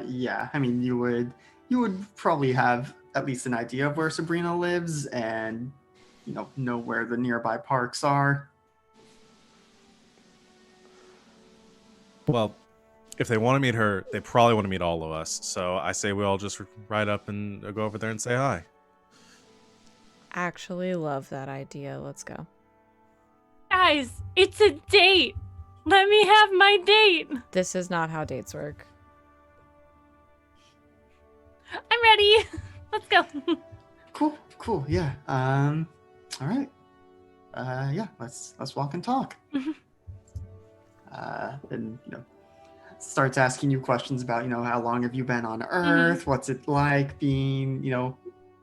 Yeah. I mean, you would probably have at least an idea of where Subrina lives, and know where the nearby parks are. Well, if they want to meet her, they probably want to meet all of us. So I say we all just ride up and go over there and say hi. Actually love that idea. Let's go. Guys, it's a date. Let me have my date. This is not how dates work. I'm ready. Let's go. Cool. Yeah. All right. Yeah. Let's walk and talk. And starts asking you questions about how long have you been on Earth? What's it like being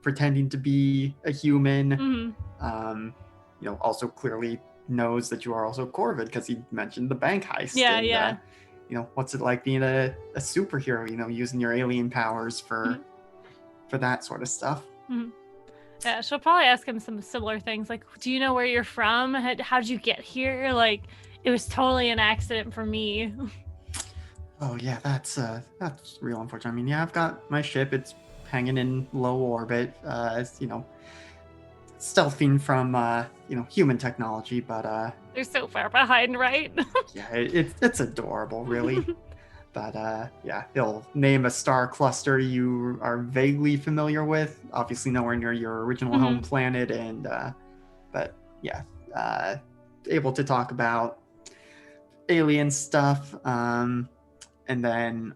pretending to be a human? Also clearly knows that you are also Corvid because he mentioned the bank heist. Yeah. What's it like being a superhero? Using your alien powers for that sort of stuff. Yeah, she'll probably ask him some similar things like, do you know where you're from? How'd you get here? Like, it was totally an accident for me. Oh yeah, that's real unfortunate. I mean, yeah, I've got my ship. It's hanging in low orbit. Stealthing from human technology, but they're so far behind, right? yeah, it's adorable, really. But yeah, he'll name a star cluster you are vaguely familiar with. Obviously, nowhere near your original home planet, and but yeah, able to talk about alien stuff, and then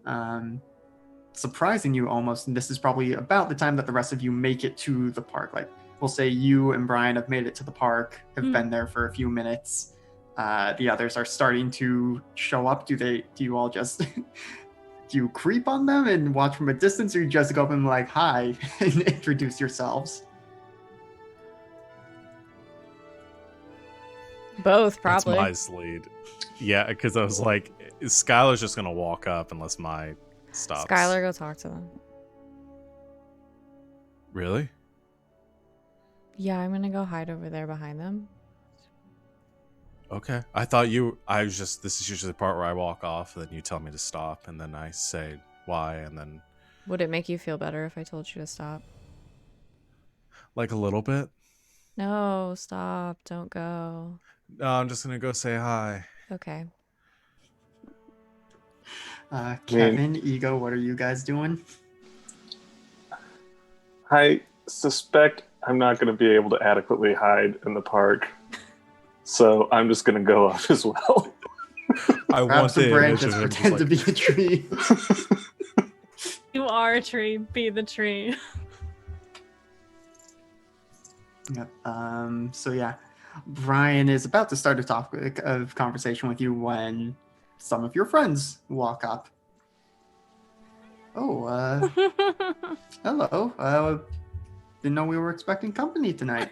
surprising you almost. And this is probably about the time that the rest of you make it to the park. Like, we'll say you and Brian have made it to the park, have been there for a few minutes. The others are starting to show up. Do you all just do you creep on them and watch from a distance, or you just go up and like hi and introduce yourselves? Both, probably. That's my lead. Yeah, because I was like, Skylar's just gonna walk up unless my stops. Skylar, go talk to them. Really? Yeah, I'm gonna go hide over there behind them. Okay. This is usually the part where I walk off, and then you tell me to stop, and then I say why, and then... Would it make you feel better if I told you to stop? Like a little bit? No, stop. Don't go. No, I'm just going to go say hi. Okay. Kevin, Ego, what are you guys doing? I suspect I'm not going to be able to adequately hide in the park. So I'm just going to go up as well. I Grab want some the branches, image of him pretend to be a tree. You are a tree. Be the tree. Yep. So yeah, Brian is about to start a topic of conversation with you when some of your friends walk up. Oh, hello. Didn't know we were expecting company tonight.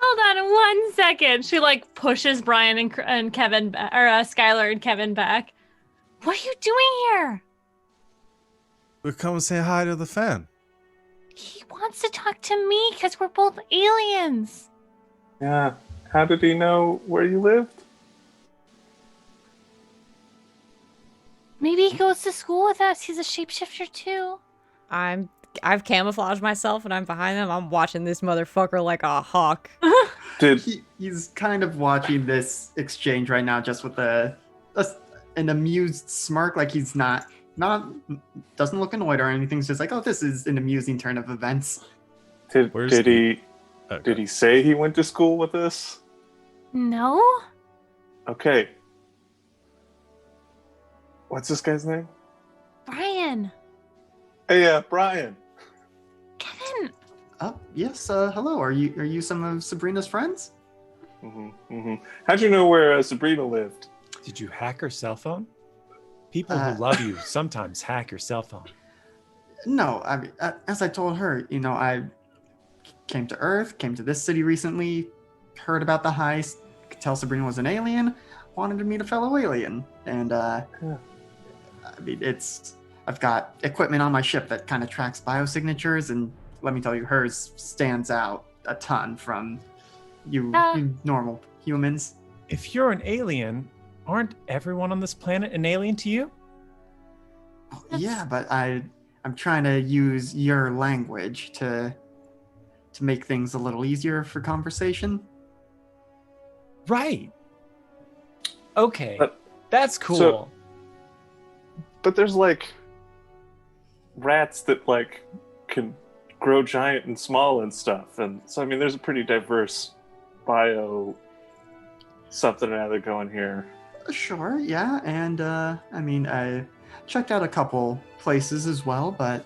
Hold on 1 second. She like pushes Brian and Kevin or Skylar and Kevin back. What are you doing here? We come and say hi to the fan. He wants to talk to me because we're both aliens. Yeah. How did he know where you lived? Maybe he goes to school with us. He's a shapeshifter too. I've camouflaged myself and I'm behind them. I'm watching this motherfucker like a hawk. He's kind of watching this exchange right now, just with an amused smirk, like he's not doesn't look annoyed or anything. It's just like, oh, this is an amusing turn of events. Did he say he went to school with us? No. Okay. What's this guy's name? Brian. Hey, Brian. Kevin. Oh, yes. Hello. Are you some of Sabrina's friends? How'd you know where Subrina lived? Did you hack her cell phone? People who love you sometimes hack your cell phone. No, I mean, as I told her, I came to Earth, came to this city recently, heard about the heist, could tell Subrina was an alien, wanted to meet a fellow alien, and I mean, I've got equipment on my ship that kind of tracks biosignatures, and let me tell you, hers stands out a ton from you normal humans. If you're an alien, aren't everyone on this planet an alien to you? Yeah, but I'm trying to use your language to make things a little easier for conversation. Right. Okay. That's cool. But there's like rats that like can grow giant and small and stuff, and so I mean there's a pretty diverse bio something or other going here. Sure, yeah, and I mean I checked out a couple places as well, but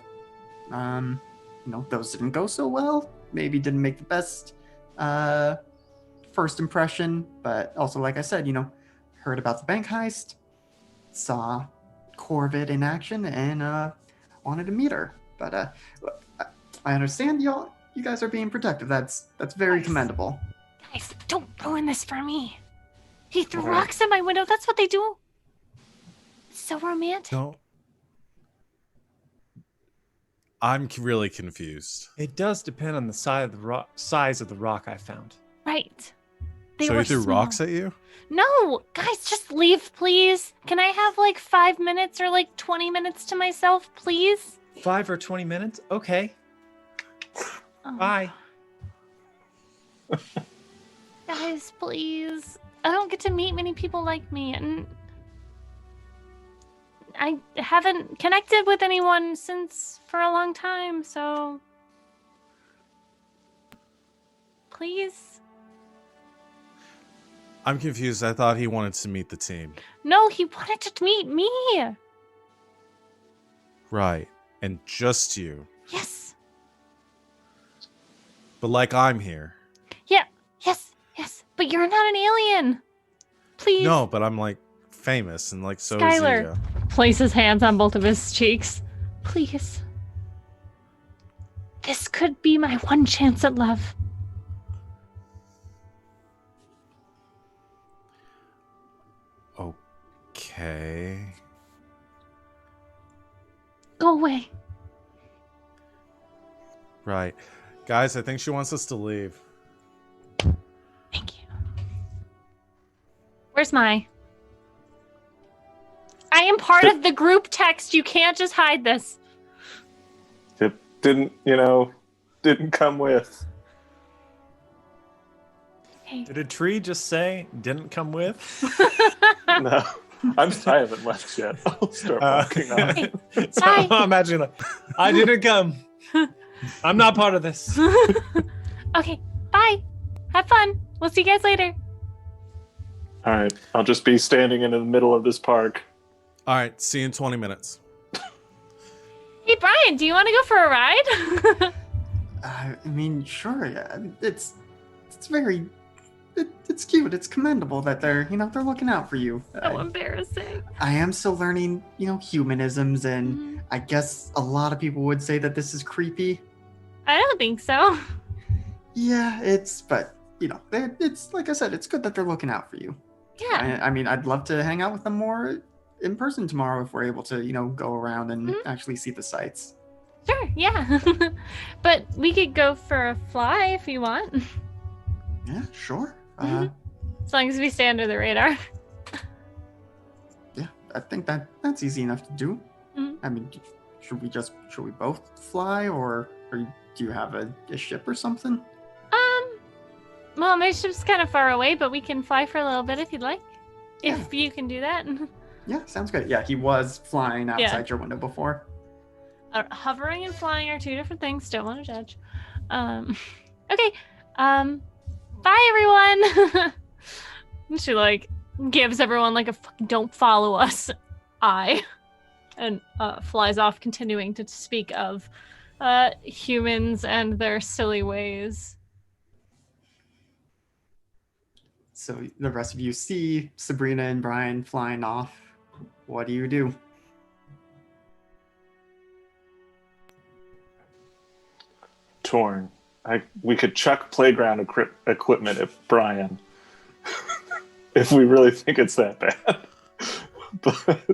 those didn't go so well. Maybe didn't make the best first impression, but also like I said, heard about the bank heist, saw Corvid in action, and wanted to meet her. But I understand you guys are being protective. That's very commendable. Guys, don't ruin this for me. He threw rocks at my window. That's what they do. It's so romantic. No. I'm really confused. It does depend on the size of the rock I found. Right. So he threw rocks at you? No, guys, just leave, please. Can I have like 5 minutes or like 20 minutes to myself, please? 5 or 20 minutes? Okay. Bye. Guys, please. I don't get to meet many people like me, and I haven't connected with anyone for a long time, so please. I'm confused. I thought he wanted to meet the team. No, he wanted to meet me. Right. And just you. Yes. But like I'm here. Yeah. Yes. But you're not an alien. Please. No, but I'm like famous and like so Skylar. is Zia. Place his hands on both of his cheeks. Please. This could be my one chance at love. Okay. Go away. Right. Guys, I think she wants us to leave. Thank you. Where's I am part of the group text. You can't just hide this. It didn't come with. Hey. Did a tree just say didn't come with? No. I haven't left yet. I'll start walking on it. So Bye. I'm imagining like, I didn't come. I'm not part of this. Okay, bye. Have fun. We'll see you guys later. All right. I'll just be standing in the middle of this park. All right. See you in 20 minutes. Hey, Brian, do you want to go for a ride? I mean, sure. Yeah, it's very. It's cute. It's commendable that they're looking out for you. So embarrassing. I am still learning, humanisms, and I guess a lot of people would say that this is creepy. I don't think so. Yeah, but it's like I said, it's good that they're looking out for you. Yeah. I mean, I'd love to hang out with them more in person tomorrow if we're able to, go around and actually see the sights. Sure, yeah. But we could go for a fly if you want. Yeah, sure. As long as we stay under the radar. Yeah, I think that's easy enough to do. I mean, should we both fly, or do you have a ship or something? Well, my ship's kind of far away, but we can fly for a little bit if you'd like. Yeah. If you can do that. Yeah, sounds good. Yeah, he was flying outside your window before. Hovering and flying are two different things. Don't want to judge. Okay. Bye, everyone. She gives everyone a don't follow us eye, and flies off, continuing to speak of humans and their silly ways. So the rest of you see Sabrina and Brian flying off. What do you do? Torn. We could chuck playground equipment at Brian if we really think it's that bad. But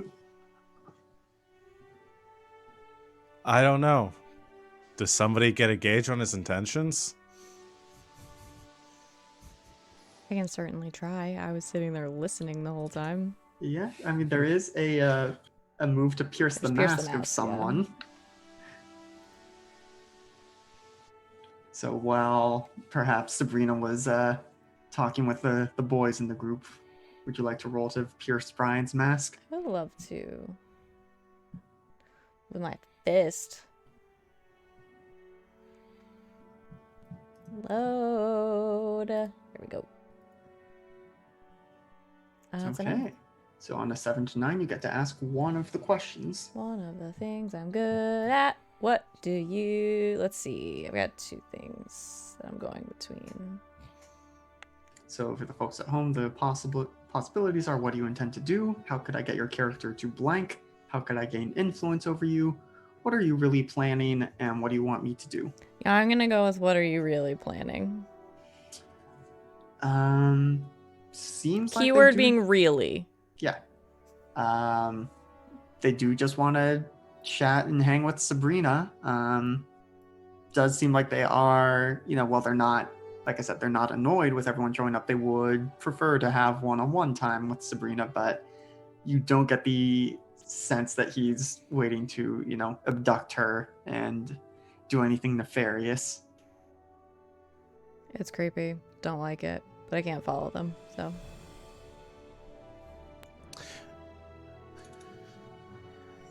I don't know. Does somebody get a gauge on his intentions? I can certainly try. I was sitting there listening the whole time. Yeah, I mean there is a move to pierce the mask of someone. Yeah. So while perhaps Subrina was talking with the boys in the group, would you like to roll to pierce Brian's mask? I would love to. With my fist. Load. Here we go. Okay. So on a 7 to 9, you get to ask one of the questions. One of the things I'm good at. What do you... Let's see. I've got 2 things that I'm going between. So for the folks at home, the possibilities are: what do you intend to do? How could I get your character to blank? How could I gain influence over you? What are you really planning? And what do you want me to do? Yeah, I'm going to go with what are you really planning? Seems Keyword like being really. Yeah. They do just want to chat and hang with Subrina. Does seem like they are, while they're not, like I said, they're not annoyed with everyone showing up. They would prefer to have one-on-one time with Subrina, but you don't get the sense that he's waiting to, abduct her and do anything nefarious. It's creepy. Don't like it, but I can't follow them, so...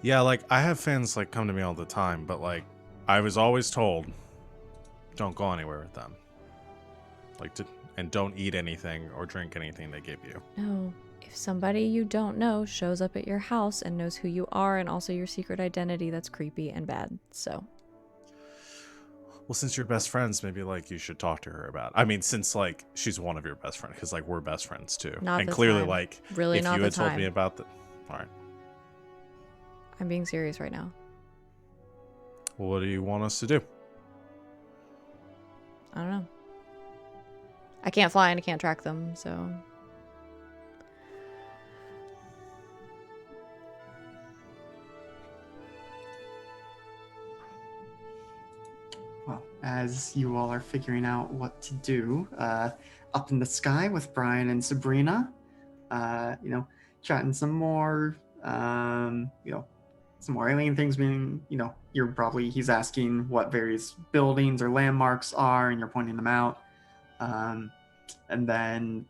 Yeah, like, I have fans, like, come to me all the time, but, like, I was always told, don't go anywhere with them. Like, and don't eat anything or drink anything they give you. No. If somebody you don't know shows up at your house and knows who you are and also your secret identity, that's creepy and bad, so... Well, since you're best friends, maybe, like, you should talk to her about it. I mean, since, like, she's one of your best friends, because, like, we're best friends, too. Not and this clearly, time. like, really if not you had the told time. me about the... All right. I'm being serious right now. Well, what do you want us to do? I don't know. I can't fly and I can't track them, so... Well, as you all are figuring out what to do, up in the sky with Brian and Subrina, chatting some more, some more alien things being, he's asking what various buildings or landmarks are, and you're pointing them out. And then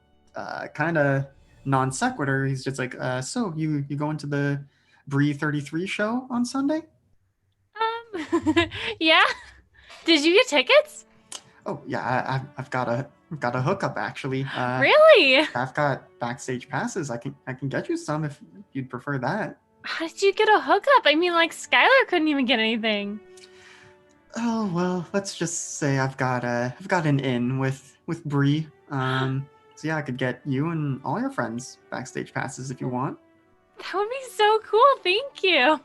kind of non sequitur, he's just like, so you going to the Bree 33 show on Sunday? Yeah. Did you get tickets? Oh yeah, I've got a hookup actually. Really? I've got backstage passes. I can get you some if you'd prefer that. How did you get a hookup? I mean, like, Skylar couldn't even get anything. Oh well, let's just say I've got an in with Bree. So yeah, I could get you and all your friends backstage passes if you want. That would be so cool. Thank you.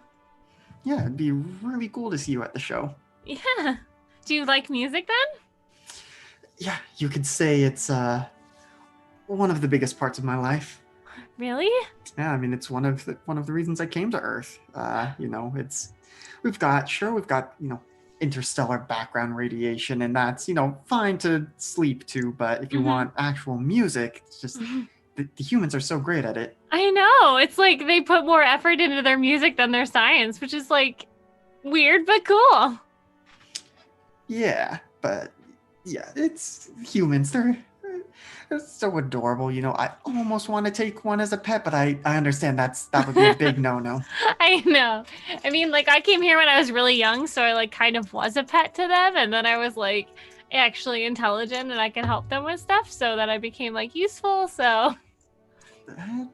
Yeah, it'd be really cool to see you at the show. Yeah. Do you like music then? Yeah, you could say it's one of the biggest parts of my life. Really? Yeah, I mean it's one of the reasons I came to Earth. We've got interstellar background radiation, and that's fine to sleep to. But if you want actual music, it's just the humans are so great at it. I know. It's like they put more effort into their music than their science, which is like weird but cool. Yeah, but yeah, it's humans. They're so adorable. I almost want to take one as a pet, but I understand that would be a big no-no. I know. I mean, like, I came here when I was really young, so I like kind of was a pet to them, and then I was like actually intelligent and I can help them with stuff, so that I became like useful. So I'm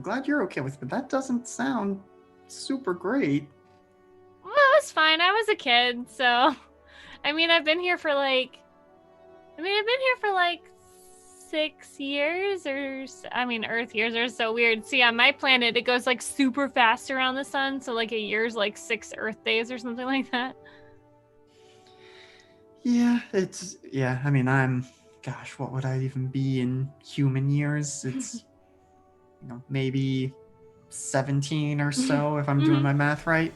glad you're okay with it, but that doesn't sound super great. Well, it was fine. I was a kid, so I mean, I've been here for like I mean, I've been here for like 6 years, Earth years are so weird. See, on my planet, it goes like super fast around the sun, so like a year's like 6 Earth days or something like that. Yeah, I mean, gosh, what would I even be in human years? It's, maybe 17 or so if I'm doing my math right.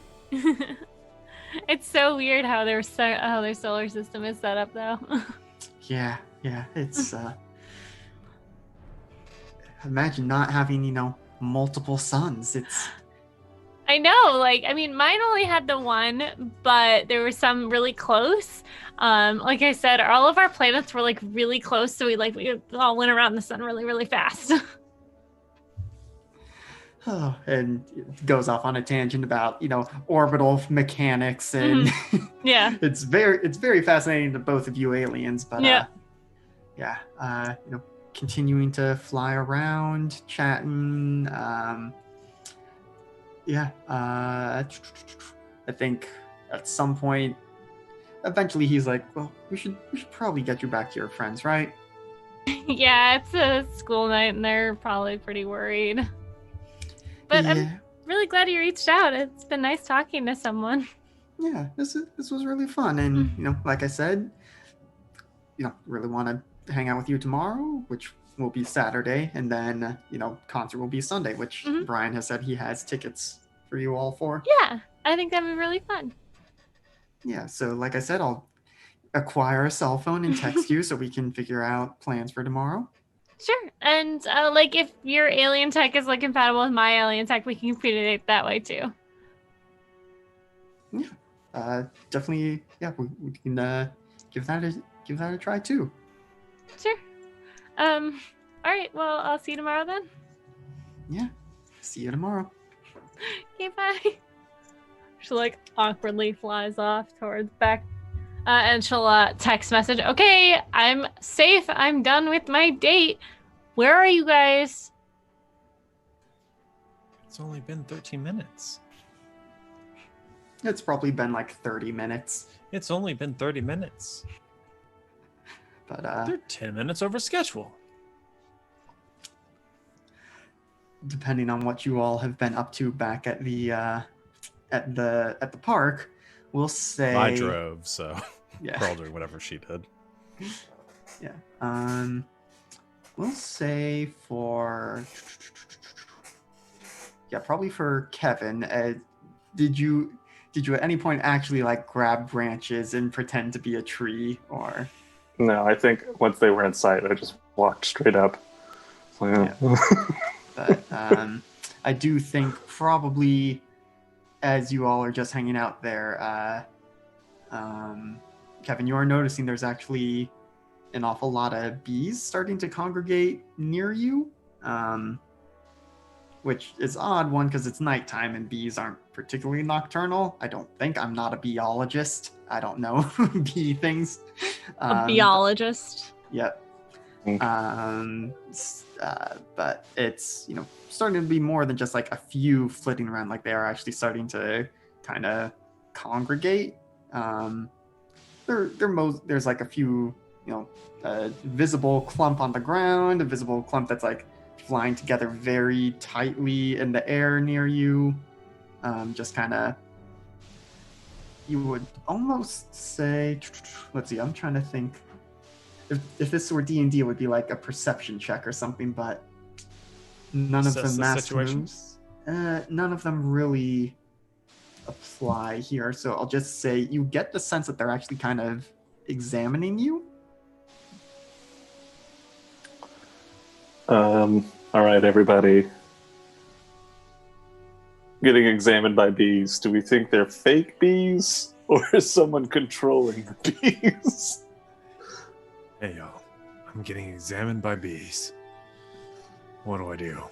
It's so weird how their solar system is set up, though. Yeah, it's imagine not having, multiple suns. It's I know, mine only had the one, but there were some really close. Like I said, all of our planets were like really close, so we all went around the sun really, really fast. oh, and it goes off on a tangent about, orbital mechanics, and Yeah. it's very fascinating to both of you aliens, but yeah. Continuing to fly around, chatting, I think at some point, eventually he's like, well, we should probably get you back to your friends, right? Yeah, it's a school night and they're probably pretty worried. But yeah. I'm really glad you reached out. It's been nice talking to someone. Yeah, this was really fun, and like I said, really want to hang out with you tomorrow, which will be Saturday, and then concert will be Sunday, which Brian has said he has tickets for you all for. Yeah, I think that'd be really fun. Yeah, so like I said, I'll acquire a cell phone and text you so we can figure out plans for tomorrow. Sure, and if your alien tech is compatible with my alien tech, we can communicate that way too. Yeah, definitely. Yeah, we can give that a try too. Sure. All right. Well, I'll see you tomorrow then. Yeah. See you tomorrow. Okay, bye. She awkwardly flies off towards back, and she'll text message. Okay, I'm safe. I'm done with my date. Where are you guys? It's only been 13 minutes. It's probably been 30 minutes. It's only been 30 minutes. But they're 10 minutes over schedule. Depending on what you all have been up to back at the park, we'll say I drove, so yeah. We're all doing whatever she did. Yeah. We'll say probably for Kevin. Did you at any point actually grab branches and pretend to be a tree, or? No, I think once they were in sight, I just walked straight up. Yeah. But I do think probably as you all are just hanging out there, Kevin, you are noticing there's actually an awful lot of bees starting to congregate near you, which is odd, one, because it's nighttime and bees aren't particularly nocturnal. I don't think. I'm not a biologist. I don't know bee things. A biologist. Yep. But it's starting to be more than just a few flitting around. They are actually starting to kind of congregate. There's a few a visible clump on the ground, a visible clump that's flying together very tightly in the air near you. Just kind of, you would almost say, let's see, I'm trying to think. If this were D&D, it would be a perception check or something, but none of the mask moves, none of them really apply here. So I'll just say you get the sense that they're actually kind of examining you. All right, everybody. Getting examined by bees. Do we think they're fake bees, or is someone controlling the bees? Hey, y'all. I'm getting examined by bees. What do I do?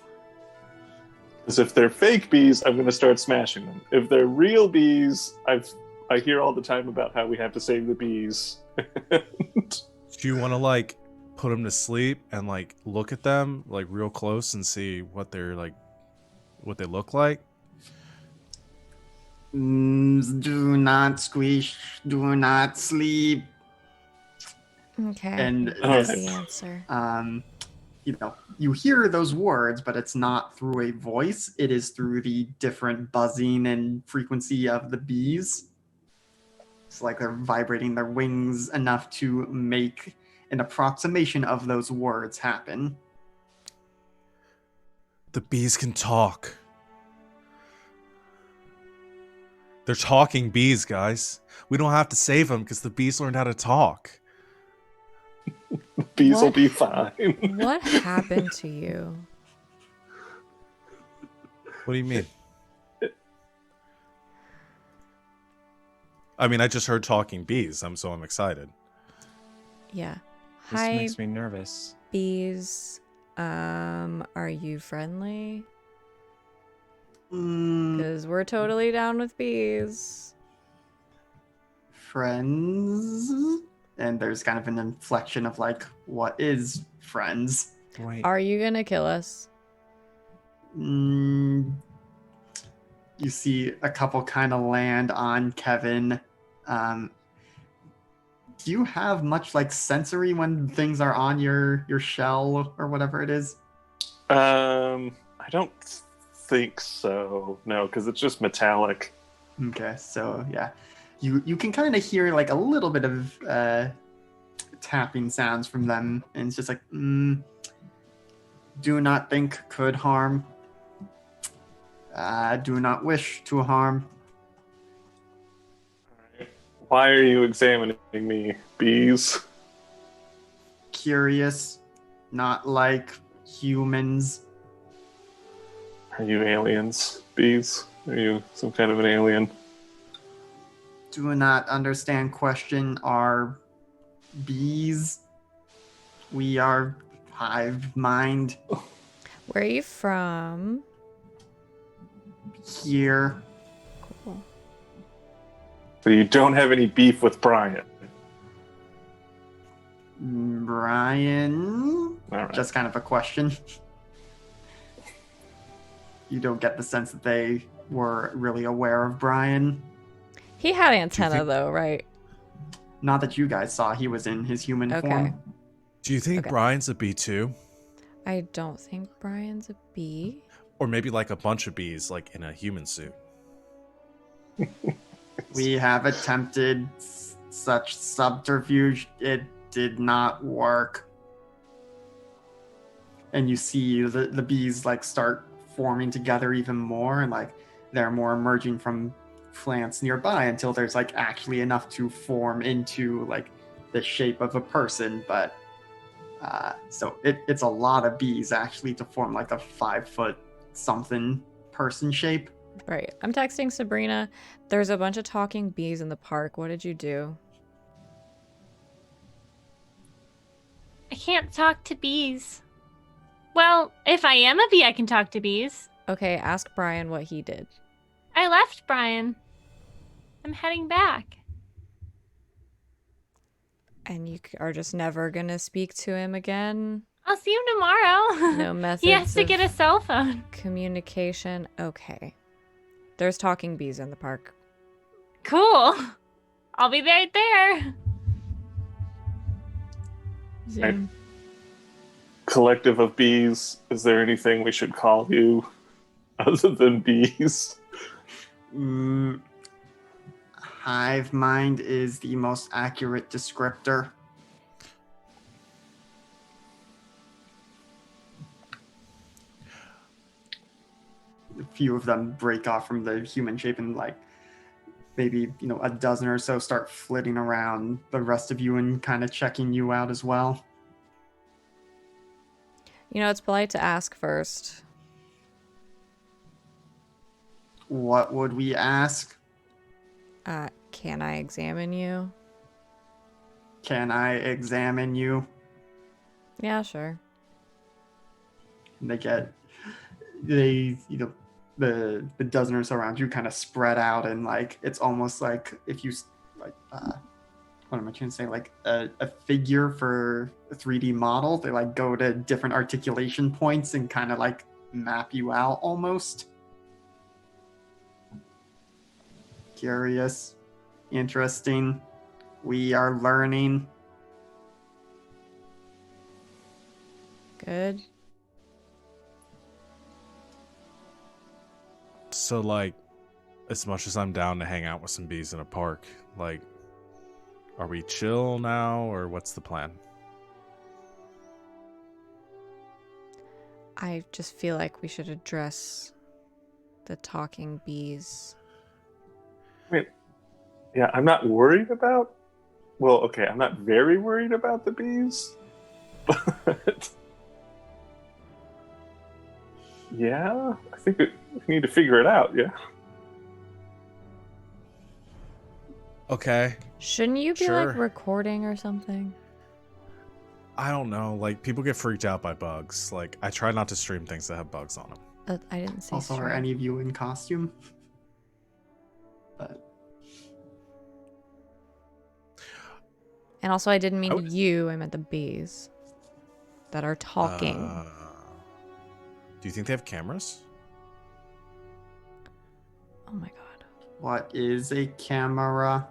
Because if they're fake bees, I'm going to start smashing them. If they're real bees, I hear all the time about how we have to save the bees. Do you want to put them to sleep and look at them real close and see what they're what they look like? Do not squish. Do not sleep. Okay. And That's this- the answer. You hear those words, but it's not through a voice. It is through the different buzzing and frequency of the bees. It's like they're vibrating their wings enough to make an approximation of those words happen. The bees can talk. They're talking bees, guys. We don't have to save them because the bees learned how to talk. Bees will What? be fine. What happened to you? What do you mean? I mean, I just heard talking bees. I'm excited. Yeah. This Hi, makes me nervous. bees. Are you friendly? Mm, Because we're totally down with bees. friends? And there's kind of an inflection of like, what is friends? Wait. Are you gonna kill us? Mm, you see a couple kind of land on Kevin. Do you have much like sensory when things are on your shell or whatever it is? I don't think so. No, because it's just metallic. Okay, so yeah, you can kind of hear like a little bit of tapping sounds from them, and it's just like, do not think could harm. Do not wish to harm. Why are you examining me, bees? Curious, not like humans. Are you aliens, bees? Are you some kind of an alien? Do not understand question are bees. We are hive mind Where are you from? here. Cool. So you don't have any beef with Brian. Brian? All right. Just kind of a question. You don't get the sense that they were really aware of Brian. He had antenna think- though, right? Not that you guys saw he was in his human Okay. form. Do you think Okay. Brian's a bee too? I don't think Brian's a bee. Or maybe like a bunch of bees, like in a human suit? We have attempted such subterfuge. It did not work. And you see the bees like start forming together even more, and like they're more emerging from plants nearby until there's like actually enough to form into like the shape of a person. But so it's a lot of bees actually to form like a 5-foot something person shape. Right. I'm texting Sabrina. There's a bunch of talking bees in the park. What did you do? I can't talk to bees. Well, if I am a bee, I can talk to bees. Okay, ask Brian what he did. I left Brian. I'm heading back. And you are just never gonna speak to him again? I'll see him tomorrow. No methods He has to of get a cell phone. communication. Okay. There's talking bees in the park. Cool. I'll be right there. Right. Collective of bees, is there anything we should call you other than bees? Hive mind is the most accurate descriptor. A few of them break off from the human shape and like maybe a dozen or so start flitting around the rest of you and kind of checking you out as well. You know, it's polite to ask first. What would we ask? Can I examine you? Can I examine you? Yeah, sure. And the dozen or so around you kind of spread out, and like it's almost like if you like what am I trying to say, like a figure for a 3D model. They like go to different articulation points and kind of like map you out almost. Curious, interesting. We are learning. Good. So, like, as much as I'm down to hang out with some bees in a park, like, are we chill now, or what's the plan? I just feel like we should address the talking bees. I mean, yeah, I'm not worried about. Well, okay, I'm not very worried about the bees, but yeah, I think we need to figure it out. Yeah. Okay. Shouldn't you be Sure. like recording or something? I don't know. Like, people get freaked out by bugs. Like, I try not to stream things that have bugs on them. I didn't say Also, are straight. any of you in costume? But And also, I didn't mean I would- you. I meant the bees that are talking. Do you think they have cameras? Oh my god. what is a camera?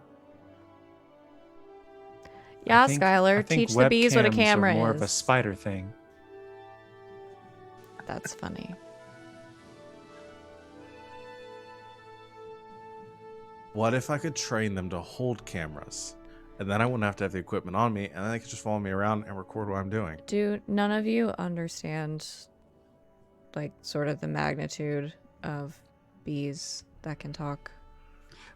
Yeah, I think Skylar, teach the bees what a webcams camera are more is. of a spider thing. That's funny. What if I could train them to hold cameras? And then I wouldn't have to have the equipment on me, and then they could just follow me around and record what I'm doing. Do none of you understand, like, sort of the magnitude of bees that can talk?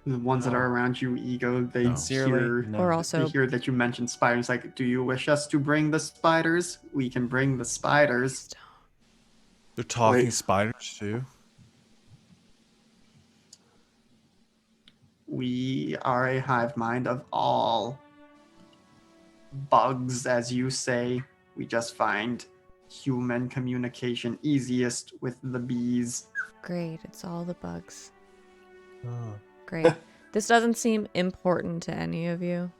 The ones that No. are around you, Ego, they No. Sincerely, hear. no. Or They also, hear that you mentioned spiders. Like, do you wish us to bring the spiders? We can bring the spiders. They're talking Wait. spiders, too? We are a hive mind of all bugs, as you say. We just find human communication easiest with the bees. great, it's all the bugs. Oh. Great. This doesn't seem important to any of you.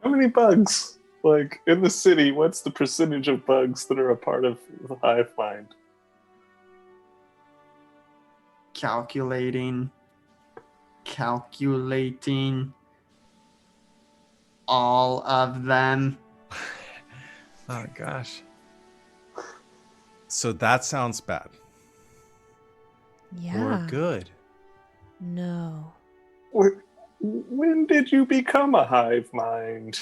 How many bugs? Like, in the city, what's the percentage of bugs that are a part of the hive mind? Calculating all of them. Oh gosh. So that sounds bad. Yeah. Or good. No. When did you become a hive mind?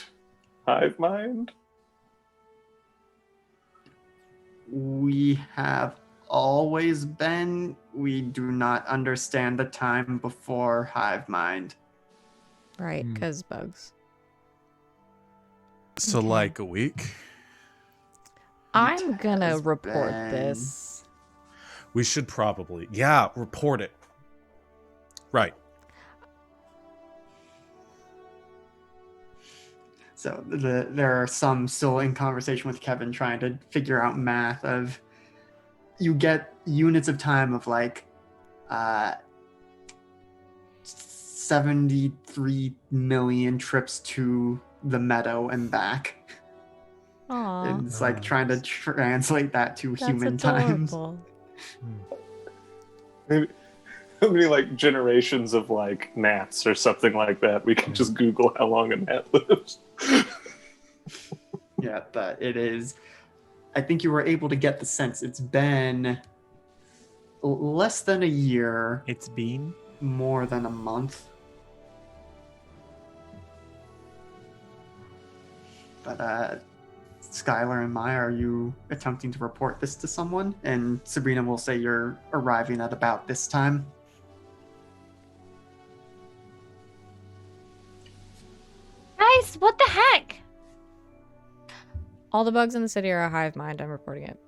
Hive mind? We have always been. We do not understand the time before hive mind. Right, Hmm. because bugs. So, Okay. like, a week? I'm gonna has report been- this. We should probably. Yeah, report it. Right. So there are some still in conversation with Kevin trying to figure out math of you get units of time of like 73 million trips to the meadow and back. Aw, And it's like trying to translate that to that's human times. adorable. Maybe, how many like generations of like gnats or something like that? We can just Google how long a gnat lives. Yeah, but it is. I think you were able to get the sense it's been less than a year, It's been. more than a month. But Skylar and Maya, are you attempting to report this to someone? And Sabrina will say you're arriving at about this time. Guys, what the heck? All the bugs in the city are a hive mind. I'm reporting it.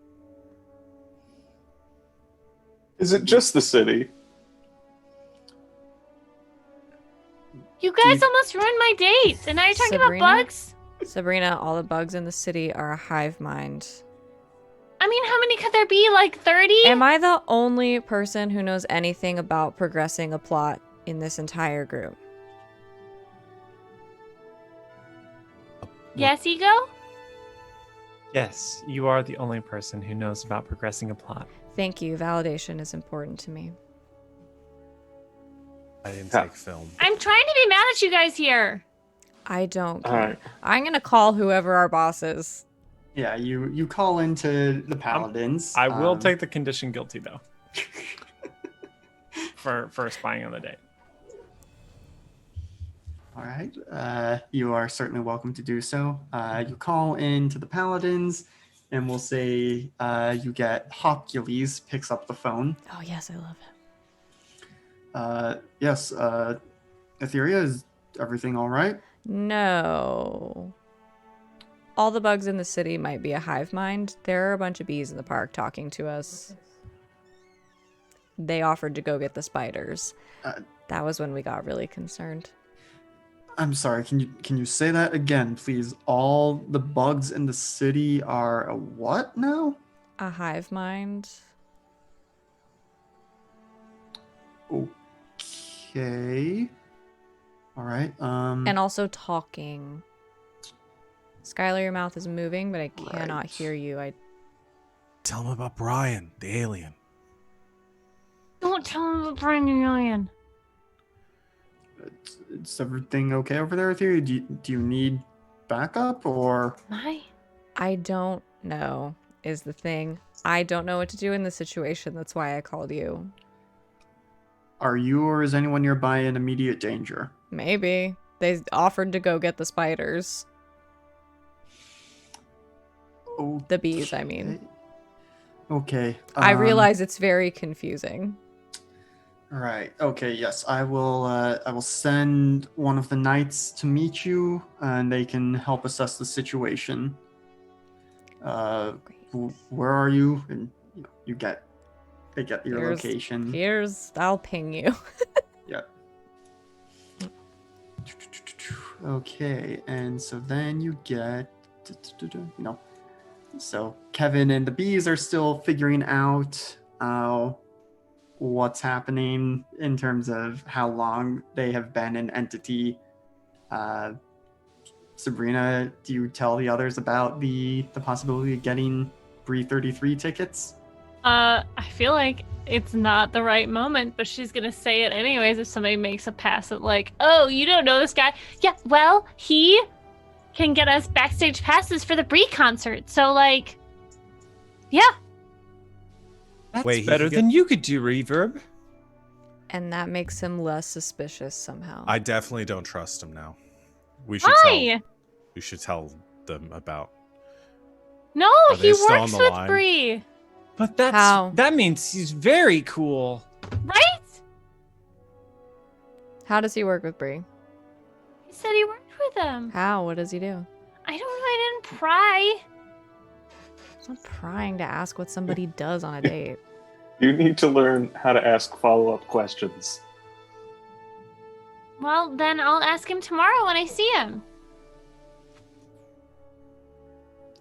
Is it just the city? You guys you- almost ruined my date, and now you're talking Sabrina? about bugs? Sabrina, all the bugs in the city are a hive mind. I mean, how many could there be? Like 30? Am I the only person who knows anything about progressing a plot in this entire group? Yes, Ego? Yes, you are the only person who knows about progressing a plot. Thank you. Validation is important to me. I didn't Yeah. take film. I'm trying to be mad at you guys here. I don't All care. right. I'm gonna call whoever our boss is. Yeah, you call into the paladins. I will take the condition guilty though. for spying on the day. All right. You are certainly welcome to do so. You call in to the paladins, and we'll say you get Hopcules picks up the phone. Oh, yes, I love him. Yes, Etheria, is everything all right? No. All the bugs in the city might be a hive mind. There are a bunch of bees in the park talking to us. They offered to go get the spiders. That was when we got really concerned. I'm sorry, can you say that again, please? All the bugs in the city are a what now? A hive mind? Okay. All right. And also talking. Skylar, your mouth is moving, but I cannot Right. hear you. Tell him about Brian, the alien. Don't tell him about Brian the alien. Is everything okay over there with you? Do you need backup or? I don't know is the thing. I don't know what to do in this situation. That's why I called you. Are you or is anyone nearby in immediate danger? Maybe. They offered to go get the spiders. The bees, I mean. Okay. I realize it's very confusing. Right. Okay. Yes, I will. I will send one of the knights to meet you, and they can help assess the situation. Where are you? And they get your location. I'll ping you. Yeah. Okay, and so then you get, so Kevin and the bees are still figuring out what's happening in terms of how long they have been an entity. Subrina, do you tell the others about the possibility of getting Bree 33 tickets? I feel like it's not the right moment, but she's gonna say it anyways if somebody makes a pass at like, oh, you don't know this guy. Yeah, well, he can get us backstage passes for the Bree concert. So like, yeah. That's Wait, better than you could do, Reverb. And that makes him less suspicious somehow. I definitely don't trust him now. We should tell them about. No, Are he they still on works the with line? Bree. But How? that means he's very cool. Right? How does he work with Bree? He said he worked with them. How? What does he do? I didn't pry. It's not prying to ask what somebody does on a date. You need to learn how to ask follow-up questions. Well, then I'll ask him tomorrow when I see him.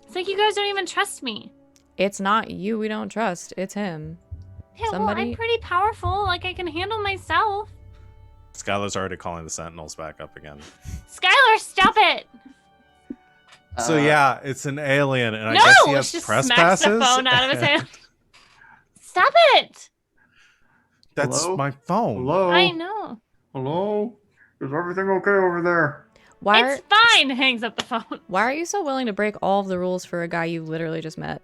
It's like you guys don't even trust me. It's not you we don't trust. It's him. Yeah, Somebody- well, I'm pretty powerful. Like, I can handle myself. Skylar's already calling the Sentinels back up again. Skylar, stop it! So yeah, it's an alien, and I No! guess he Let's has just press smacks passes. the phone out of his hand. Stop it! That's Hello? my phone. Hello? I know. Hello? Is everything okay over there? It's fine! Hangs up the phone. Why are you so willing to break all of the rules for a guy you literally just met?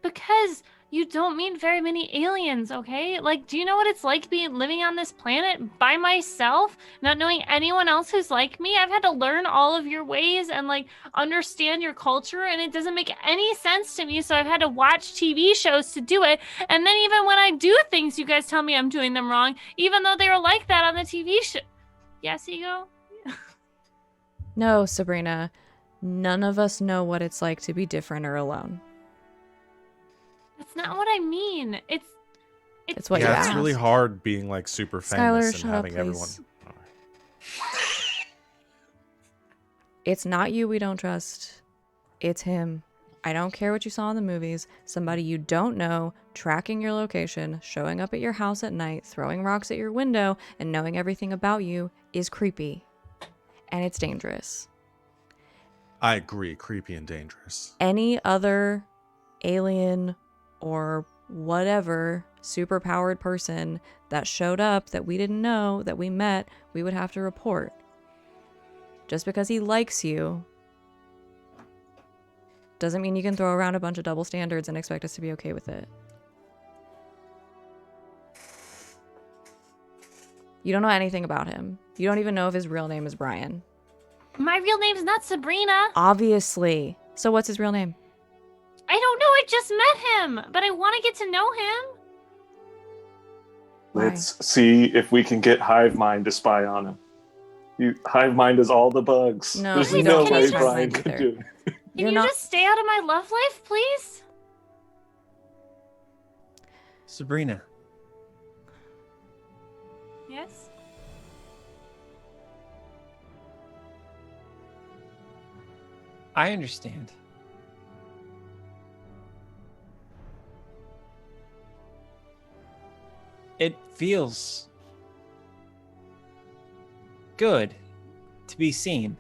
Because you don't meet very many aliens, okay? Like, do you know what it's like living on this planet by myself, not knowing anyone else who's like me? I've had to learn all of your ways and like understand your culture, and it doesn't make any sense to me. So I've had to watch TV shows to do it. And then even when I do things, you guys tell me I'm doing them wrong, even though they were like that on the TV show. Yes, Ego? No, Sabrina. None of us know what it's like to be different or alone. That's not what I mean. It's what you Yeah, it's asked. really hard being like super Skylar, famous shut and up, having everyone. please. It's not you we don't trust. It's him. I don't care what you saw in the movies. Somebody you don't know, tracking your location, showing up at your house at night, throwing rocks at your window, and knowing everything about you is creepy. And it's dangerous. I agree, creepy and dangerous. Any other alien or whatever superpowered person that showed up that we didn't know, that we met, we would have to report. Just because he likes you Doesn't mean you can throw around a bunch of double standards and expect us to be okay with it. You don't know anything about him. You don't even know if his real name is Brian. My real name's not Subrina. Obviously. So what's his real name? I don't know. I just met him, but I want to get to know him. Why? Let's see if we can get Hive Mind to spy on him. Hive Mind is all the bugs. No, There's we no don't way trust Hive Brian Mind could either. do it. Can you just stay out of my love life, please? Sabrina, Yes. I understand. It feels good to be seen.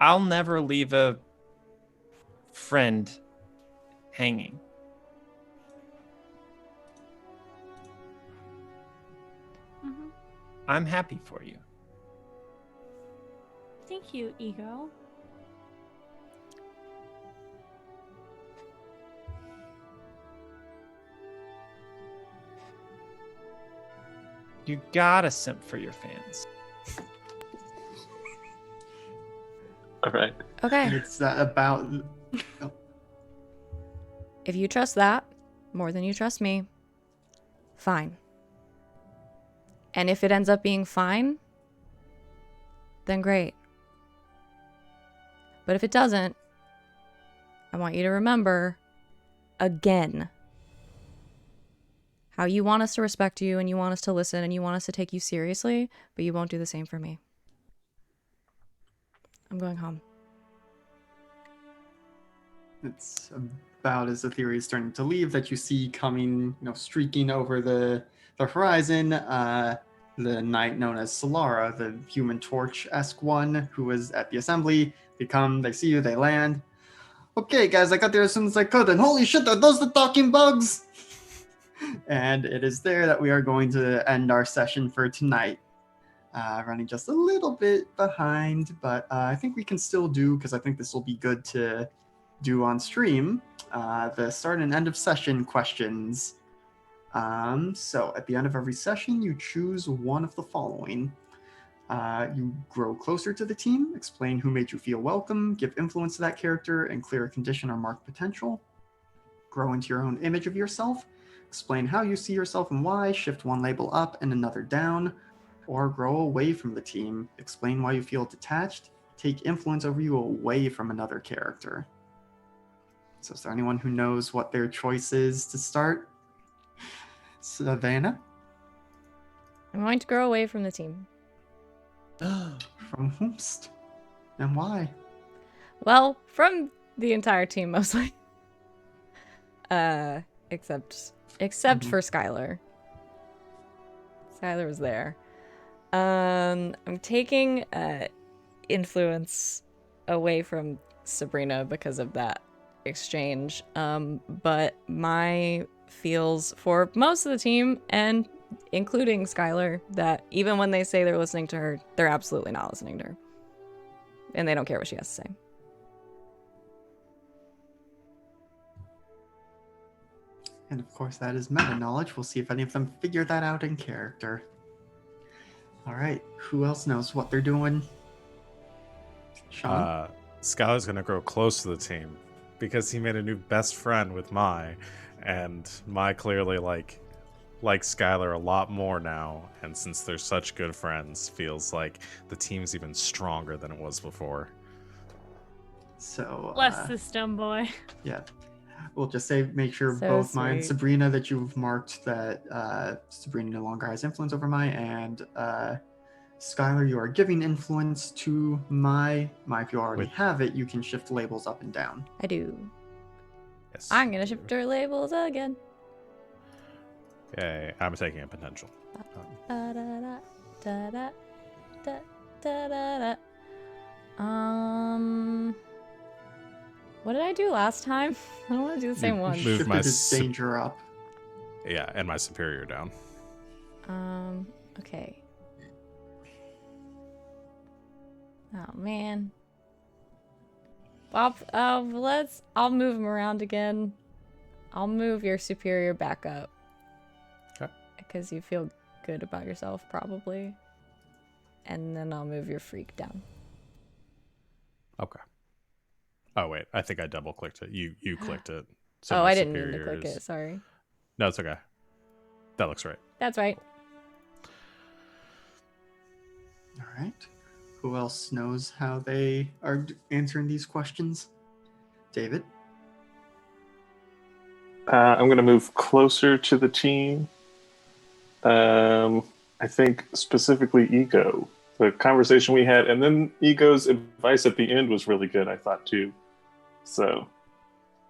I'll never leave a friend hanging. Mm-hmm. I'm happy for you. Thank you, Ego. You gotta simp for your fans. All right. Okay. It's about. If you trust that more than you trust me, fine. And if it ends up being fine, then great. But if it doesn't, I want you to remember, again, how you want us to respect you and you want us to listen and you want us to take you seriously, but you won't do the same for me. I'm going home. It's about as the theory is starting to leave that you see coming, streaking over the horizon, the knight known as Solara, the Human Torch-esque one who was at the assembly. They see you, they land. Okay, guys, I got there as soon as I could, and holy shit, are those the talking bugs? And it is there that we are going to end our session for tonight. Running just a little bit behind, but I think we can still do, because I think this will be good to do on stream, the start and end of session questions. So at the end of every session, you choose one of the following. You grow closer to the team, explain who made you feel welcome, give influence to that character, and clear a condition or mark potential. Grow into your own image of yourself, explain how you see yourself and why, shift one label up and another down, or grow away from the team, explain why you feel detached, take influence over you away from another character. So is there anyone who knows what their choice is to start? Savannah? I'm going to grow away from the team. From whomst? And why? Well, from the entire team mostly. Except for Skylar. Skylar was there. I'm taking influence away from Subrina because of that exchange. But my feels for most of the team, and including Skylar, that even when they say they're listening to her, they're absolutely not listening to her. And they don't care what she has to say. And of course, that is meta knowledge. We'll see if any of them figure that out in character. All right, who else knows what they're doing? Sean? Skylar's gonna grow close to the team because he made a new best friend with Mai, and Mai clearly likes Skylar a lot more now, and since they're such good friends, feels like the team's even stronger than it was before. So Bless this dumb boy. yeah, we'll just say make sure So both Mai and sweet. Sabrina that you've marked that Sabrina no longer has influence over Mai, and Skylar, you are giving influence to Mai. Mai, if you already have it, you can shift labels up and down. I do. Yes. I'm gonna shift her labels again. Okay, I'm taking a potential. Da, da, da, da, da, da, da, da, da. What did I do last time? I don't want to do the same one. Move Shifted my his danger up. Yeah, and my superior down. Okay. Oh man. Well, I'll move him around again. I'll move your superior back up. Okay. Because you feel good about yourself, probably. And then I'll move your freak down. Okay. Oh wait, I think I double clicked it. You clicked it. Oh, my I didn't mean to superior click is- it. Sorry. No, it's okay. That looks right. That's right. All right. Who else knows how they are answering these questions? David? I'm going to move closer to the team. I think specifically Ego. The conversation we had, and then Ego's advice at the end was really good, I thought, too. So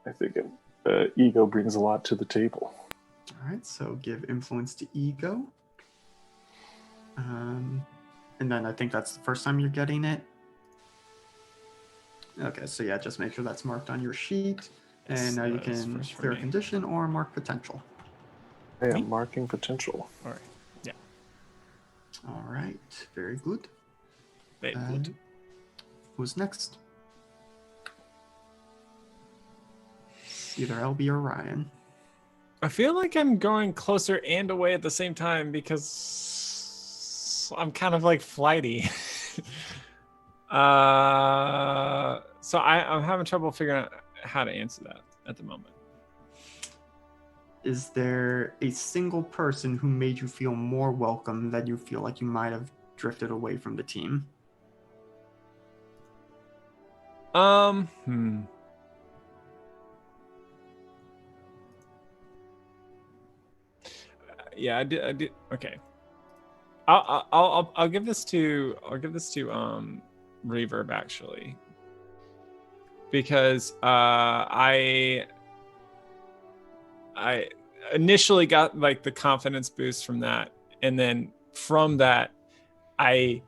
I think Ego brings a lot to the table. All right, so give influence to Ego. And then I think that's the first time you're getting it. Okay, so yeah, just make sure that's marked on your sheet. And now you that is can first for clear me. condition or mark potential. I am marking potential. All right. Yeah. All right, very good. Very Uh, good. Who's next? Either LB or Ryan. I feel like I'm going closer and away at the same time because I'm kind of like flighty. So I'm having trouble figuring out how to answer that at the moment. Is there a single person who made you feel more welcome that you feel like you might have drifted away from the team? Yeah, I did. Okay. I'll give this to Reverb actually, because I initially got like the confidence boost from that, and then from that I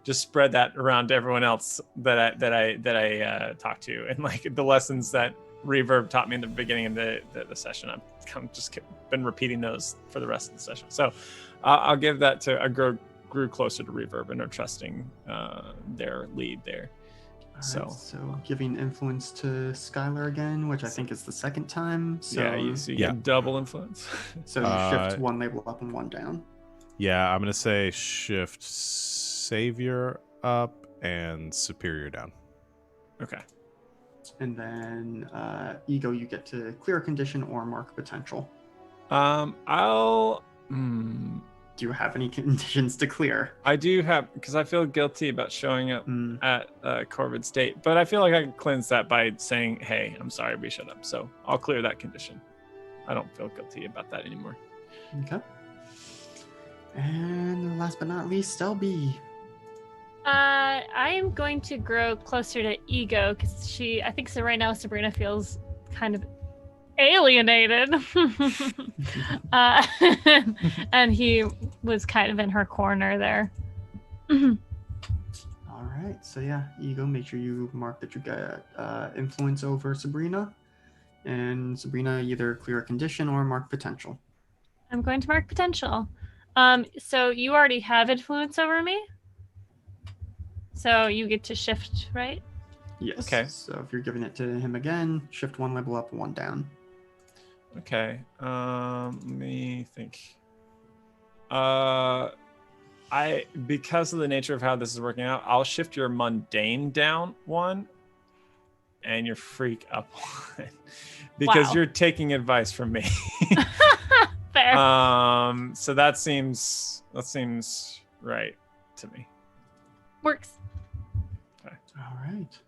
just spread that around to everyone else that I talked to, and like the lessons that Reverb taught me in the beginning of the session. I've been repeating those for the rest of the session. So I'll give that to, I grew closer to Reverb and are trusting their lead there. All right, so giving influence to Skylar again, which I think is the second time. So yeah, you get double influence. So you shift one label up and one down. Yeah, I'm gonna say shift savior up and superior down. Okay. And then Ego, you get to clear a condition or mark potential. I'll. Do you have any conditions to clear? I do have, because I feel guilty about showing up at Corvid State, but I feel like I can cleanse that by saying, "Hey, I'm sorry, we showed up." So I'll clear that condition. I don't feel guilty about that anymore. Okay. And last but not least, LB. I am going to grow closer to Ego because I think so right now Subrina feels kind of alienated. And he was kind of in her corner there. All right, so yeah, Ego, make sure you mark that you get influence over Subrina. And Subrina, either clear a condition or mark potential. I'm going to mark potential. So you already have influence over me? So you get to shift, right? Yes. Okay. So if you're giving it to him again, shift one level up, one down. Okay. Let me think. Because of the nature of how this is working out, I'll shift your mundane down one and your freak up one. Because Wow. you're taking advice from me. Fair. So that seems right to me. Works. All right.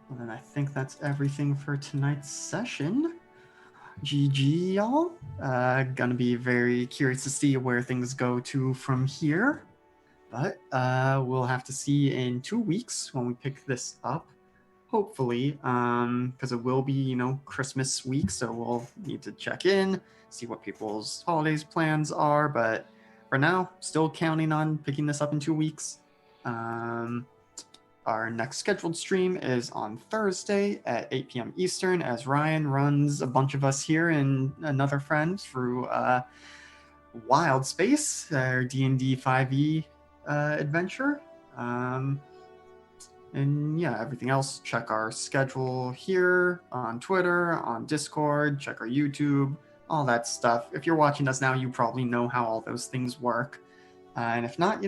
Well, then I think that's everything for tonight's session. GG, y'all. Gonna be very curious to see where things go to from here. But we'll have to see in 2 weeks when we pick this up. Hopefully, because it will be, Christmas week, so we'll need to check in, see what people's holidays plans are. But for now, still counting on picking this up in 2 weeks. Our next scheduled stream is on Thursday at 8 p.m. Eastern, as Ryan runs a bunch of us here and another friend through Wild Space, our D&D 5e adventure. And yeah, everything else, check our schedule here on Twitter, on Discord, check our YouTube, all that stuff. If you're watching us now, you probably know how all those things work. And if not,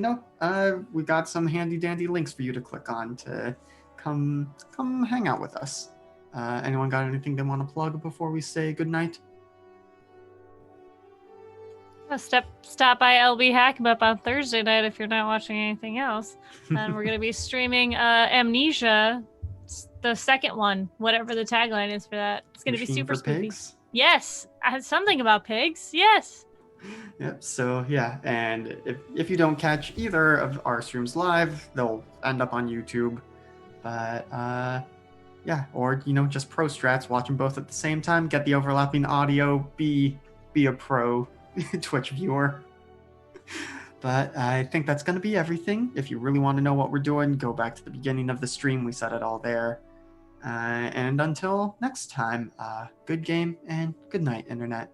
we got some handy dandy links for you to click on to come hang out with us. Anyone got anything they want to plug before we say goodnight? Stop by LB Hack'em on Thursday night if you're not watching anything else. And we're gonna be streaming Amnesia, the second one, whatever the tagline is for that. It's gonna be Machine super for spooky. Pigs? Yes, something about pigs. Yes. Yep. So yeah, and if you don't catch either of our streams live, they'll end up on YouTube. But yeah, or just pro strats, watch them both at the same time, get the overlapping audio, be a pro Twitch viewer. But I think that's going to be everything. If you really want to know what we're doing, go back to the beginning of the stream. We said it all there. And until next time, good game and good night, Internet.